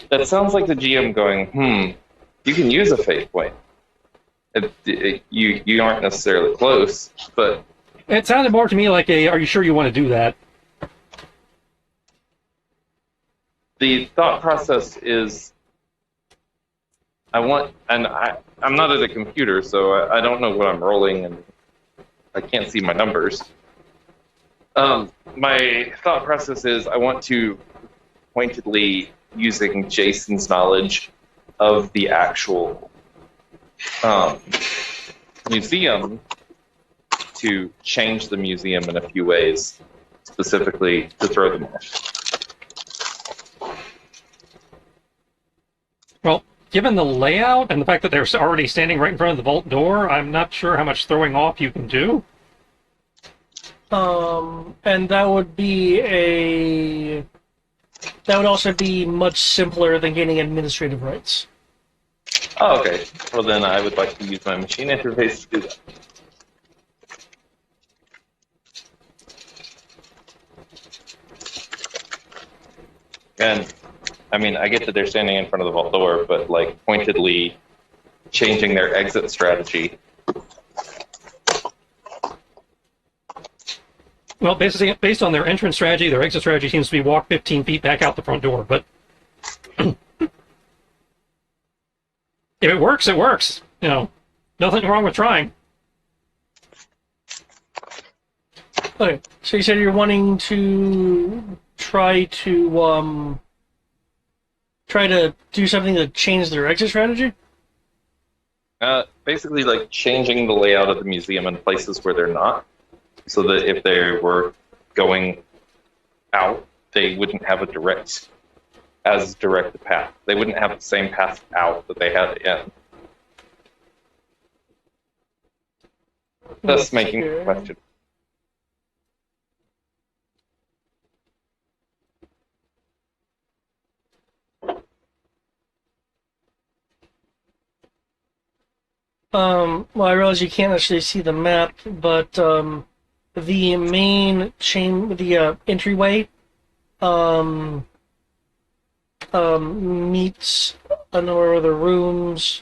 that sounds like the GM going, you can use a fate point. You aren't necessarily close, but It sounded more to me like a, are you sure you want to do that? the thought process is I'm not at a computer, so I don't know what I'm rolling, and I can't see my numbers. My thought process is I want to pointedly using Jason's knowledge of the actual museum to change the museum in a few ways, specifically to throw them off. Well, given the layout and the fact that they're already standing right in front of the vault door, I'm not sure how much throwing off you can do. And that would also be much simpler than gaining administrative rights. Oh, okay. Well, then I would like to use my machine interface to do that. And, I mean, I get that they're standing in front of the vault door, but, like, pointedly changing their exit strategy. Well, basically, based on their entrance strategy, their exit strategy seems to be walk 15 feet back out the front door, but if it works, it works. You know, nothing wrong with trying. Okay, so you said you're wanting to try to do something to change their exit strategy? Basically, like, changing the layout of the museum in places where they're not, so that if they were going out, they wouldn't have a direct as direct a path. They wouldn't have the same path out that they had in. Thus making the Okay. question. Well, I realize you can't actually see the map, but the main the entryway, um, meets a number of other rooms,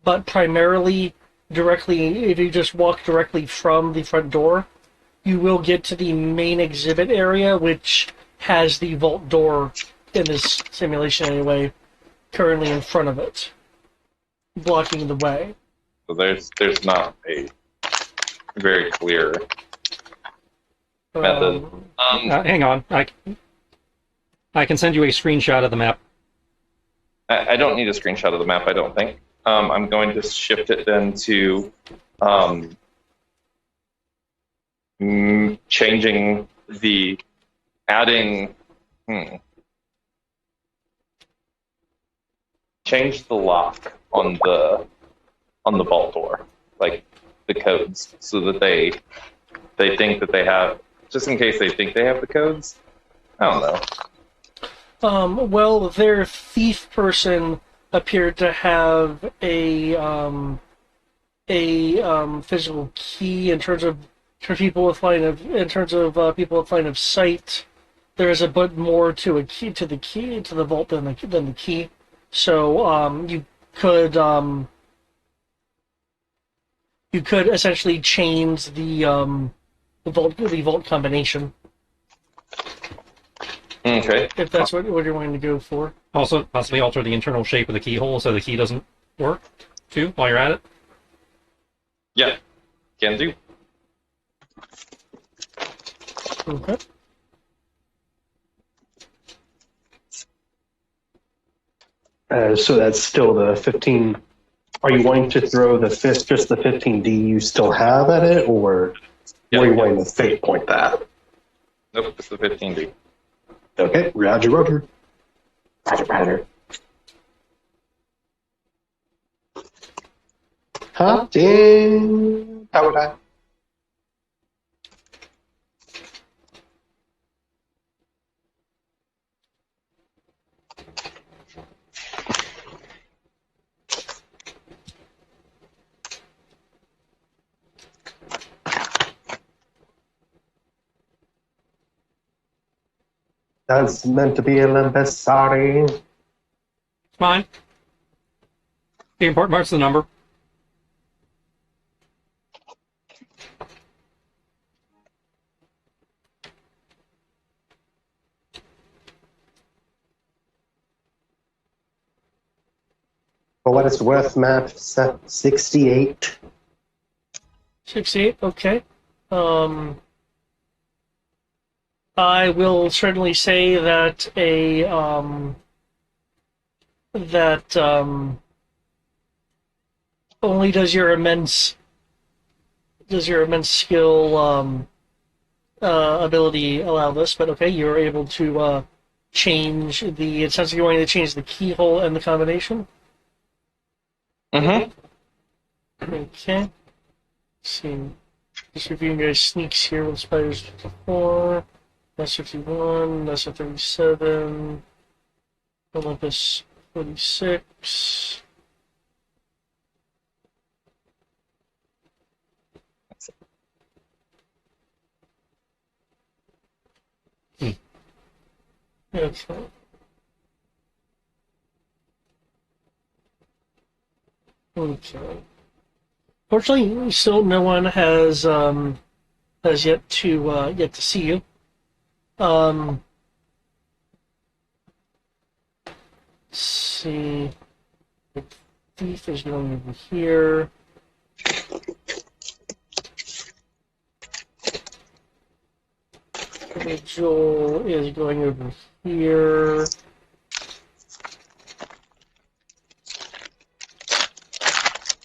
but primarily directly, if you just walk directly from the front door, you will get to the main exhibit area, which has the vault door in this simulation anyway, currently in front of it, blocking the way. So there's not a very clear method. Hang on. I can send you a screenshot of the map. I don't need a screenshot of the map, I don't think. I'm going to shift it then to changing the adding. Change the lock on the vault door, like the codes, so that they think that they have, just in case they think they have the codes. I don't know. Well, their thief person appeared to have a physical key in terms of people with line of sight. There is a bit more to a key to the vault than the key. So you could essentially change the vault combination. Okay. If that's what you're wanting to go for. Also, possibly alter the internal shape of the keyhole so the key doesn't work, too, while you're at it. Yeah, can do. Okay. So that's still the 15. Are you wanting to throw just the 15D you still have at it, or Yeah. were you wanting to fate point that? Nope, it's the 15D. Okay, roger, roger. Roger, roger. Hopped in. Power die. That's meant to be a Lambessari. Fine. The important part's the number. For what it's worth, map 68. 68, okay. I will certainly say that only does your immense skill ability allow this, but okay, you're able to change the. It sounds like you're wanting to change the keyhole and the combination. Mm-hmm. Okay. Let's see. Just reviewing guys' sneaks here with Spiders 54, Nestor 51, Nestor 37, Olympus 46. Okay. Okay. Fortunately, still no one has yet to see you. Let's see. The thief is going over here. Joel is going over here.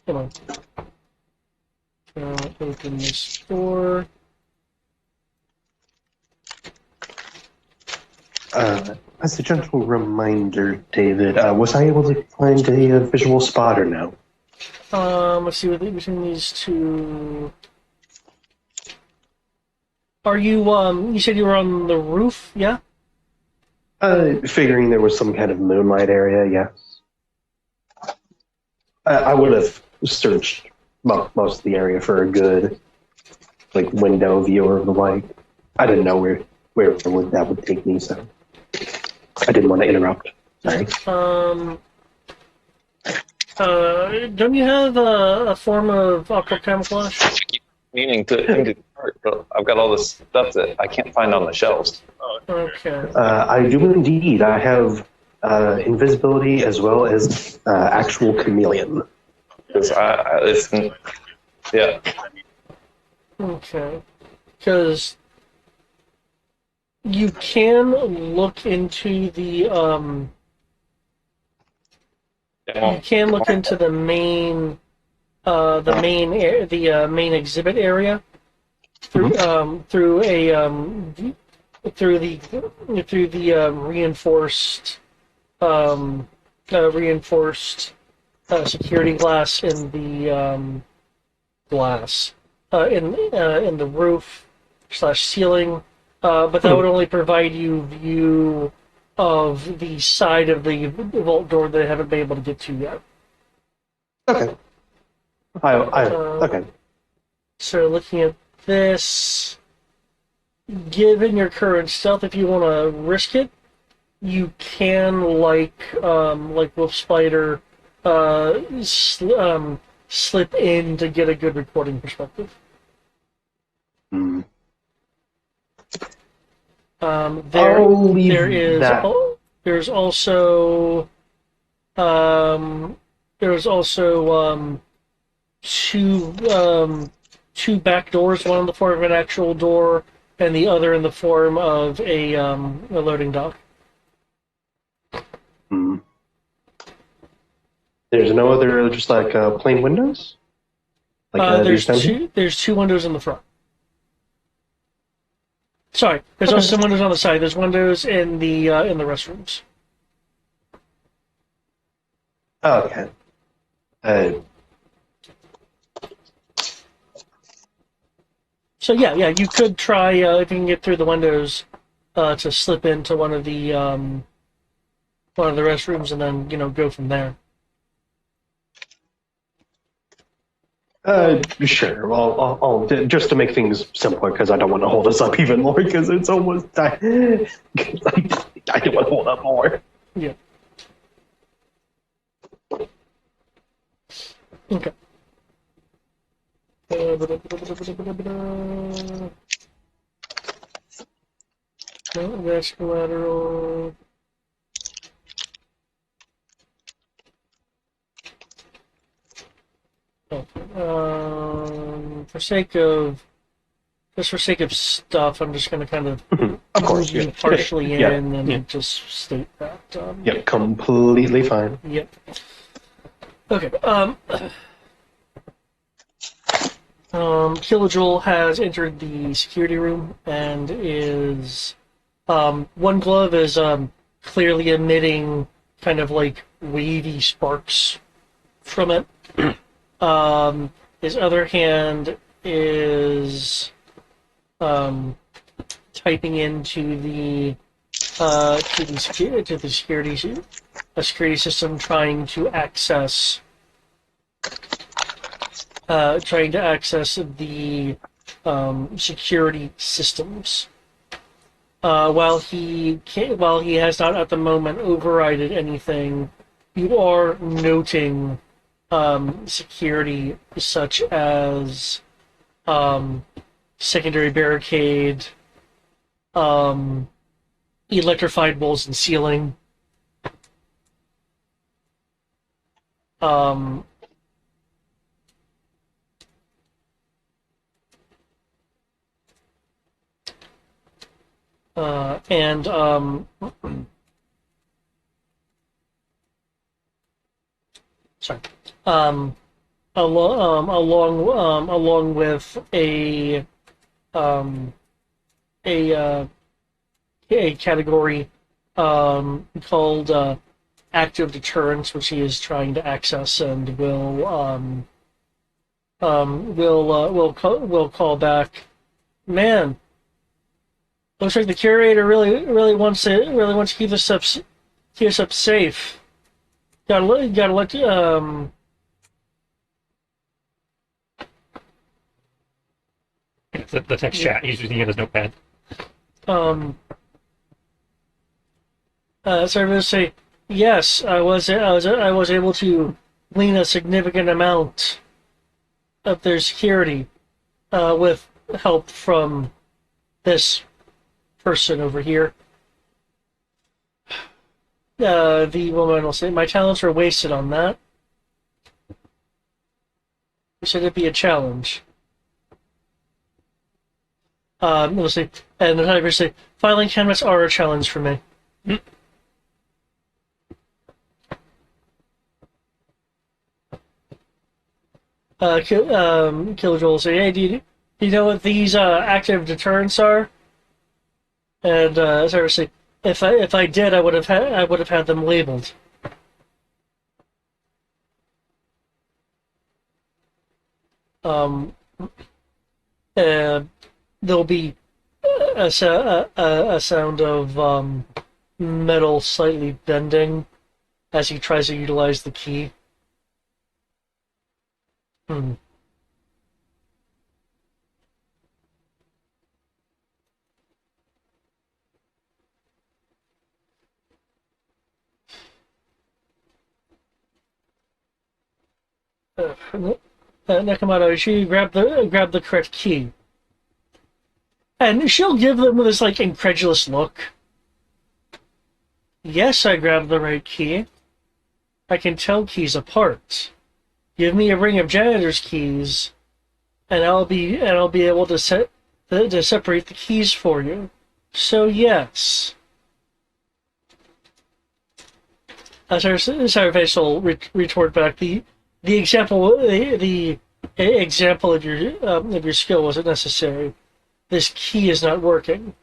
Come on. Open this door. As a gentle reminder, David, was I able to find a visual spotter now? Let's see what between these two. Are you you said you were on the roof, yeah? Figuring there was some kind of moonlight area, yes. I would have searched most of the area for a good, like, window view or the like. I didn't know where that would take me, so I didn't want to interrupt. Sorry. Don't you have a form of aqua camouflage? Meaning to but I've got all this stuff that I can't find on the shelves. Okay. I do indeed. I have invisibility as well as actual chameleon. Because yeah. Okay. Because you can look into the you can look into the main main exhibit area through the reinforced security glass in the in the roof / ceiling, but that would only provide you view of the side of the vault door that I haven't been able to get to yet. Okay. Okay. So looking at this, given your current stealth, if you want to risk it, you can, like Wolf Spider, slip in to get a good recording perspective. Hmm. There's also two back doors, one in the form of an actual door and the other in the form of a loading dock. Hmm. There's no other, just like plain windows. There's two windows in the front. Sorry, there's also some windows on the side. There's windows in the restrooms. Okay. So yeah, you could try if you can get through the windows to slip into one of the restrooms and then go from there. Sure. Well, I'll just to make things simpler because I don't want to hold us up even more because it's almost time. I don't want to hold up more. Yeah. Okay. No, that's collateral. For sake of stuff, I'm just going to kind of Of course, you yeah. partially Yeah. in and Yeah. just state that. Yeah, completely fine. Yep. Okay. Kilojoule has entered the security room and is one glove is clearly emitting kind of like wavy sparks from it. His other hand is typing into the security system, trying to access the security systems. While he has not at the moment overridden anything, you are noting security such as secondary barricade, electrified walls and ceiling, and sorry, along with a category called active deterrence, which he is trying to access, and will call back. Man, looks like the curator really wants to keep us up safe. Gotta let The text chat. He's using it as notepad. So I'm going to say yes. I was able to glean a significant amount of their security with help from this person over here. The woman will say, "My talents were wasted on that." You said it'd be a challenge. We'll see. And the typer say, "Filing cabinets are a challenge for me." Killjoy will say, "Hey, do you know what these active deterrents are?" And Typer say, "If I did, I would have had them labeled." There'll be a sound of metal slightly bending as he tries to utilize the key. Nakamoto, she grab the correct key, and she'll give them this like incredulous look. Yes, I grabbed the right key. I can tell keys apart. Give me a ring of janitor's keys, and I'll be able to separate the keys for you. So yes. Sarface will retort back. The example of your skill wasn't necessary. This key is not working.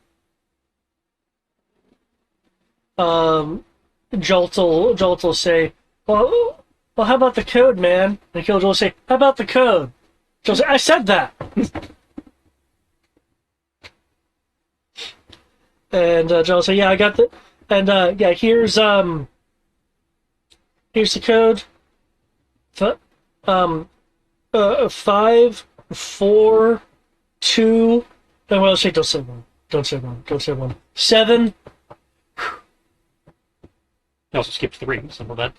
Jolt will say, well, how about the code, man? And Killjoy will say, how about the code? She'll say, I said that. And Jolt will say, yeah, I got the. And yeah, here's the code. 5, 4, 2. No, well, say don't say one. Don't say one. Don't say one. 7. He also skipped 3. Some of that.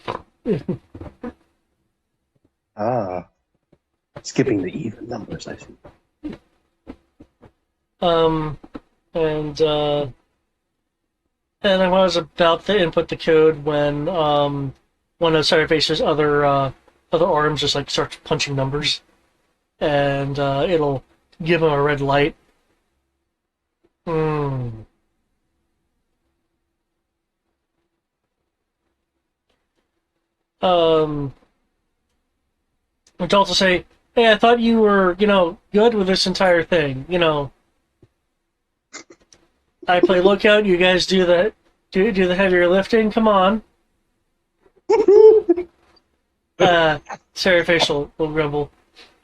Skipping the even numbers, I see. And I was about to input the code when one of Cyberface's other arms just like starts punching numbers, and it'll give him a red light. Which also say, hey, I thought you were, good with this entire thing. I play lookout. You guys do the heavier lifting. Come on. Sarah will grumble.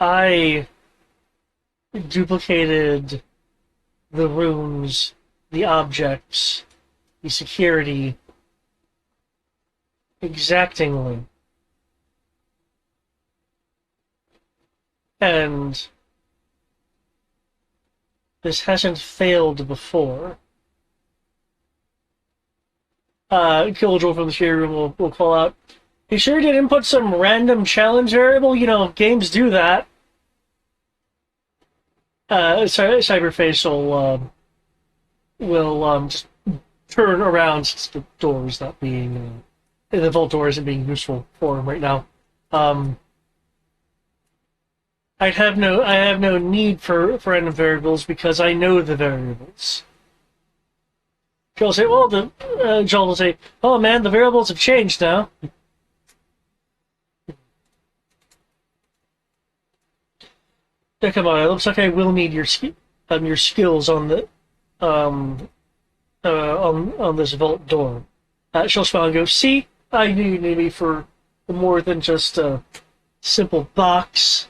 I duplicated the rooms, the objects, the security exactingly. And this hasn't failed before. Killjoy from the share room will call out, you sure did input some random challenge variable? Games do that. Cyberface will just turn around since the door is not being... the vault door isn't being useful for him right now. I have no need for random variables because I know the variables. Joel will say, Joel will say, oh man, the variables have changed now. Come on, it looks like I will need your skills on the on this vault door. She'll smile and go, "See, I knew you needed me for more than just a simple box."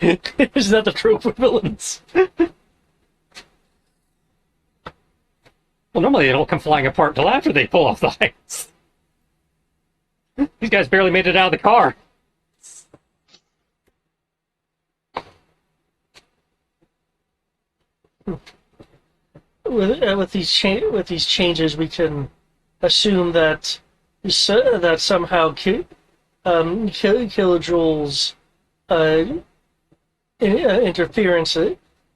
Isn't that the trope for villains? Well, normally they don't come flying apart until after they pull off the heights. These guys barely made it out of the car. With these changes, we can assume that somehow kilojoules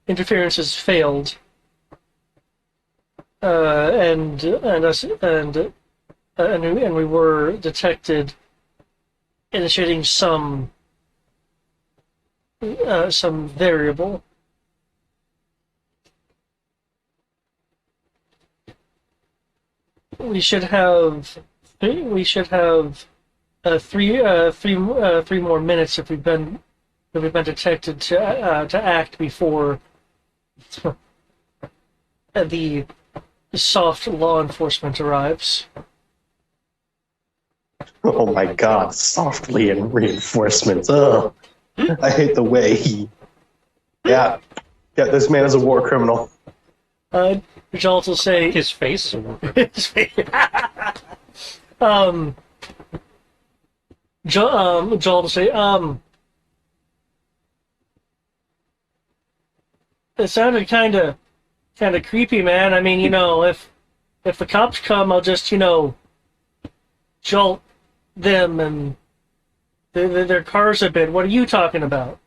interferences failed, and we were detected initiating some variable. We should have three more minutes if we've been detected to act before the soft law enforcement arrives. Oh my god, softly and reinforcements. Ugh. I hate the way he... Yeah, this man is a war criminal. Jolt will say... His face? Jolt will say, it sounded kind of creepy, man. I mean, if the cops come, I'll just, jolt them and their cars a bit. What are you talking about?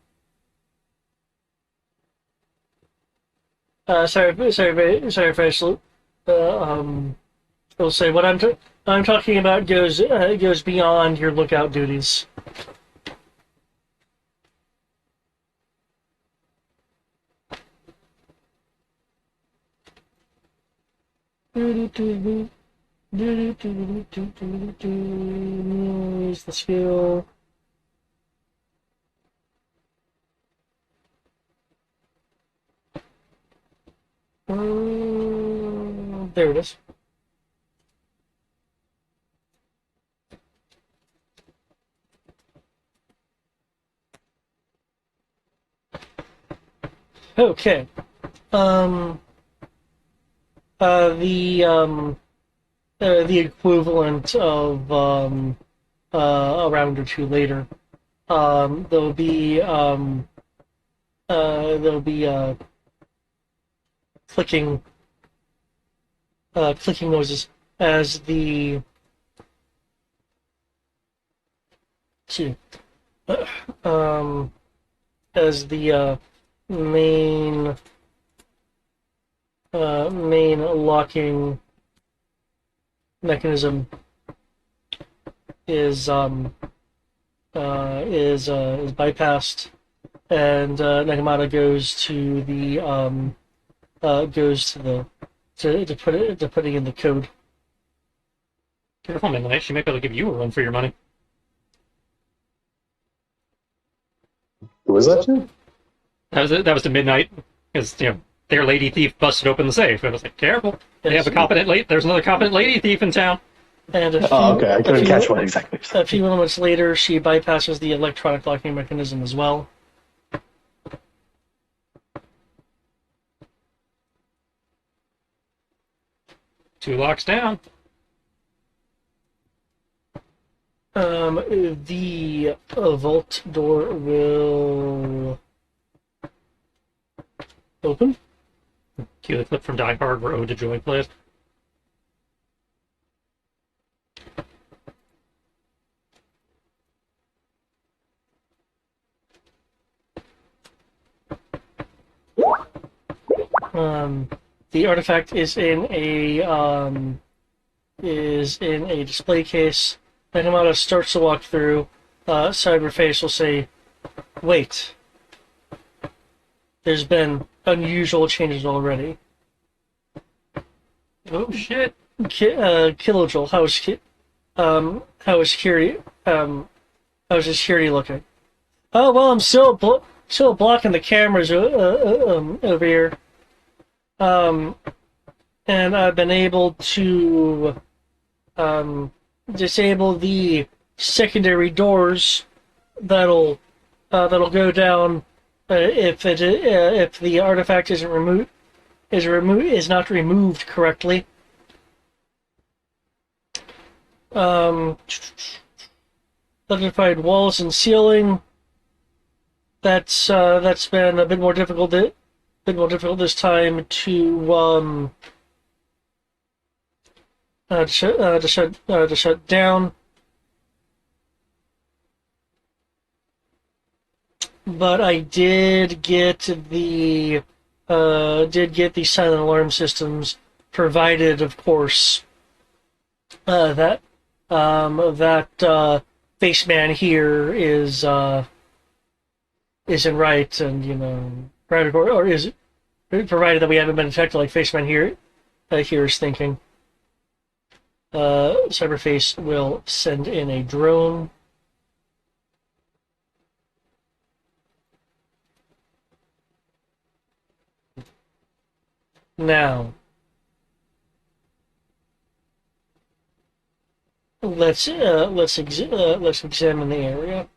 Sorry, Faisal. I'll say what I'm talking about goes beyond your lookout duties. Use the skill. There it is. Okay. The equivalent of a round or two later, there'll be clicking noises as the main locking mechanism is bypassed, and Nagamata goes to putting in the code. Careful, Midnight. She might be able to give you a run for your money. Who was that to? That was to Midnight, because their lady thief busted open the safe. I was like, careful. They have a competent lady. There's another competent lady thief in town. And okay. I couldn't catch what exactly. A few moments later, she bypasses the electronic locking mechanism as well. Two locks down. The vault door will open. Cue the clip from Die Hard where Ode to Joy plays. The artifact is in a display case. Nagamata starts to walk through. Cyberface will say, "Wait. There's been unusual changes already." Oh shit! Kilojoule, how's security looking? Oh well, I'm still still blocking the cameras over here. And I've been able to disable the secondary doors that'll go down if the artifact is not removed correctly. Identified walls and ceiling. That's been a bit more difficult. This time to shut down. But I did get the silent alarm systems provided, of course. That Faceman here isn't right, and right, or is provided that we haven't been detected like Faceman here is thinking. Cyberface will send in a drone. Now, let's examine the area.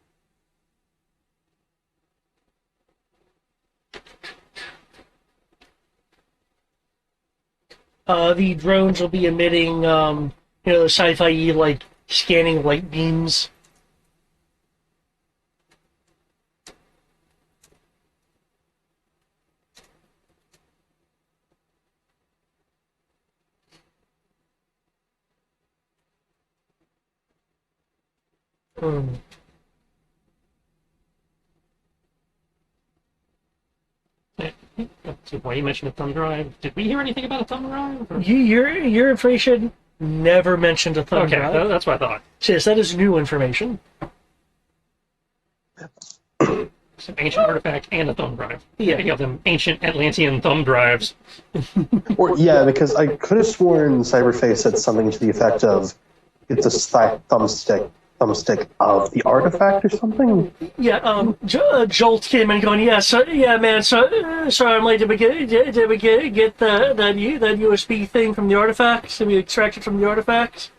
The drones will be emitting, the sci-fi like scanning light beams. So why you mentioned a thumb drive? Did we hear anything about a thumb drive? Or? Your information never mentioned a thumb drive. Okay, that's what I thought. Yes, that is new information. It's an ancient artifact and a thumb drive. Yeah. You have them ancient Atlantean thumb drives. Or yeah, because I could have sworn Cyberface said something to the effect of, "It's a thumbstick of the artifact" or something. Yeah. Jolt came in going, yeah, man. Sorry, I'm late. Did we get that USB thing from the artifact? Did we extract it from the artifact?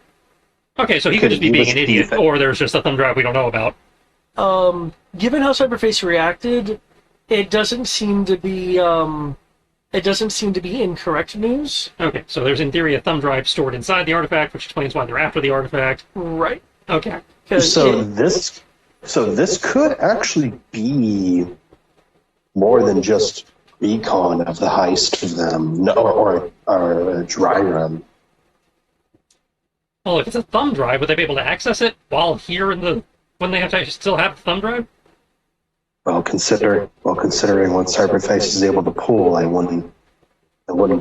Okay, so he could just be being an idiot, or there's just a thumb drive we don't know about. Given how Cyberface reacted, it doesn't seem to be incorrect news. Okay, so there's in theory a thumb drive stored inside the artifact, which explains why they're after the artifact. Right. Okay. So this could actually be more than just recon of the heist for them, no, or a dry run. Well, if it's a thumb drive, would they be able to access it while here when they have to still have the thumb drive? Well, considering what Cyberface is able to pull, I wouldn't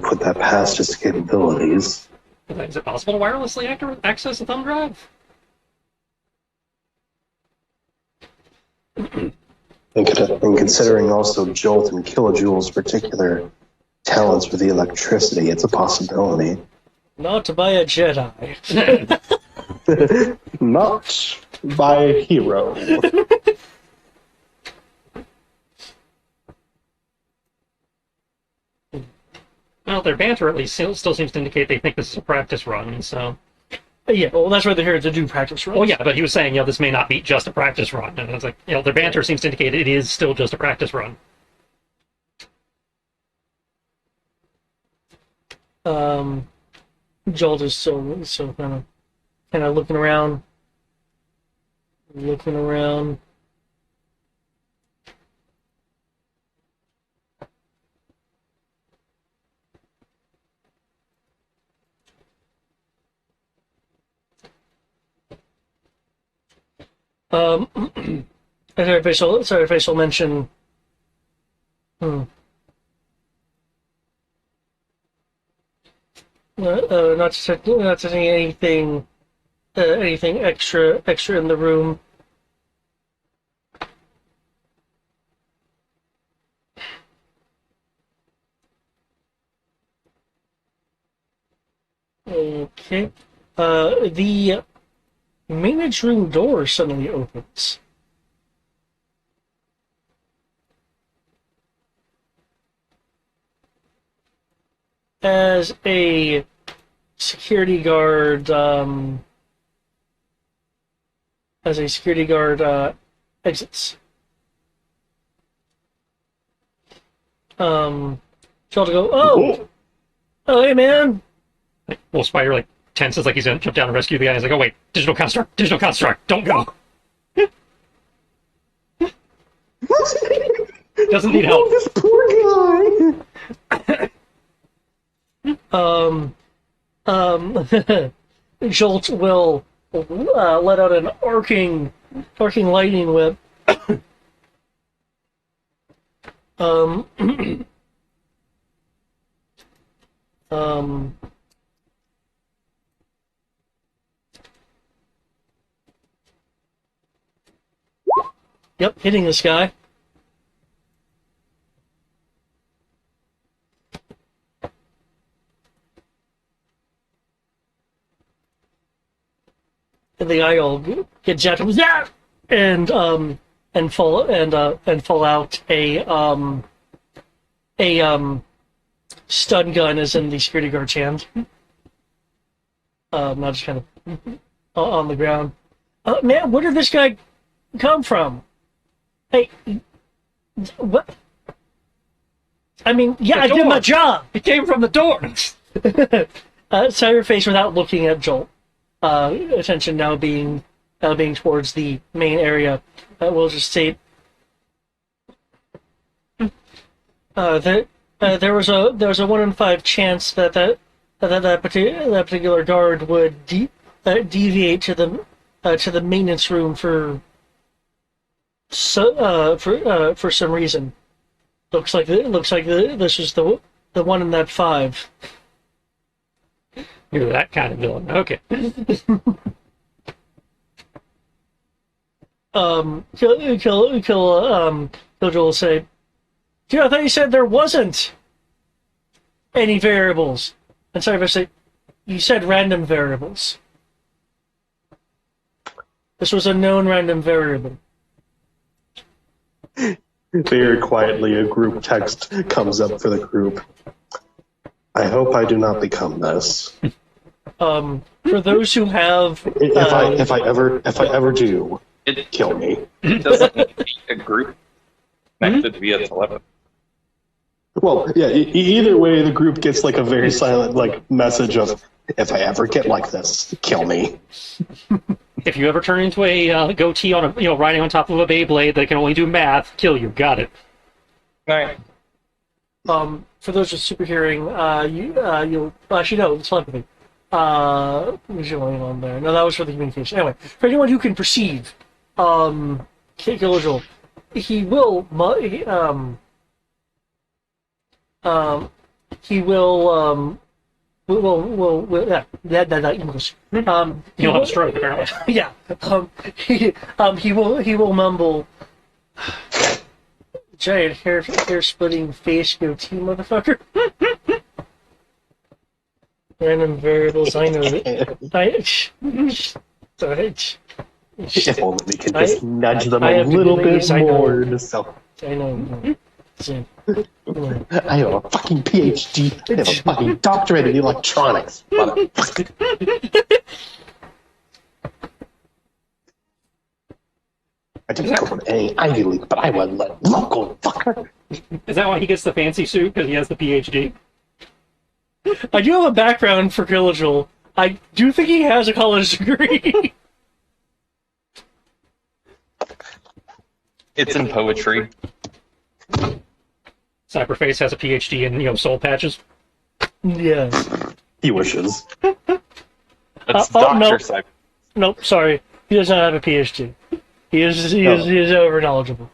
put that past his capabilities. Is it possible to wirelessly access a thumb drive? And considering also Jolt and Kilojoule's particular talents with the electricity, it's a possibility. Not by a Jedi. Not by a hero. Well, their banter at least still seems to indicate they think this is a practice run, so... Yeah, well, that's why they're here to do practice runs. Well, yeah, but he was saying, this may not be just a practice run. And it's like, their banter seems to indicate it is still just a practice run. Jolt is so kind of looking around. Cyberface will mention. Not setting anything extra in the room. Okay. The maintenance room door suddenly opens. as a security guard exits. Joel to go, oh, hey man. Wolf Spider like tenses like he's gonna jump down and rescue the guy. He's like, oh wait, digital construct, don't go. Doesn't need help. This poor guy. Jolt will let out an arcing lightning whip. Yep, hitting this guy. And the guy will get jacked up, yeah! and fall out. A stun gun is in the security guard's hand. Not just kind of on the ground. Man, where did this guy come from? Hey, what? I mean, yeah, I did my job. He came from the door. Cyberface, without looking at Jolt, attention now being towards the main area, we'll just state there was a 1 in 5 chance that particular guard would deviate to the maintenance room for some reason. Looks like this was the 1 in that 5. You're that kind of villain. Okay. Kill Joel will say, dude, I thought you said there wasn't any variables. And sorry if I say, you said random variables. This was a known random variable. Very quietly, a group text comes up for the group. I hope I do not become this. For those who have, if I ever do, kill me. It doesn't need a group connected via telepathy. Well, yeah. Either way, the group gets like a very silent message of, if I ever get like this, kill me. If you ever turn into a goatee on riding on top of a Beyblade that can only do math, kill you. Got it. Right. For those with super hearing, you'll actually no, it's telepathy. Visually on there. No, that was for the communication. Anyway, for anyone who can perceive, Kilojul, he will English. He'll have a stroke apparently. Yeah. He will mumble. Giant hair splitting face goatee, motherfucker. Random variables. I know that. If only we can just nudge them a little bit more. I know. I have a fucking PhD. I have a fucking doctorate in electronics. I didn't come from any Ivy League, but I was a local fucker. Is that why he gets the fancy suit? Because he has the PhD? I do have a background for Kilojul. I do think he has a college degree. It's in poetry. Cyberface has a PhD in soul patches. Yeah. He wishes. It's no. Dr. Cyber. Nope, sorry. He does not have a PhD. He is over knowledgeable.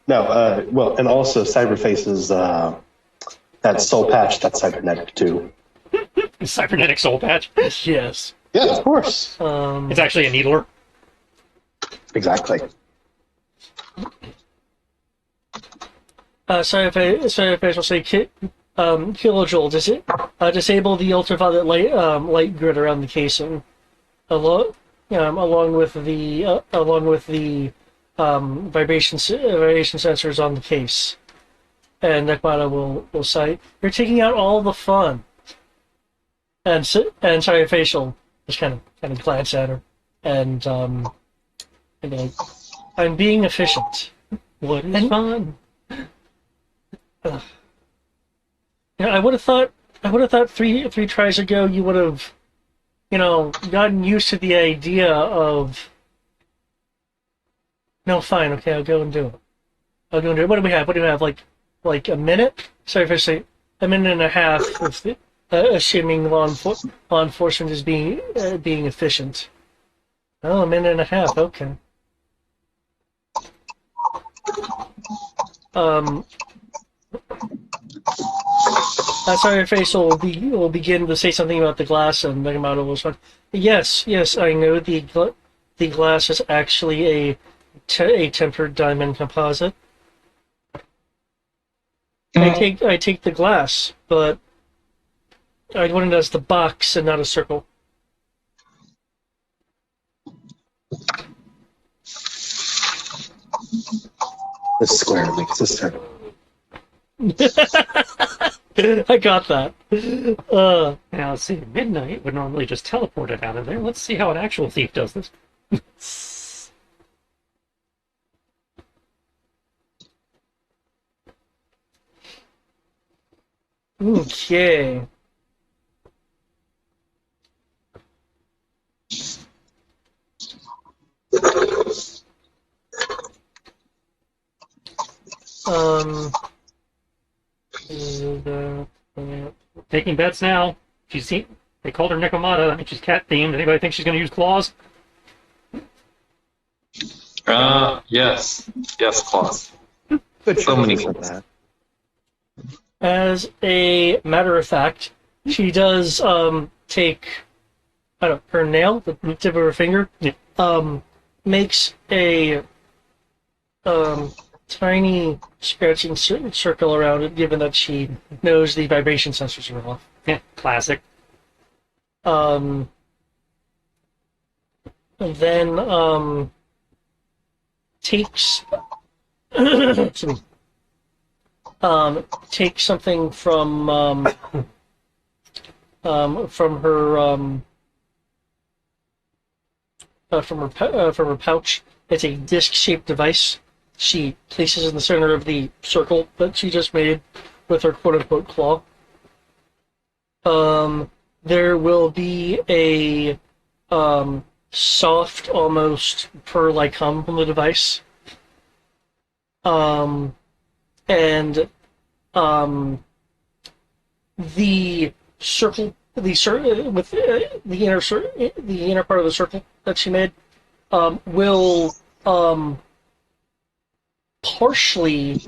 No, well, and also Cyberface is that soul patch, that's cybernetic too. Cybernetic soul patch? Yes. Yeah, of course. It's actually a needler. Exactly. Cyberface will say, Kilojul, disable the ultraviolet light grid around the casing, along with the vibration sensors on the case. And Nekmata will say, "You're taking out all the fun." And sorry, facial just kind of glance at her, and be like, "I'm being efficient." What is fun? I would have thought three tries ago you would have, gotten used to the idea of. No, fine, okay, I'll go and do it. What do we have? What do we have? Like a minute? Sorry if I say a minute and a half. Assuming law enforcement is being efficient. Oh, a minute and a half. Okay. Sorry, Faisal will begin to say something about the glass, and Megamoto will respond. Yes, I know the glass is actually a tempered diamond composite. I take the glass, but I want it as the box and not a circle. The square makes a circle. I got that. Now, let's see. Midnight would normally just teleport it out of there. Let's see how an actual thief does this. Okay. Taking bets now. They called her Nekomata. I think she's cat themed. Anybody think she's going to use claws? Yes. Yes, claws. So many claws. As a matter of fact, she does take her nail, the tip of her finger, makes a tiny scratching circle around it, given that she knows the vibration sensors are off. Yeah, classic. And then takes takes something from her pouch. It's a disc-shaped device. She places in the center of the circle that she just made with her quote-unquote claw. There will be a soft, almost pearl-like hum from the device. And the circle, with the inner part of the circle that she made, will partially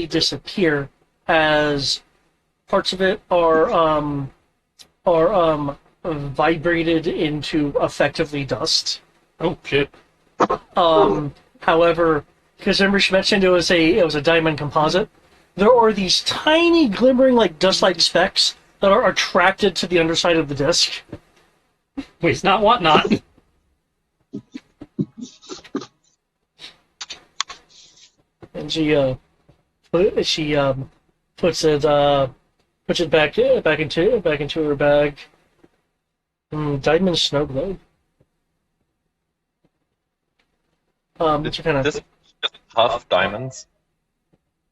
disappear as parts of it are vibrated into effectively dust. Oh shit. However, because remember she mentioned it was a diamond composite, there are these tiny glimmering like dust-like specks that are attracted to the underside of the disc. Waste not, want not. And she puts it back into her bag. Diamond snow globe. Did kind of. this just huff diamonds?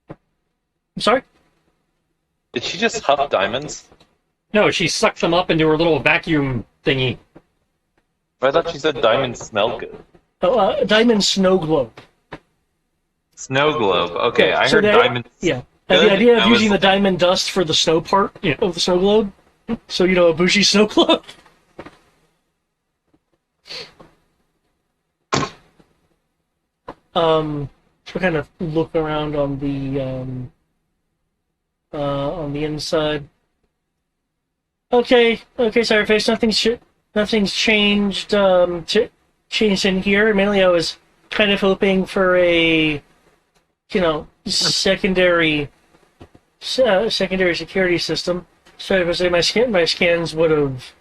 I'm sorry. Did she just huff diamonds? No, she sucked them up into her little vacuum thingy. I thought she said diamonds smell good. Oh, diamond snow globe. Snow globe. Okay, Yeah, I so heard diamonds. Yeah. Good. And the idea of I was- using the diamond dust for the snow part of the snow globe, so a bushy snow globe. So kind of look around on the inside. Okay, sorry, face. Nothing's changed. Changed in here. Mainly, I was kind of hoping for a, secondary security system. So if I say my scans would have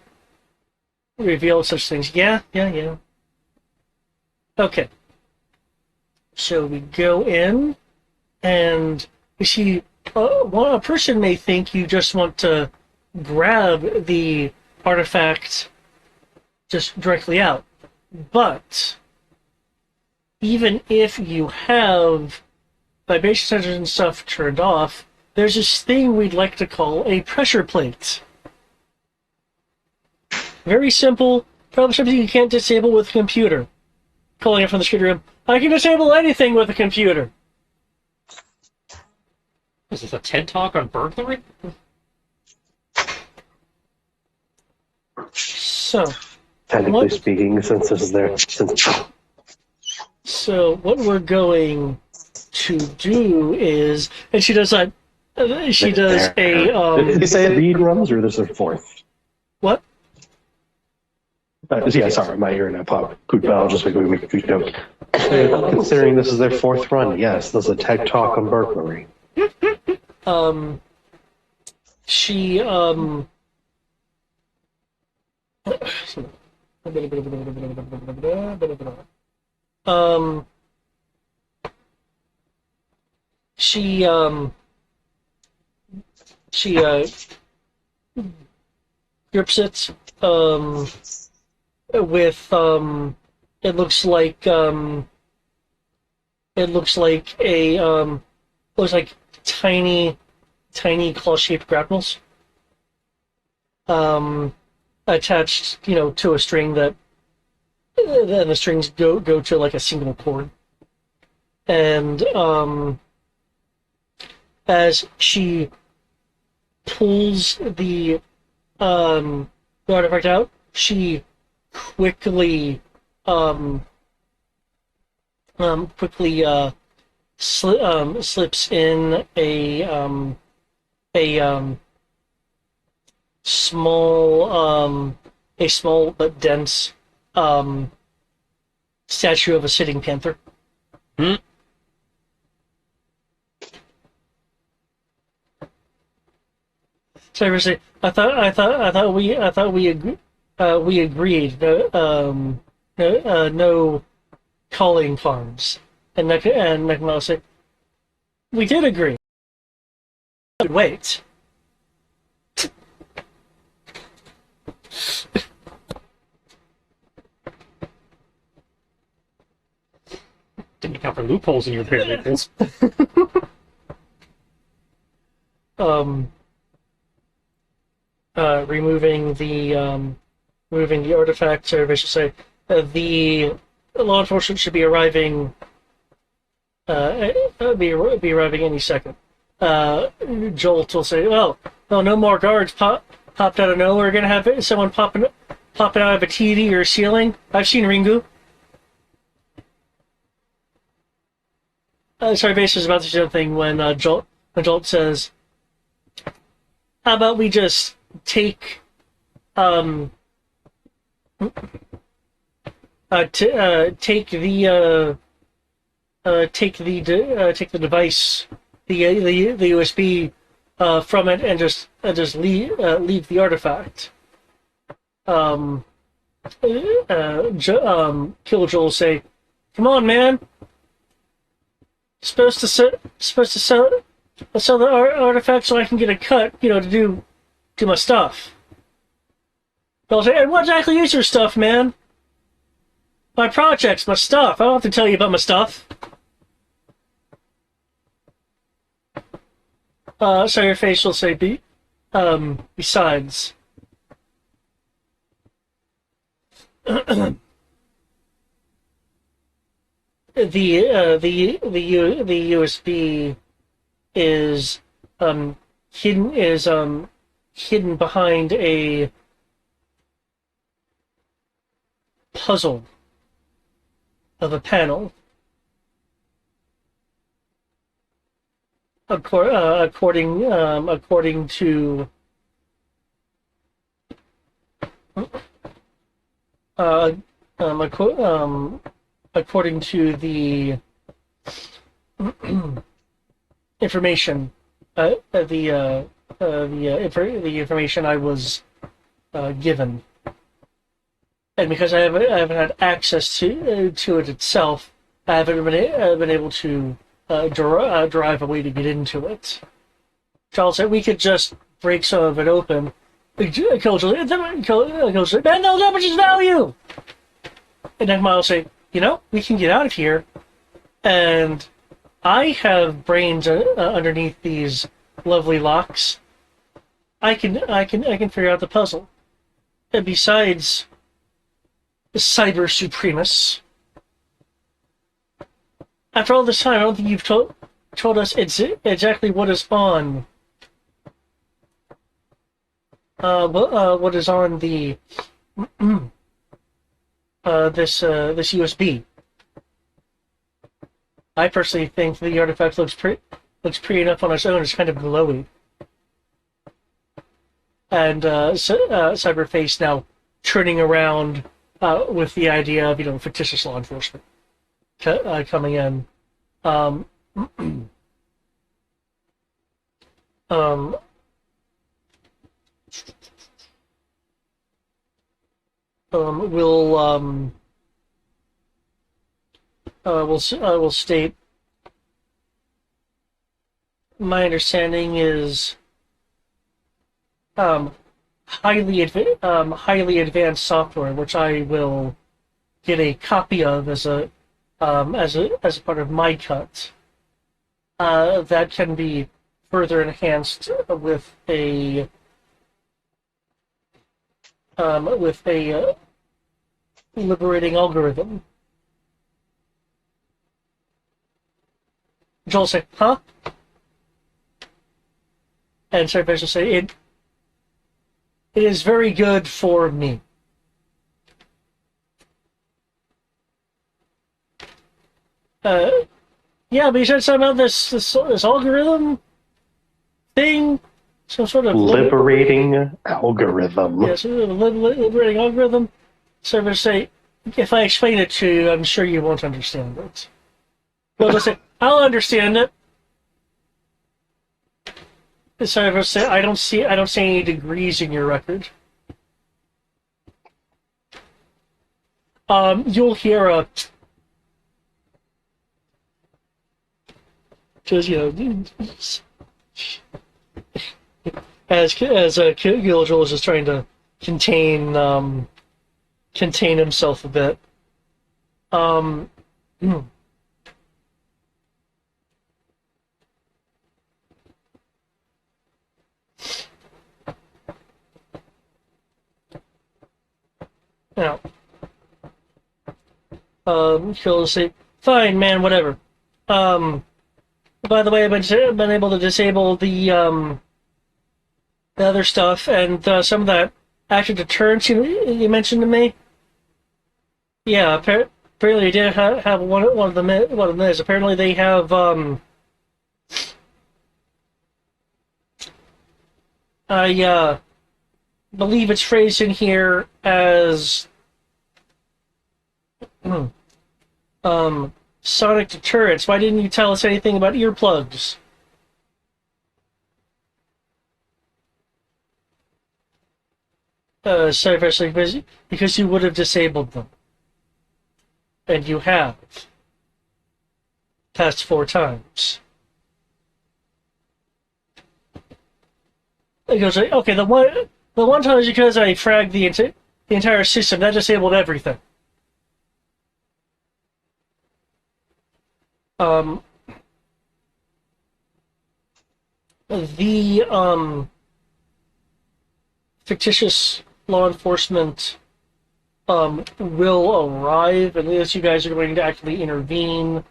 revealed such things. Yeah. Okay. So we go in, and you see, a person may think you just want to grab the artifact just directly out, but even if you have vibration sensors and stuff turned off, there's this thing we'd like to call a pressure plate. Very simple, probably something you can't disable with a computer. Calling it from the security room, I can disable anything with a computer. Is this a TED Talk on burglary? So, Technically speaking, since this is their... So what we're going to do is, and she does a, Did you say read runs, or this is their fourth? What? Yeah, sorry, my ear and popped. I'll just make a quick joke. Considering this is their fourth run, yes, this is a tech talk on burglary. She she grips it with it looks like tiny claw-shaped grapnels attached, to a string that then the strings go to like a single cord. And as she pulls the artifact out, she quickly slips in a small but dense statue of a sitting panther. So I thought we agreed. No calling cards. And Nekmel said, we did agree. Wait. Didn't account for loopholes in your variables. Removing the artifact, so I should say, the law enforcement should be arriving. Be arriving any second. Jolt will say, "Well, no more guards popped out of nowhere. We're gonna have someone popping out of a TV or a ceiling. I've seen Ringu." Sorry, Base is about to say something when Jolt says, "How about we just take take the device, the USB from it, and just leave the artifact." Kill Joel say, "Come on, man! Supposed to sell the artifact so I can get a cut, to do my stuff." I'll say, "And what exactly is your stuff, man?" "My projects, my stuff. I don't have to tell you about my stuff." So your face will say, besides. The USB is hidden behind a puzzle of a panel. According to according to the information, the information I was given, and because I haven't had access to it itself, I haven't been able to drive a way to get into it. Charles said we could just break some of it open. Coach like, man, no, that much is value! And then Miles say, we can get out of here, and I have brains underneath these lovely locks. I can figure out the puzzle. And besides, Cyber Supremus, after all this time, I don't think you've told us exactly what is on. What is on the this USB? I personally think the artifact looks pretty enough on its own. It's kind of glowy, and Cyberface now turning around with the idea of fictitious law enforcement coming in. Will state my understanding is highly advanced software, which I will get a copy of as a part of my cut. That can be further enhanced with a liberating algorithm. Joel say, huh? And Cyberface will say, it is very good for me. Yeah, but you said something about this algorithm thing? Some sort of liberating algorithm. Yeah, some sort of liberating algorithm. Servers say, if I explain it to you, I'm sure you won't understand it. Well, they'll say, I'll understand it. The servers say, I don't see any degrees in your record. You'll hear a... Because, as Gilgil is just trying to contain himself a bit. Now, he'll say, "Fine, man, whatever." By the way, I've been able to disable the other stuff and some of that active deterrence you mentioned to me. Yeah, apparently they did have one of them. One of them is apparently they have I believe it's phrased in here as sonic deterrence. Why didn't you tell us anything about earplugs? Seriously, because you would have disabled them. And you have. Past 4 times. It goes, okay, the one time is because I fragged the entire system. That disabled everything. The fictitious law enforcement will arrive, unless you guys are going to actually intervene.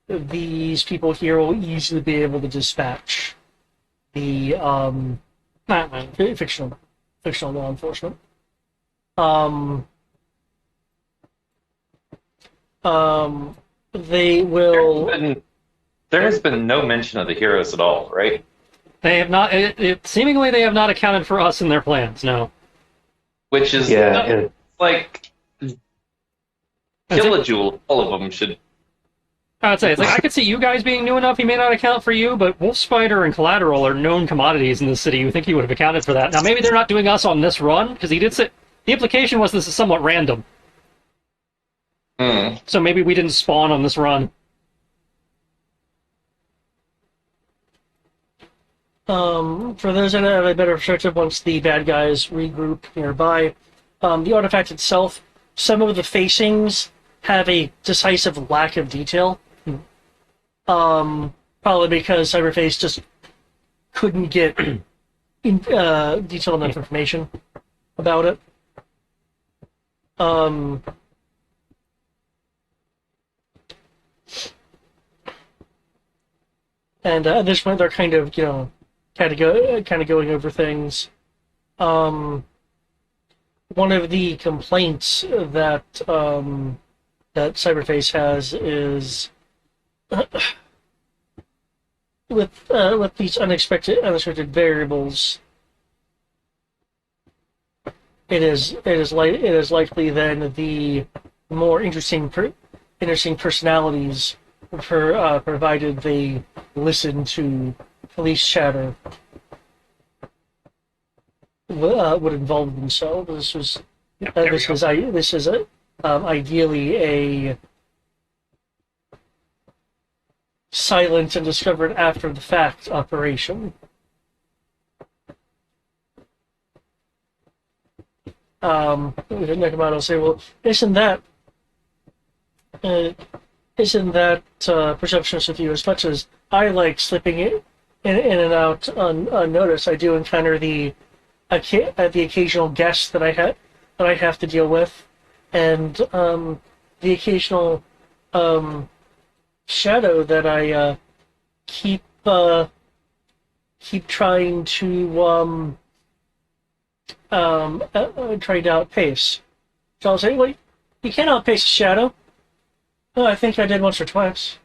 These people here will easily be able to dispatch the fictional law enforcement. They will. There has been no mention of the heroes at all, right? They have not. Seemingly, they have not accounted for us in their plans. No. Which is like Killajoule. All of them should. I'd say it's like I could see you guys being new enough. He may not account for you, but Wolf Spider and Collateral are known commodities in the city. You think he would have accounted for that? Now maybe they're not doing us on this run because he did say the implication was this is somewhat random. So maybe we didn't spawn on this run. For those that have a better perspective, once the bad guys regroup nearby, the artifact itself, some of the facings have a decisive lack of detail. Probably because Cyberface just couldn't get detailed enough information about it. And at this point, they're kind of going over things. One of the complaints that that Cyberface has is with these unexpected variables. It is likely then the more interesting personalities, provided they listen to police chatter, would involve themselves. This is ideally a silent and discovered after the fact operation. Nakamoto will say, "Well, isn't that presumptuous of you? As much as I like slipping in and out unnoticed, I do encounter the occasional guest that I have to deal with, and the occasional shadow that I keep trying to trying to outpace." So I'll say, "Well, you can't outpace a shadow." "Oh, I think I did once or twice."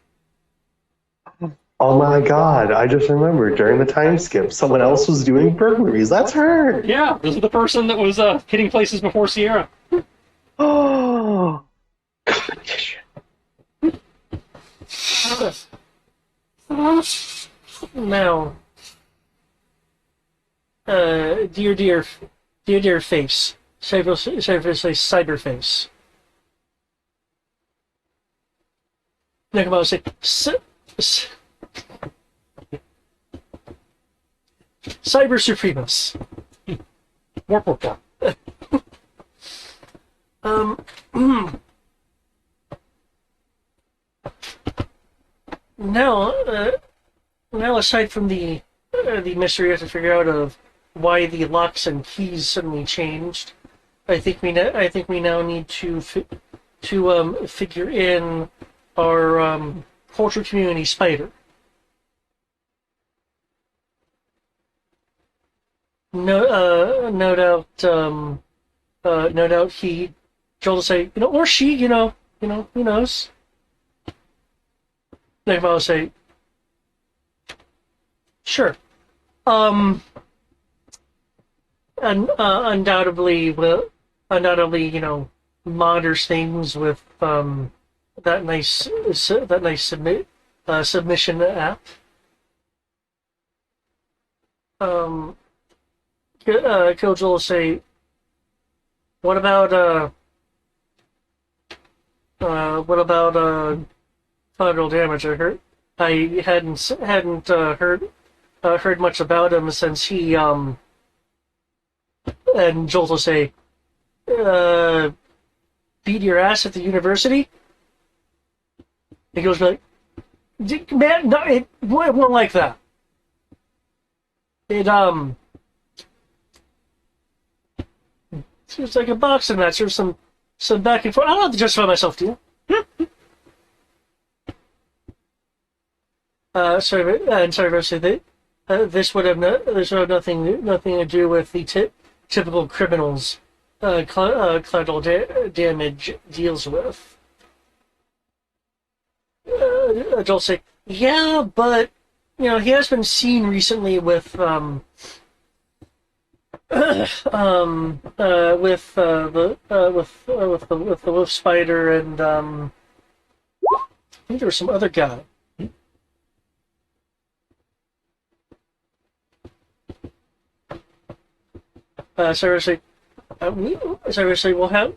Oh my god, I just remembered during the time skip, someone else was doing burglaries. That's her! Yeah, this is the person that was hitting places before Sierra. Oh, competition. Now, dear face, cyberface. Nakamoto say, Cyber Supremus. Warp. Now, aside from the mystery you have to figure out of why the locks and keys suddenly changed, I think we now need to figure in our culture community spider. No doubt Joel will say, or she, who knows? Nick will say, sure. Undoubtedly, monitors things with that nice submission app. Kojo will say, what about collateral damage? I hadn't heard much about him since he and Jolt will say, beat your ass at the university? He goes like, man, no, it won't like that. It's like a boxing match. There's some back and forth. I don't have to justify myself to you. Sorry to say that this would have nothing to do with the typical criminals collateral damage deals with. Adults say, yeah, but he has been seen recently with the wolf spider, and I think there was some other guy. Seriously, we'll have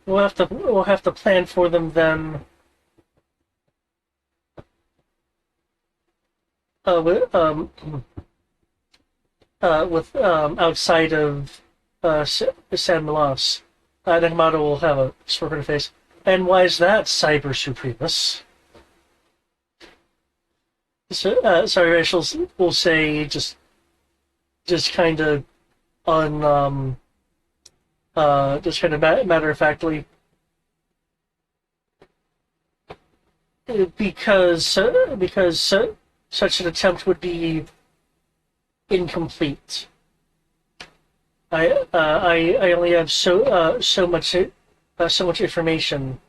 to plan for them then. outside of San Milos, Nakamoto will have a smirk on her face. And why is that, Cyber Supremus? So, sorry, Rachel will say just kind of just kind of matter of factly, because such an attempt would be incomplete. I only have so much information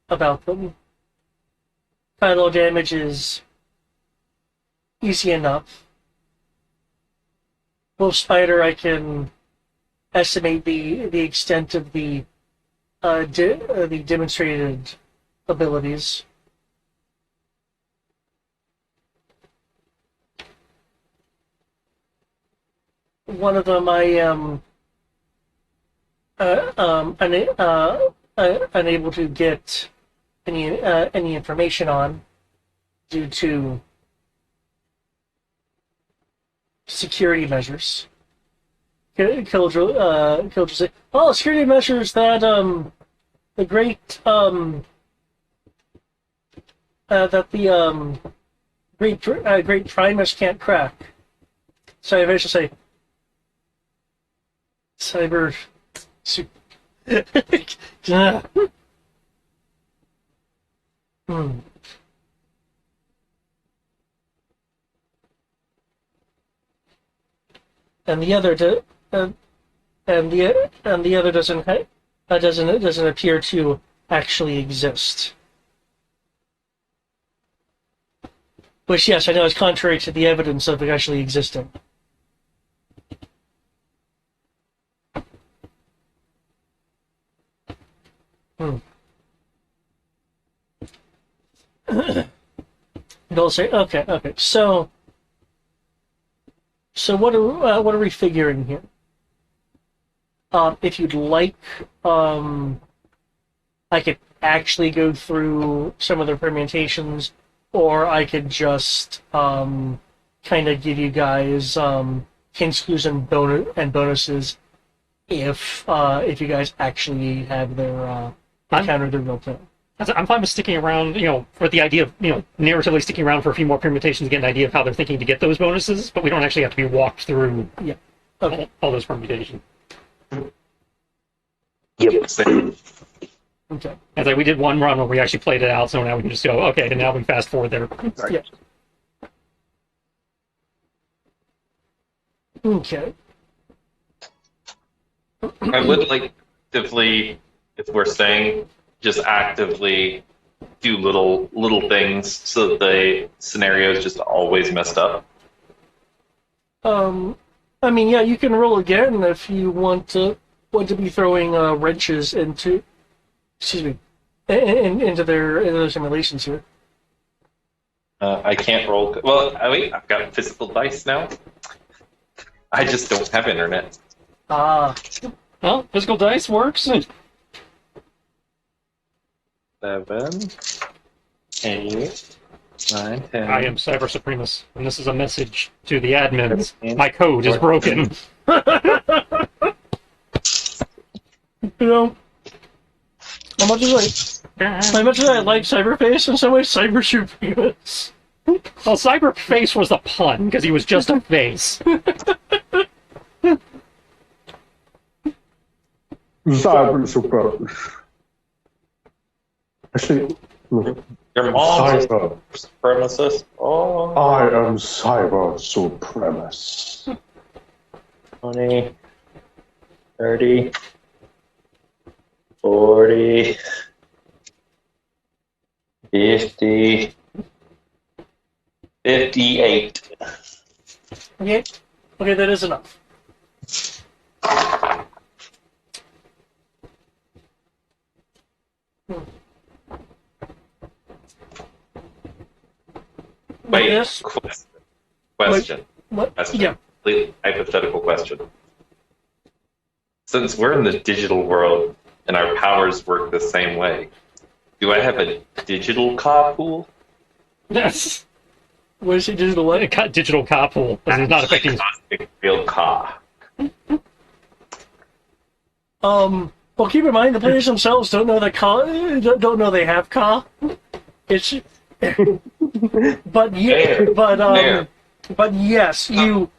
about them. Final damage is easy enough. Wolf Spider, I can estimate the extent of the demonstrated abilities. One of them I am unable to get any information on due to security measures. Kildra say, "Oh, security measures that the great great Primus can't crack." So I eventually say, "Cyber." And the other doesn't appear to actually exist. Which, yes, I know is contrary to the evidence of it actually existing. They'll say, okay. So what are we figuring here? If you'd like, I could actually go through some of the permutations, or I could just kind of give you guys hints, clues, and bonuses if you guys actually have their encountered their real plan. I'm fine with sticking around, for the idea of, narratively sticking around for a few more permutations to get an idea of how they're thinking to get those bonuses, but we don't actually have to be walked through all those permutations. Yep. Okay. As we did one run where we actually played it out, so now we can just go, okay, and now we fast forward there. Yeah. Okay. I would like actively, if we're saying, just actively do little things so that the scenario is just always messed up. I mean, yeah, you can roll again if you want to be throwing wrenches into, into their simulations here. I can't roll. Well, wait, I've got physical dice now. I just don't have internet. Ah. Well, physical dice works. 7, 8, 9, 10. I am Cyber Supremus, and this is a message to the admins. My code is broken. How much as I like Cyberface, in some ways Cyber Supremus. Well, Cyberface was a pun, because he was just a face. Cyber Supremus. Actually, Your mom's Cyber. supremacist. Oh. I am Cyber Supremus. 20, 30, 40, 50, 58. Okay, that is enough. Wait, Yes. question. What? Question. Yeah. Completely hypothetical question. Since we're in the digital world and our powers work the same way, do I have a digital car pool? Yes. What is it? Digital what? Digital car pool. This is not affecting. Agnostic field car. Well, keep in mind the players themselves don't know that don't know they have Ka. It's, but yeah, but yes, you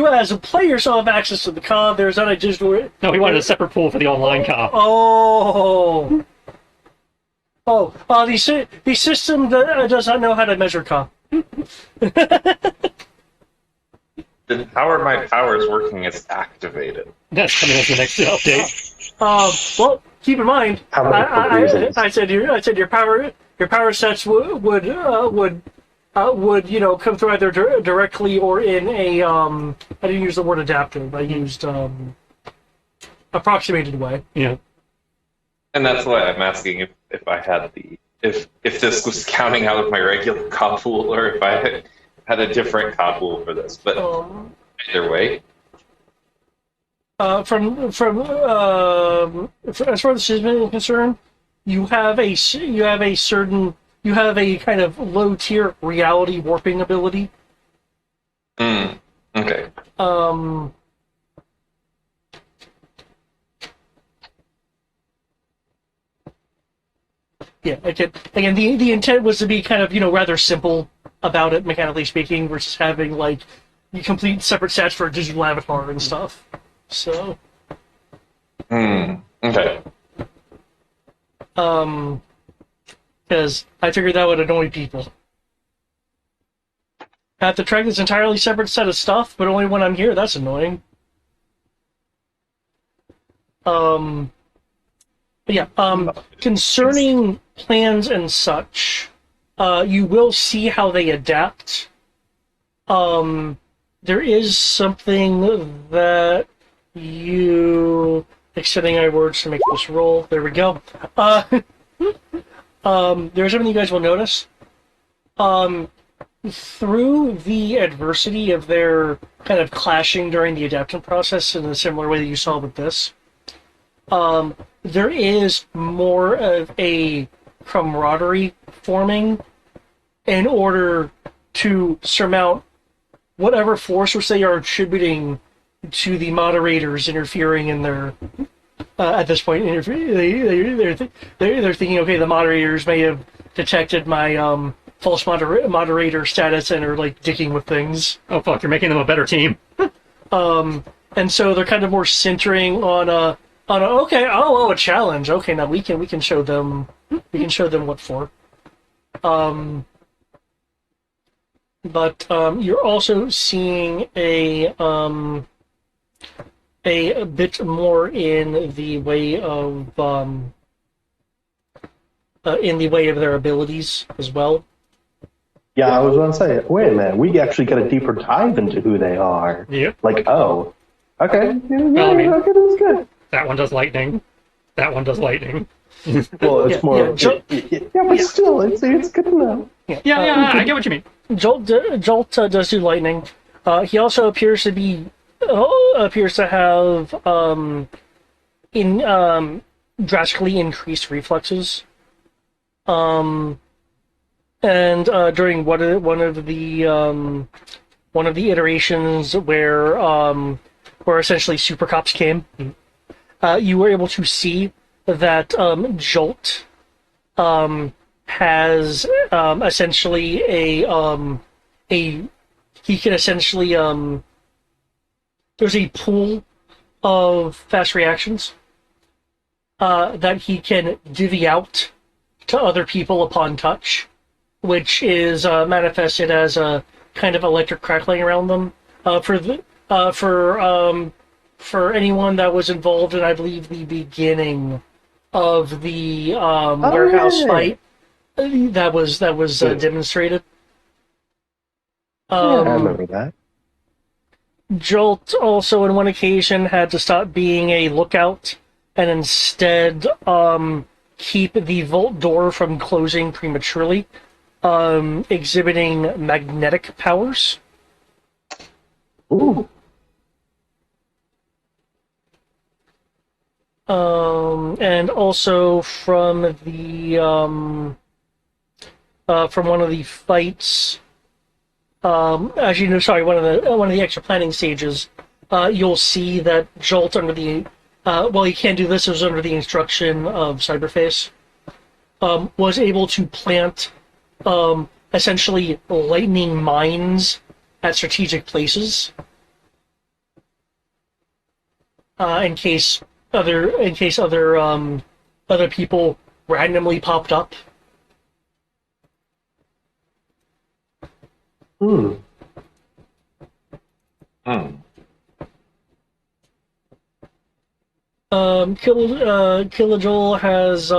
as a player still have access to the Ka. There's not a digital. No, we wanted a separate pool for the online car. The system does not know how to measure Ka. The power my power is working is activated. That's coming as the next update. Well, keep in mind, I said your power sets would come through either directly or in a I didn't use the word adaptive. I used approximated way. Yeah. And that's why I'm asking if I had if this was counting out of my regular cop pool or if I had a different cop pool for this. But either way. As far as the system is concerned, you have a kind of low tier reality warping ability. Okay. Yeah, again, the intent was to be kind of, rather simple about it, mechanically speaking, versus having, like, you complete separate stats for a digital avatar and stuff. So. Okay. Because I figured that would annoy people. I have to track this entirely separate set of stuff, but only when I'm here, that's annoying. But yeah, concerning plans and such, you will see how they adapt. There is something that extending my words to make this roll. There we go. There's something you guys will notice. Through the adversity of their kind of clashing during the adaptation process in a similar way that you saw with this, there is more of a camaraderie forming in order to surmount whatever force which they are attributing to the moderators interfering in their. At this point, they're thinking, okay, the moderators may have detected my false moderator status and are like dicking with things. Oh fuck! You're making them a better team. And so they're kind of more centering on a a challenge. Okay, now we can show them what for. But you're also seeing a bit more in the way of their abilities as well. Yeah, I was going to say, wait a minute, we actually get a deeper dive into who they are. Yep. Like, okay, Well, I mean, okay, that's good. That one does lightning. That one does lightning. Well, it's more. But still, it's good to know. Yeah, I get what you mean. Jolt does do lightning. He also appears to have drastically increased reflexes. And during one of the iterations where essentially super cops came, you were able to see that Jolt has essentially he can essentially there's a pool of fast reactions that he can divvy out to other people upon touch, which is manifested as a kind of electric crackling around them. For anyone that was involved in, I believe, the beginning of the warehouse fight, that was demonstrated. I remember that. Jolt also, on one occasion, had to stop being a lookout and instead keep the vault door from closing prematurely, exhibiting magnetic powers. Ooh. And also from the from one of the fights, as you know, sorry, one of the extra planning stages, you'll see that Jolt under the well, you can't do this. It was under the instruction of Cyberface. Was able to plant essentially lightning mines at strategic places in case other people randomly popped up. Hmm. Kilojol has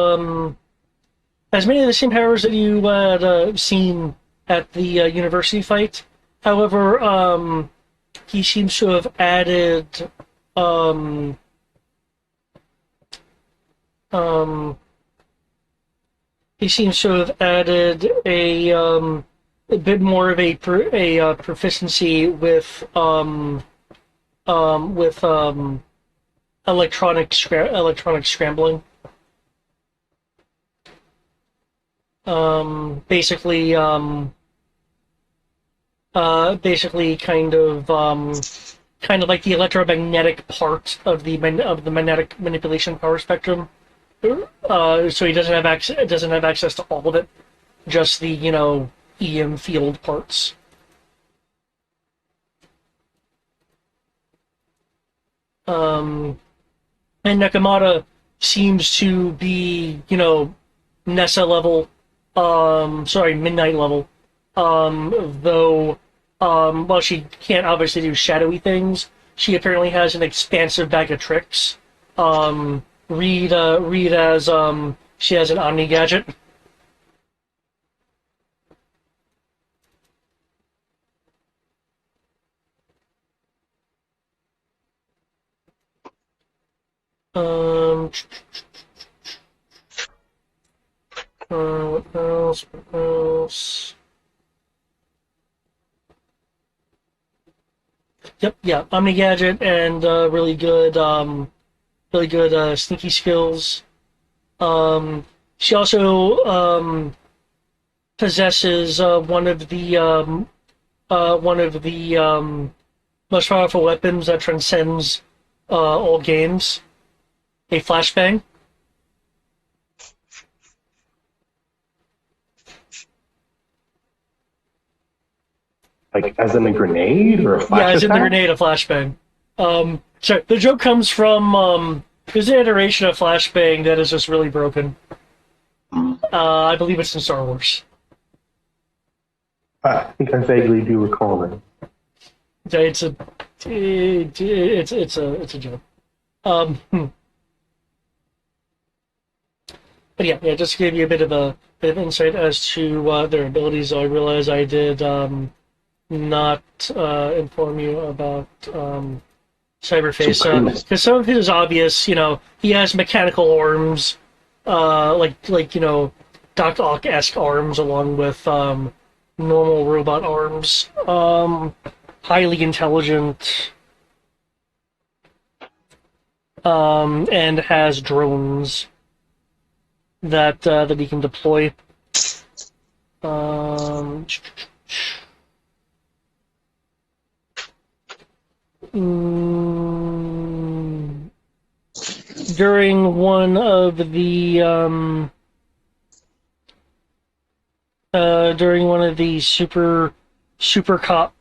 many of the same powers that you had seen at the university fight. However, he seems to have added a bit more of a proficiency with electronic scrambling. Basically kind of like the electromagnetic part of the magnetic manipulation power spectrum. So he doesn't have access to all of it, just the EM field parts. And Nakamata seems to be Nessa level, Midnight level. Though while she can't obviously do shadowy things, she apparently has an expansive bag of tricks. Read as she has an Omni gadget. What else? What else? Yep, yeah, Omni gadget and really good sneaky skills. She also possesses one of the most powerful weapons that transcends all games, a flashbang. Like, as in a grenade or a flash Yeah, as in the attack? grenade, a flashbang. So the joke comes from there's an iteration of flashbang that is just really broken. I believe it's in Star Wars. I think I vaguely do recall it. It's a joke. But yeah, just to give you a bit of insight as to their abilities. I realize I did not inform you about Cyberface because some of it is obvious. He has mechanical arms, like Doc Ock-esque arms, along with normal robot arms. Highly intelligent, and has drones that he can deploy. During one of the super cop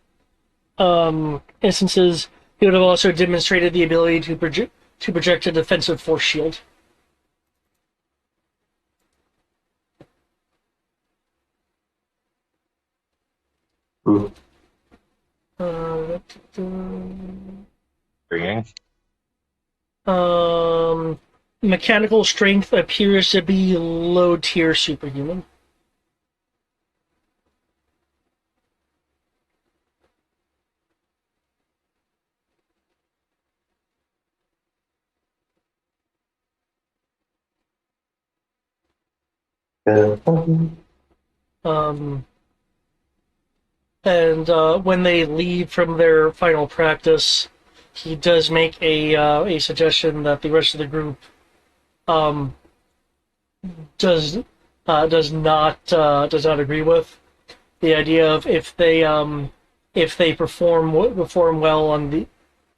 instances, he would have also demonstrated the ability to project a defensive force shield. Agreeing. Mechanical strength appears to be low tier superhuman. And when they leave from their final practice, he does make a suggestion that the rest of the group does not agree with. The idea of if they if they perform well on the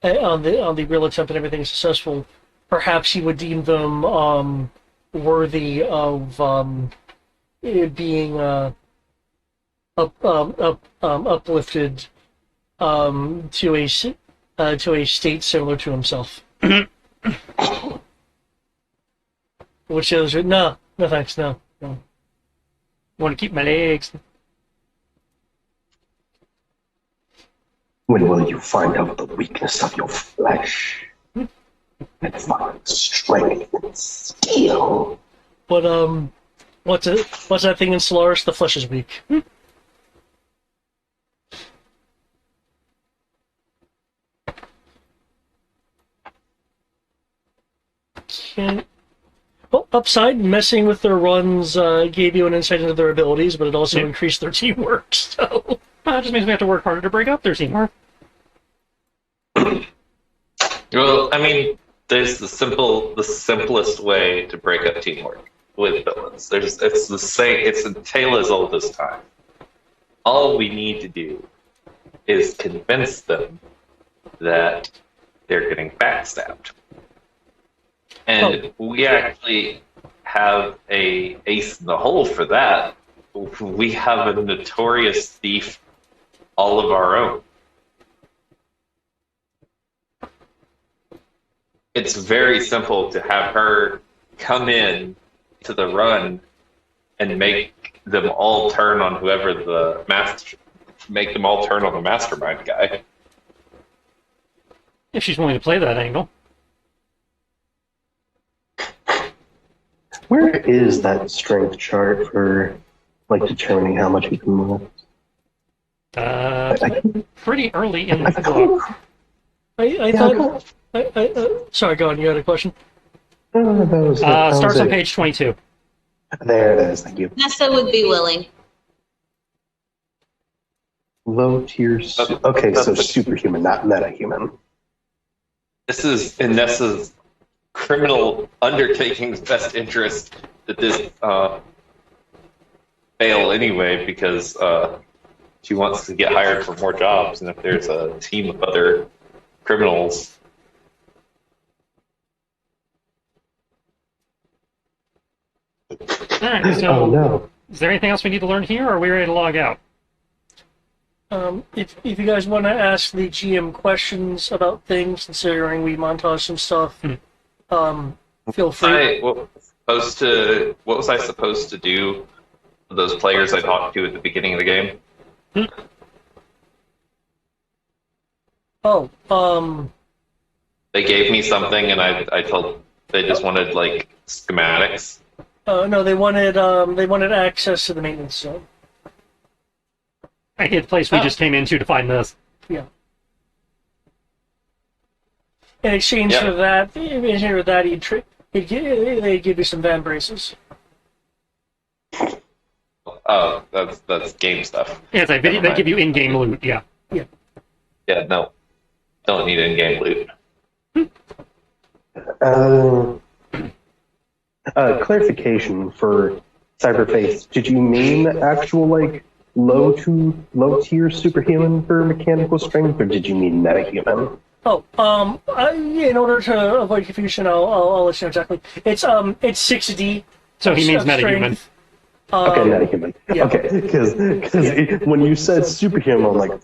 real attempt and everything is successful, perhaps he would deem them worthy of being uplifted to a state similar to himself. Which is no thanks, no. Want to keep my legs. When will you find out the weakness of your flesh? And find strength and skill. But what's that thing in Solaris? The flesh is weak. Well, upside, messing with their runs gave you an insight into their abilities, but it also increased their teamwork. So It just means we have to work harder to break up their teamwork. Well, I mean, there's the simplest way to break up teamwork with villains. It's the same. It's a tale as old as time. All we need to do is convince them that they're getting backstabbed, and we actually have a ace in the hole for that. We have a notorious thief all of our own. It's very simple to have her come in to the run and make them all turn on whoever the mastermind guy. If she's willing to play that angle. Where is that strength chart for determining how much you can lift? Pretty early in the book. I thought. Sorry, go on. You had a question? Starts on page 22. There it is. Thank you. Nessa would be willing. Low tier. Okay, so superhuman, not metahuman. This is in Nessa's criminal undertaking's best interest that this fail anyway, because she wants to get hired for more jobs, and if there's a team of other criminals. Alright, so no. Is there anything else we need to learn here, or are we ready to log out? If you guys want to ask the GM questions about things, considering we montage some stuff, feel free. What was I supposed to do with those players I talked to at the beginning of the game? They gave me something, and I told they just wanted schematics. No, they wanted access to the maintenance zone. I hit the place we just came into to find this. Yeah. In exchange for that, they'd give you some van braces. Oh, that's game stuff. Yeah, it's like they give you in-game loot. Yeah. Yeah. Yeah, no, don't need in-game loot. Clarification for Cyberface. Did you mean actual low tier superhuman for mechanical strength, or did you mean metahuman? In order to avoid confusion, I'll let you know exactly. It's 6D. So he means metahuman. Okay, metahuman. Yeah. Okay, because when you said superhuman, I'm like,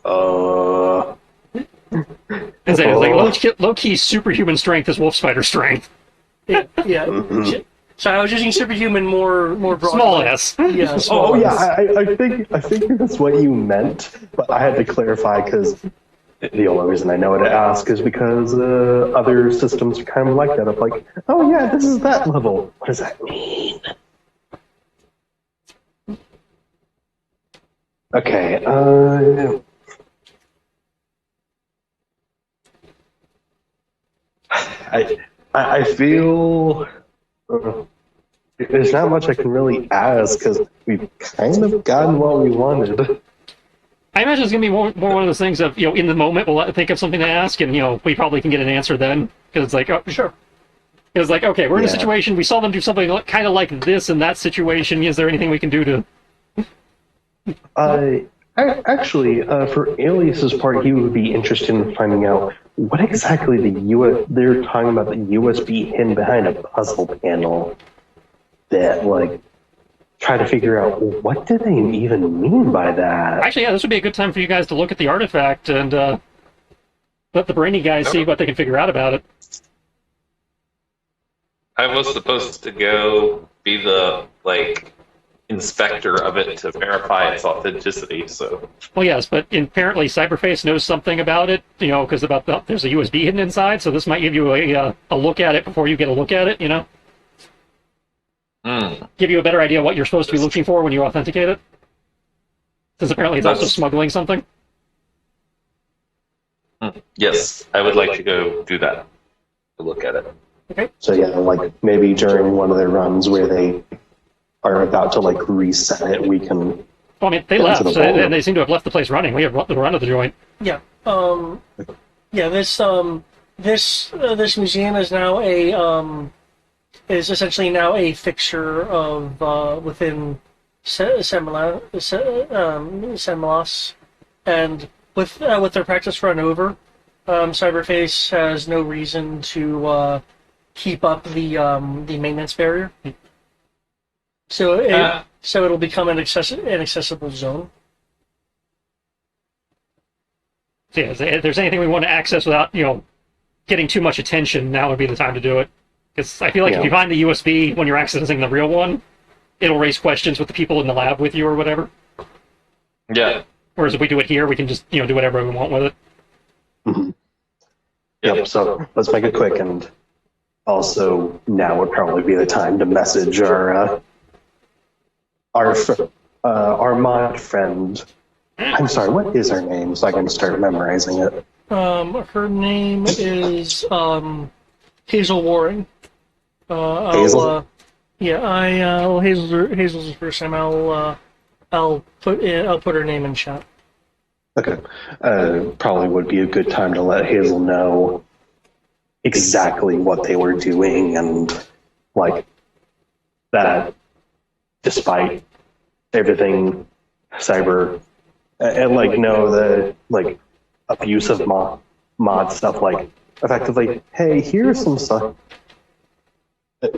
It's like low-key superhuman strength is wolf spider strength. Yeah. So I was using superhuman more broadly. Small s. Yeah. Small yeah. I think that's what you meant, but I had to clarify because the only reason I know what to ask is because other systems are kind of like that. Of like, oh yeah, this is that level. What does that mean? Okay. I feel there's not much I can really ask because we've kind of gotten what we wanted. I imagine it's gonna be more one of those things of in the moment we'll think of something to ask, and we probably can get an answer then, because it's like, oh sure. It's like, okay, we're in a situation, we saw them do something kind of like this in that situation. Is there anything we can do to? Actually, for Alias's part, he would be interested in finding out what exactly they're talking about the USB hidden behind a puzzle panel. That try to figure out what do they even mean by that. Actually, yeah, this would be a good time for you guys to look at the artifact and let the brainy guys see what they can figure out about it. I was supposed to go be the inspector of it to verify its authenticity. So, well, yes, but apparently Cyberface knows something about it. Because there's a USB hidden inside, so this might give you a look at it before you get a look at it. Give you a better idea what you're supposed to be looking for when you authenticate it. Since apparently it's also smuggling something. Yes, I would like to go do that. To look at it. Okay. So yeah, maybe during one of their runs where they are about to reset it, we can. Well, I mean, they left, and they seem to have left the place running. We have the run of the joint. Yeah. Yeah. This museum is now is essentially now a fixture of within Semlas, and with their practice run over, Cyberface has no reason to keep up the maintenance barrier. So it'll become an accessible zone. So yeah, if there's anything we want to access without getting too much attention, now would be the time to do it. Because I feel like if you find the USB when you're accessing the real one, it'll raise questions with the people in the lab with you or whatever. Yeah. Whereas if we do it here, we can just do whatever we want with it. Mm-hmm. Yep. So let's make it quick, and also now would probably be the time to message our mod friend. I'm sorry. What is her name, so I can start memorizing it? Her name is Hazel Waring. Hazel. Hazel's the first time. I'll put her name in chat. Okay. Probably would be a good time to let Hazel know exactly what they were doing, and that despite everything cyber and know the abuse of mod stuff, effectively, hey, here's some stuff,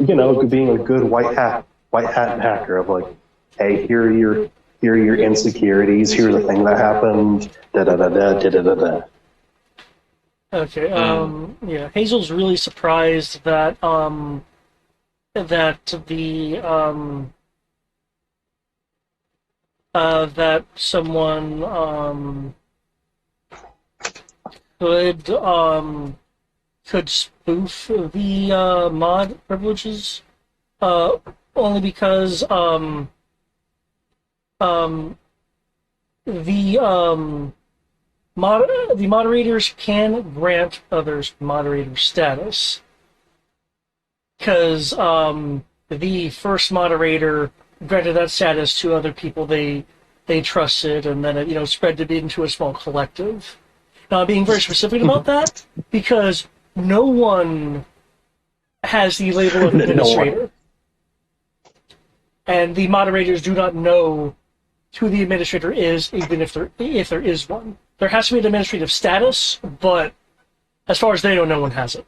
being a good white hat hacker of hey, here are your insecurities, here's the thing that happened, da da da da da da da. Okay. Yeah. Hazel's really surprised that that someone could spoof the mod privileges, only because the moderators can grant others moderator status, because the first moderator granted that status to other people they trusted, and then it spread into a small collective. Now, being very specific about that, because no one has the label of administrator, and the moderators do not know who the administrator is, even if there is one. There has to be an administrative status, but as far as they know, no one has it.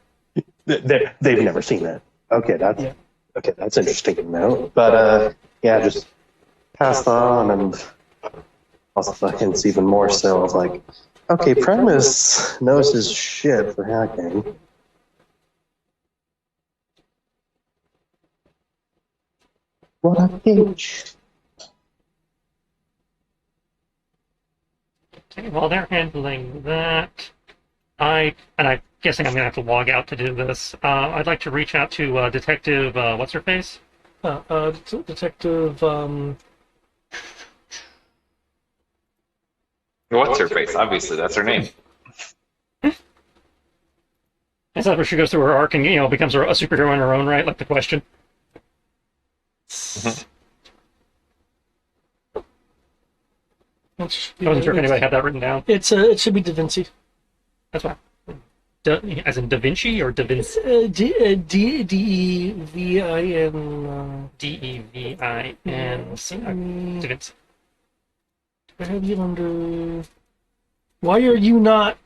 They've never seen it. Okay, that's interesting to know. But just passed on, and also the hints even more so of okay, Primus knows his shit for hacking. What a bitch. Okay, while they're handling that, I'm guessing I'm gonna have to log out to do this. I'd like to reach out to Detective what's her face? Detective. What's her face? Obviously, that's her name. Is that where she goes through her arc and becomes a superhero in her own right, like the Question? Mm-hmm. I wasn't sure if anybody had that written down. It should be Da Vinci. That's fine. As in Da Vinci or Da Vinci? D-E-V-I-N. D-E-V-I-N. Da Vinci. I have you under... Why are you not...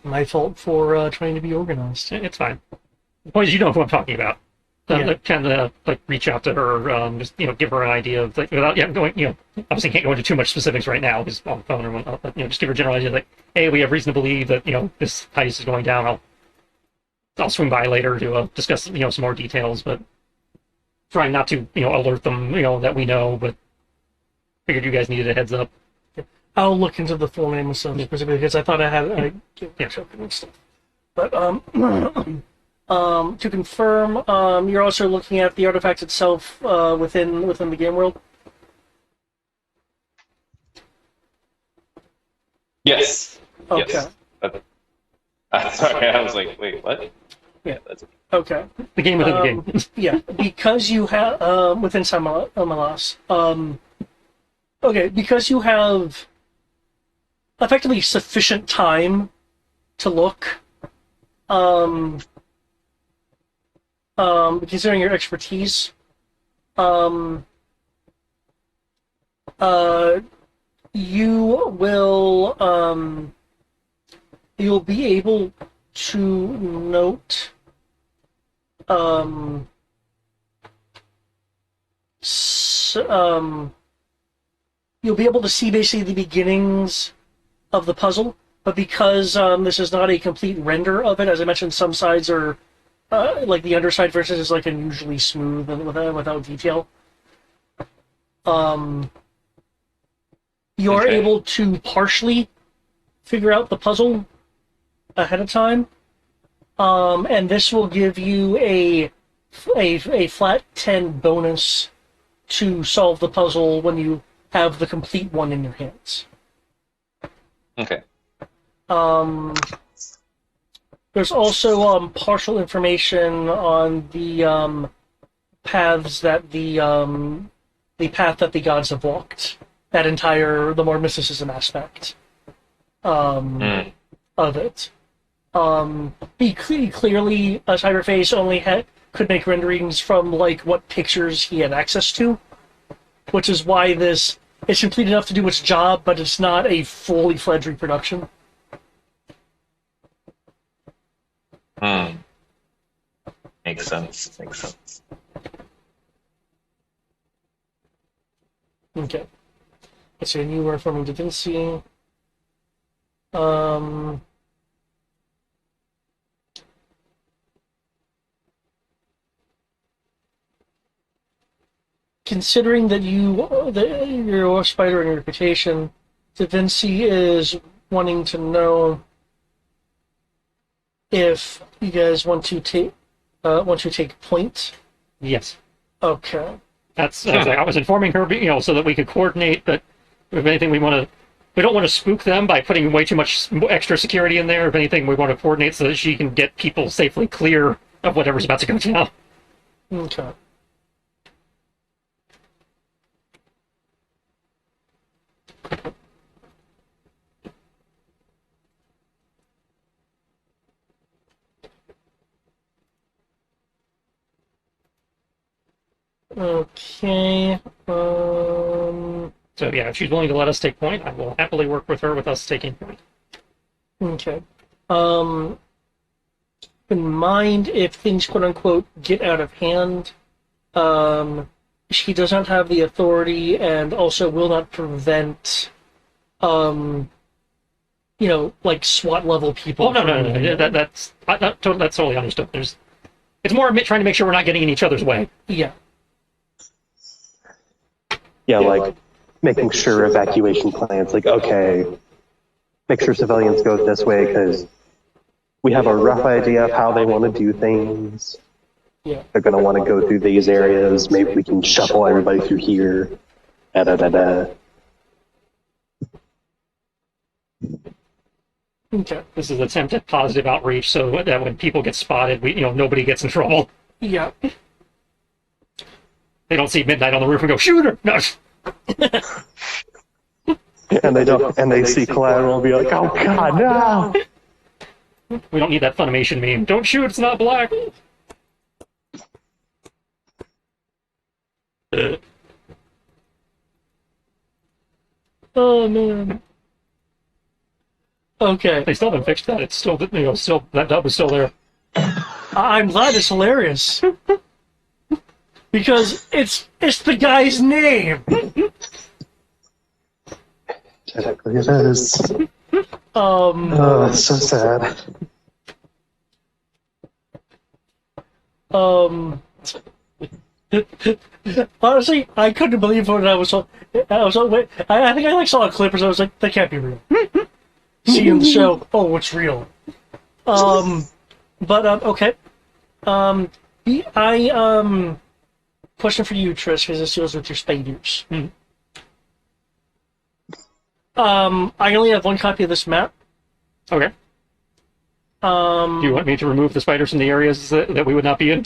My fault for trying to be organized. It's fine. The point is, you know who I'm talking about. Yeah. Kind of like reach out to her, just give her an idea of like without going, obviously can't go into too much specifics right now because on the phone or whatnot, but just give her a general idea like, hey, we have reason to believe that this heist is going down. I'll swing by later to discuss some more details, but trying not to alert them that we know, but figured you guys needed a heads up. I'll look into the full name and stuff specifically because I thought I had and stuff. But to confirm, you're also looking at the artifact itself within the game world. Yes. Okay. Yes. Sorry, I was like, wait, what? Yeah. That's Okay. The game within the game. Yeah, because you have within Samalas. Okay, because you have effectively sufficient time to look. Considering your expertise, you will you'll be able to note you'll be able to see basically the beginnings of the puzzle, but because this is not a complete render of it, as I mentioned, some sides are like the underside, for instance, is like unusually smooth and without detail. You're able to partially figure out the puzzle ahead of time, and this will give you a flat 10 bonus to solve the puzzle when you have the complete one in your hands. okay. There's also partial information on the paths that the path that the gods have walked. That entire the more mysticism aspect of it. He clearly, Cyberface only could make renderings from like what pictures he had access to, which is why this is complete enough to do its job, but it's not a fully fledged reproduction. Makes sense. Makes sense. Okay. So you were from Da Vinci. Considering that you're a spider in your reputation, Da Vinci is wanting to know if you guys want to take point. Yes. Okay. That's I was informing her, so that we could coordinate. But if anything, we don't want to spook them by putting way too much extra security in there. If anything, we want to coordinate so that she can get people safely clear of whatever's about to go down. Okay. Okay. So yeah, if she's willing to let us take point, I will happily work with her with us taking point. Okay. In mind, if things quote unquote get out of hand, she does not have the authority and also will not prevent, like SWAT level people. Oh no. That's totally understood. It's more trying to make sure we're not getting in each other's way. Yeah. Yeah, like making sure evacuation plans, like, okay, make sure civilians go this way because we have a rough idea of how they want to do things. Yeah. They're going to want to go through these areas. Maybe we can shuffle everybody through here. Okay. This is an attempt at positive outreach so that when people get spotted, nobody gets in trouble. Yeah. They don't see Midnight on the roof and go, shoot her! No. And they see collateral and be like, oh god, no! We don't need that Funimation meme. Don't shoot, it's not black! Oh man. Okay. They still haven't fixed that. It's still, still that dub is still there. I'm glad it's hilarious. Because it's the guy's name. Technically it is. Oh, it's so sad. Honestly, I couldn't believe when I think I saw a clip and I was like, that can't be real. Seeing the show, oh, it's real. Okay. Question for you, Trish, because this deals with your spiders. I only have one copy of this map. Okay. Do you want me to remove the spiders from the areas that we would not be in?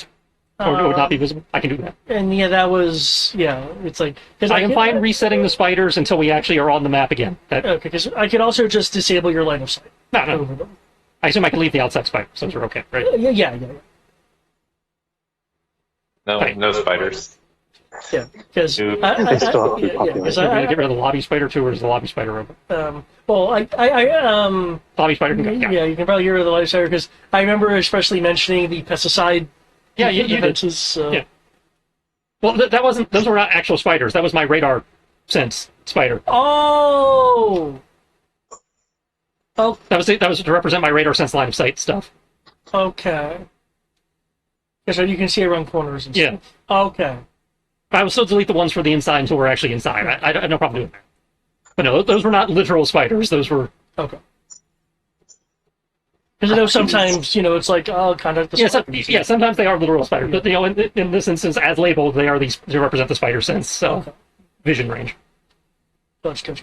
Or would not be visible? I can do that. And it's like... I am fine resetting the spiders until we actually are on the map again. Okay, because I could also just disable your line of sight. No. I assume I can leave the outside spiders. Those are okay, right? Yeah. No spiders. Yeah, because They still have to be popular. Is that get rid of the lobby spider too, or is the lobby spider open? Lobby spider can go. Yeah, you can probably get rid of the lobby spider because I remember especially mentioning the pesticide. Yeah, you did. Yeah. Well, that wasn't. Those were not actual spiders. That was my radar sense spider. Oh. That was to represent my radar sense line of sight stuff. Okay. Yeah, so you can see around corners and stuff. Okay. I will still delete the ones for the inside until we're actually inside. I have no problem doing that. But no, those were not literal spiders. Those were... Okay. Because I know sometimes, it's like, contact the spiders. Yeah, sometimes they are literal spiders. But, in this instance, as labeled, they represent the spider sense, vision range. Gotcha.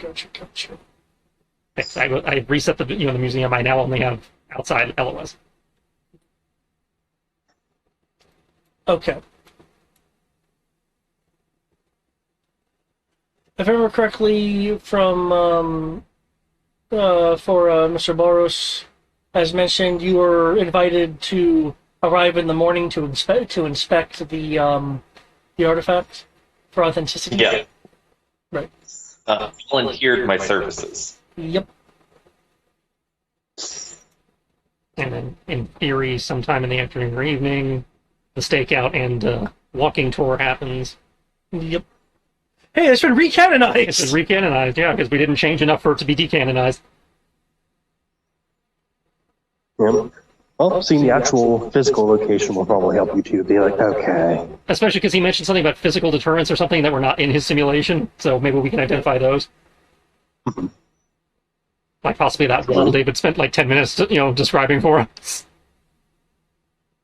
Yes, I reset the museum. I now only have outside LOS. Okay. If I remember correctly, for Mr. Boros, as mentioned, you were invited to arrive in the morning to inspect the artifact for authenticity. Yeah. Right. Volunteered my services. Yep. And then, in theory, sometime in the afternoon or evening, the stakeout and walking tour happens. Yep. Hey, it's been recanonized! It's been recanonized, yeah, because we didn't change enough for it to be decanonized. Yeah. Well, seeing the actual physical location will probably help you too. Be like, okay. Especially because he mentioned something about physical deterrence or something that were not in his simulation, so maybe we can identify those. Like possibly that wall David spent like 10 minutes, describing for us.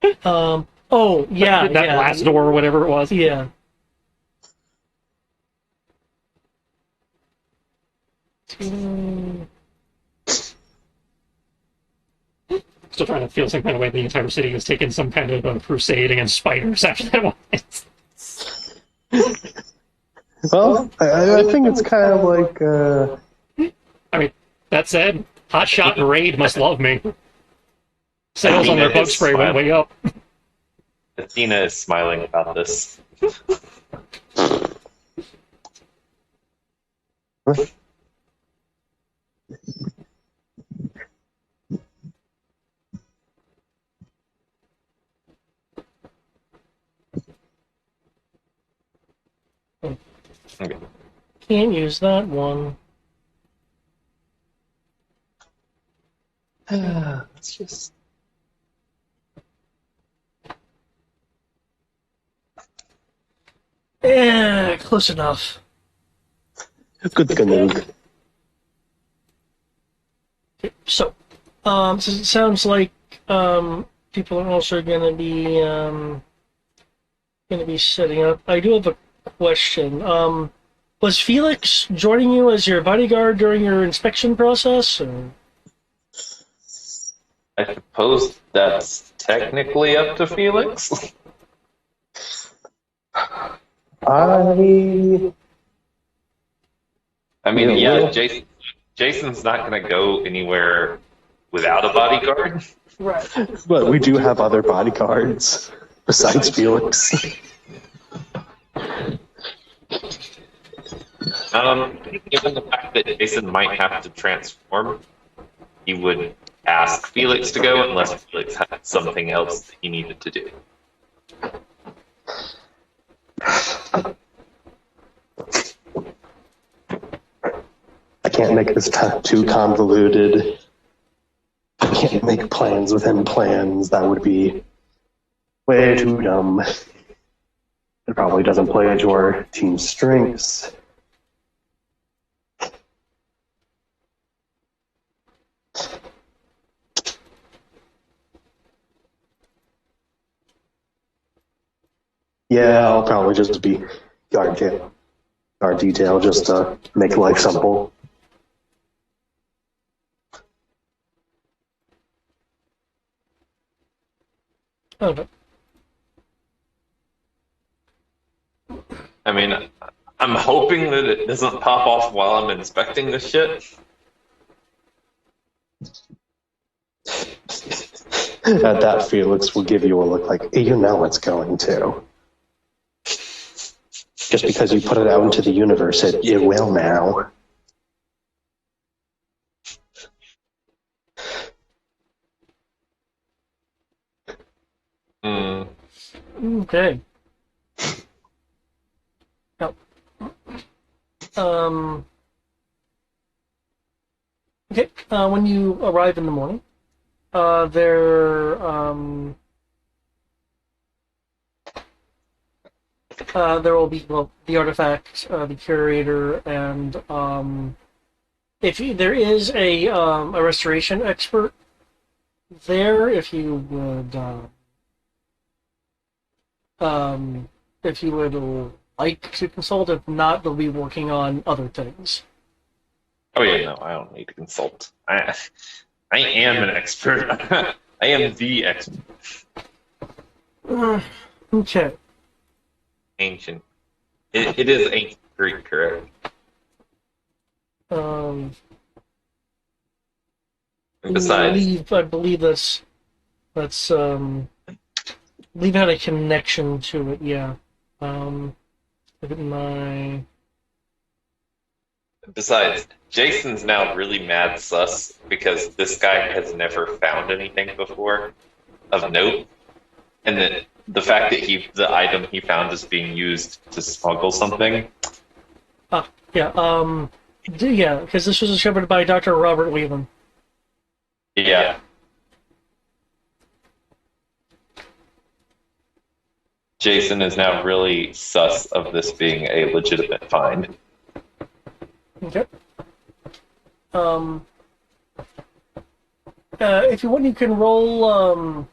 That last door or whatever it was. Yeah. Still trying to feel some kind of way the entire city has taken some kind of a crusade against spiders after that one. Well, I think it's kind of like... I mean, that said, Hotshot and Raid must love me. Sales on their bug spray went way up. Athena is smiling about this. Okay. Can't use that one. Let's just... Yeah, close enough. Good canoe. So, it sounds like people are also going to be setting up. I do have a question. Was Felix joining you as your bodyguard during your inspection process? Or? I suppose that's technically up to Felix. I mean, yeah, Jason's not going to go anywhere without a bodyguard. Right. But we do have other bodyguards besides Felix. Given the fact that Jason might have to transform, he would ask Felix to go unless Felix had something else that he needed to do. I can't make this too convoluted. I can't make plans within plans. That would be way too dumb. It probably doesn't play to our team's strengths. Yeah, I'll probably just be guard detail just to make life simple. Okay. I mean, I'm hoping that it doesn't pop off while I'm inspecting this shit. At that, Felix will give you a look like, you know it's going to. Just because you put it out into the universe, it will now. Okay. Now, okay. When you arrive in the morning, there will be the artifact, the curator, and there is a restoration expert there, if you would like to consult. If not, they'll be working on other things. Oh yeah, no, I don't need to consult. I am an expert. I am the expert. Okay. Ancient. It is ancient Greek, correct? Besides, I believe that's believe it had a connection to it. Yeah. Look at my. Besides, Jason's now really mad sus because this guy has never found anything before of note, and that the fact that the item he found is being used to smuggle something. Yeah. Yeah, because this was discovered by Dr. Robert Whelan. Yeah. Jason is now really sus of this being a legitimate find. Okay. If you want, you can roll.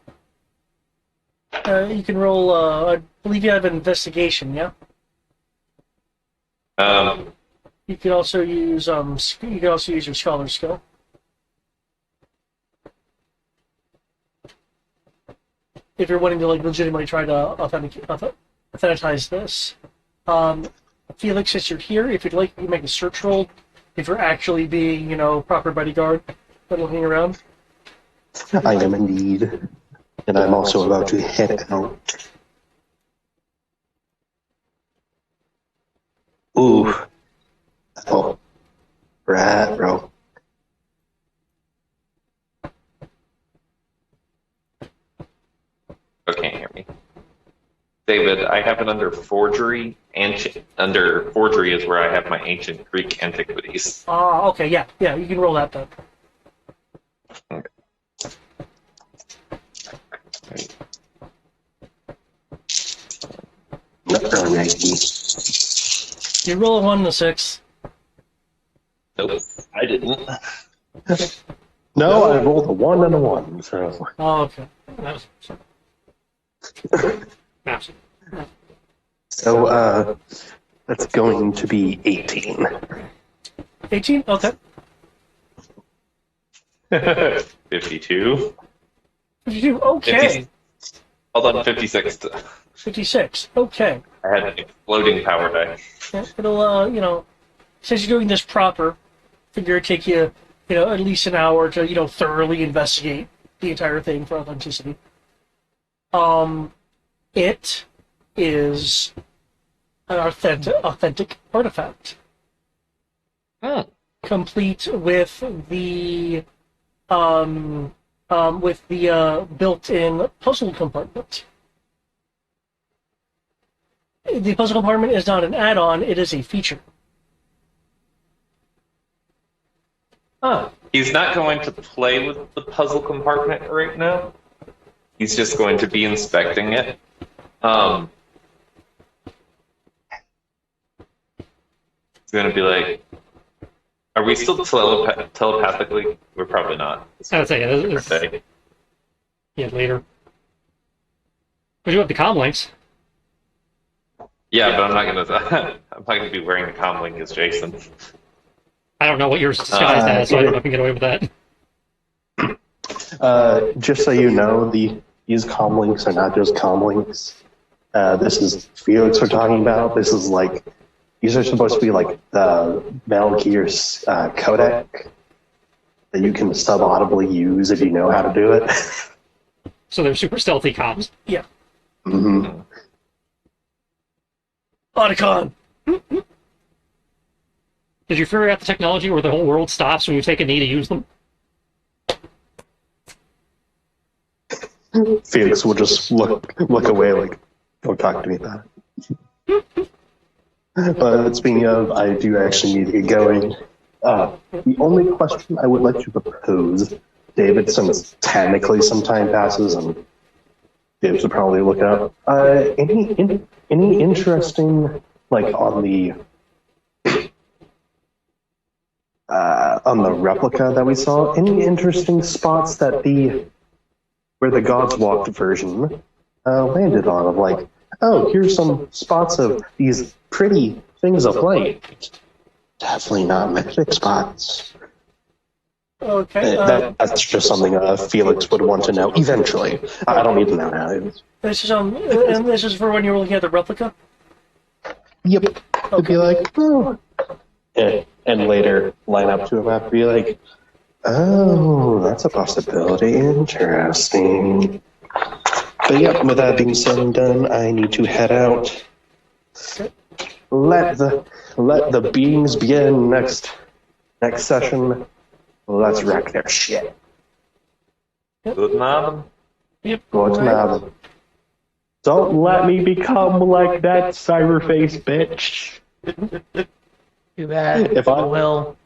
You can roll. I believe you have an investigation. Yeah. You can also use you can also use your scholar skill. If you're wanting to legitimately try to authenticize this. Felix, since you're here, if you'd like, you can make a search roll. If you're actually being, proper bodyguard, looking around. I am indeed. And I'm also about to head out. Ooh. Oh. Right, bro. Oh, can't hear me. David, I have it under forgery. Under forgery is where I have my ancient Greek antiquities. Okay, yeah, you can roll that then. Okay. You roll a 1 and a 6. Nope, I didn't. No, I rolled a 1 and a 1, so. Oh, okay. So, that's going to be 18. 18? Okay. 52. 52, okay. Hold on, 56. 56, okay. I had an exploding power die. Yeah, it'll, since you're doing this proper, figure it'd take you, at least an hour to, thoroughly investigate the entire thing for authenticity. It is an authentic artifact, complete with the built-in puzzle compartment. The puzzle compartment is not an add-on; it is a feature. He's not going to play with the puzzle compartment right now. He's just going to be inspecting it. He's going to be like, are we still telepathically? We're probably not. I would say it's yeah, later. But you have the comm links. Yeah, but I'm not gonna be wearing the comm link as Jason. I don't know what yours disguised as, so I don't know if I can get away with that. Just so you know, these comm links are not just comm links. This is Felix we're talking about. This is like, these are supposed to be like the Metal Gear's codec that you can sub-audibly use if you know how to do it. So they're super stealthy comms. Yeah. Mm-hmm. Otacon! Did you figure out the technology where the whole world stops when you take a knee to use them? Felix will just look away like, don't talk to me about it. But speaking of, I do actually need to get going. The only question I would like to propose, David, since technically some time passes and David should probably look it up. Any interesting, like on the replica that we saw, any interesting spots that where the Gods Walked version landed on, of like, oh, here's some spots of these pretty things of light. Definitely not mythic spots. Okay. That's just something Felix would want to know eventually. I don't need to know now. This is and this is for when you were looking at the replica? Yep. It'd be like, oh. And later line up to a map and be like, oh, that's a possibility. Interesting. But yeah, with that being said and done, I need to head out. Let the beings begin next session. Let's wreck their shit. Good night. Yep. Good night. Don't let me become like that cyberface bitch. Too bad. If I will.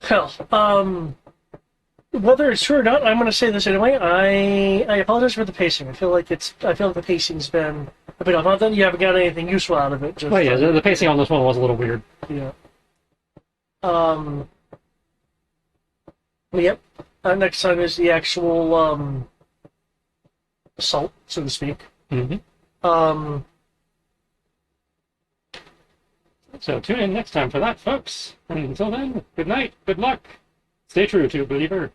Hell, whether it's true or not, I'm going to say this anyway. I apologize for the pacing. I feel like the pacing's been a bit off. Not that you haven't got anything useful out of it. Just, Oh yeah, the pacing on this one was a little weird. Yeah. Yep. Next time is the actual assault, so to speak. Mm-hmm. So tune in next time for that, folks. And until then, good night, good luck. Stay true to Believer.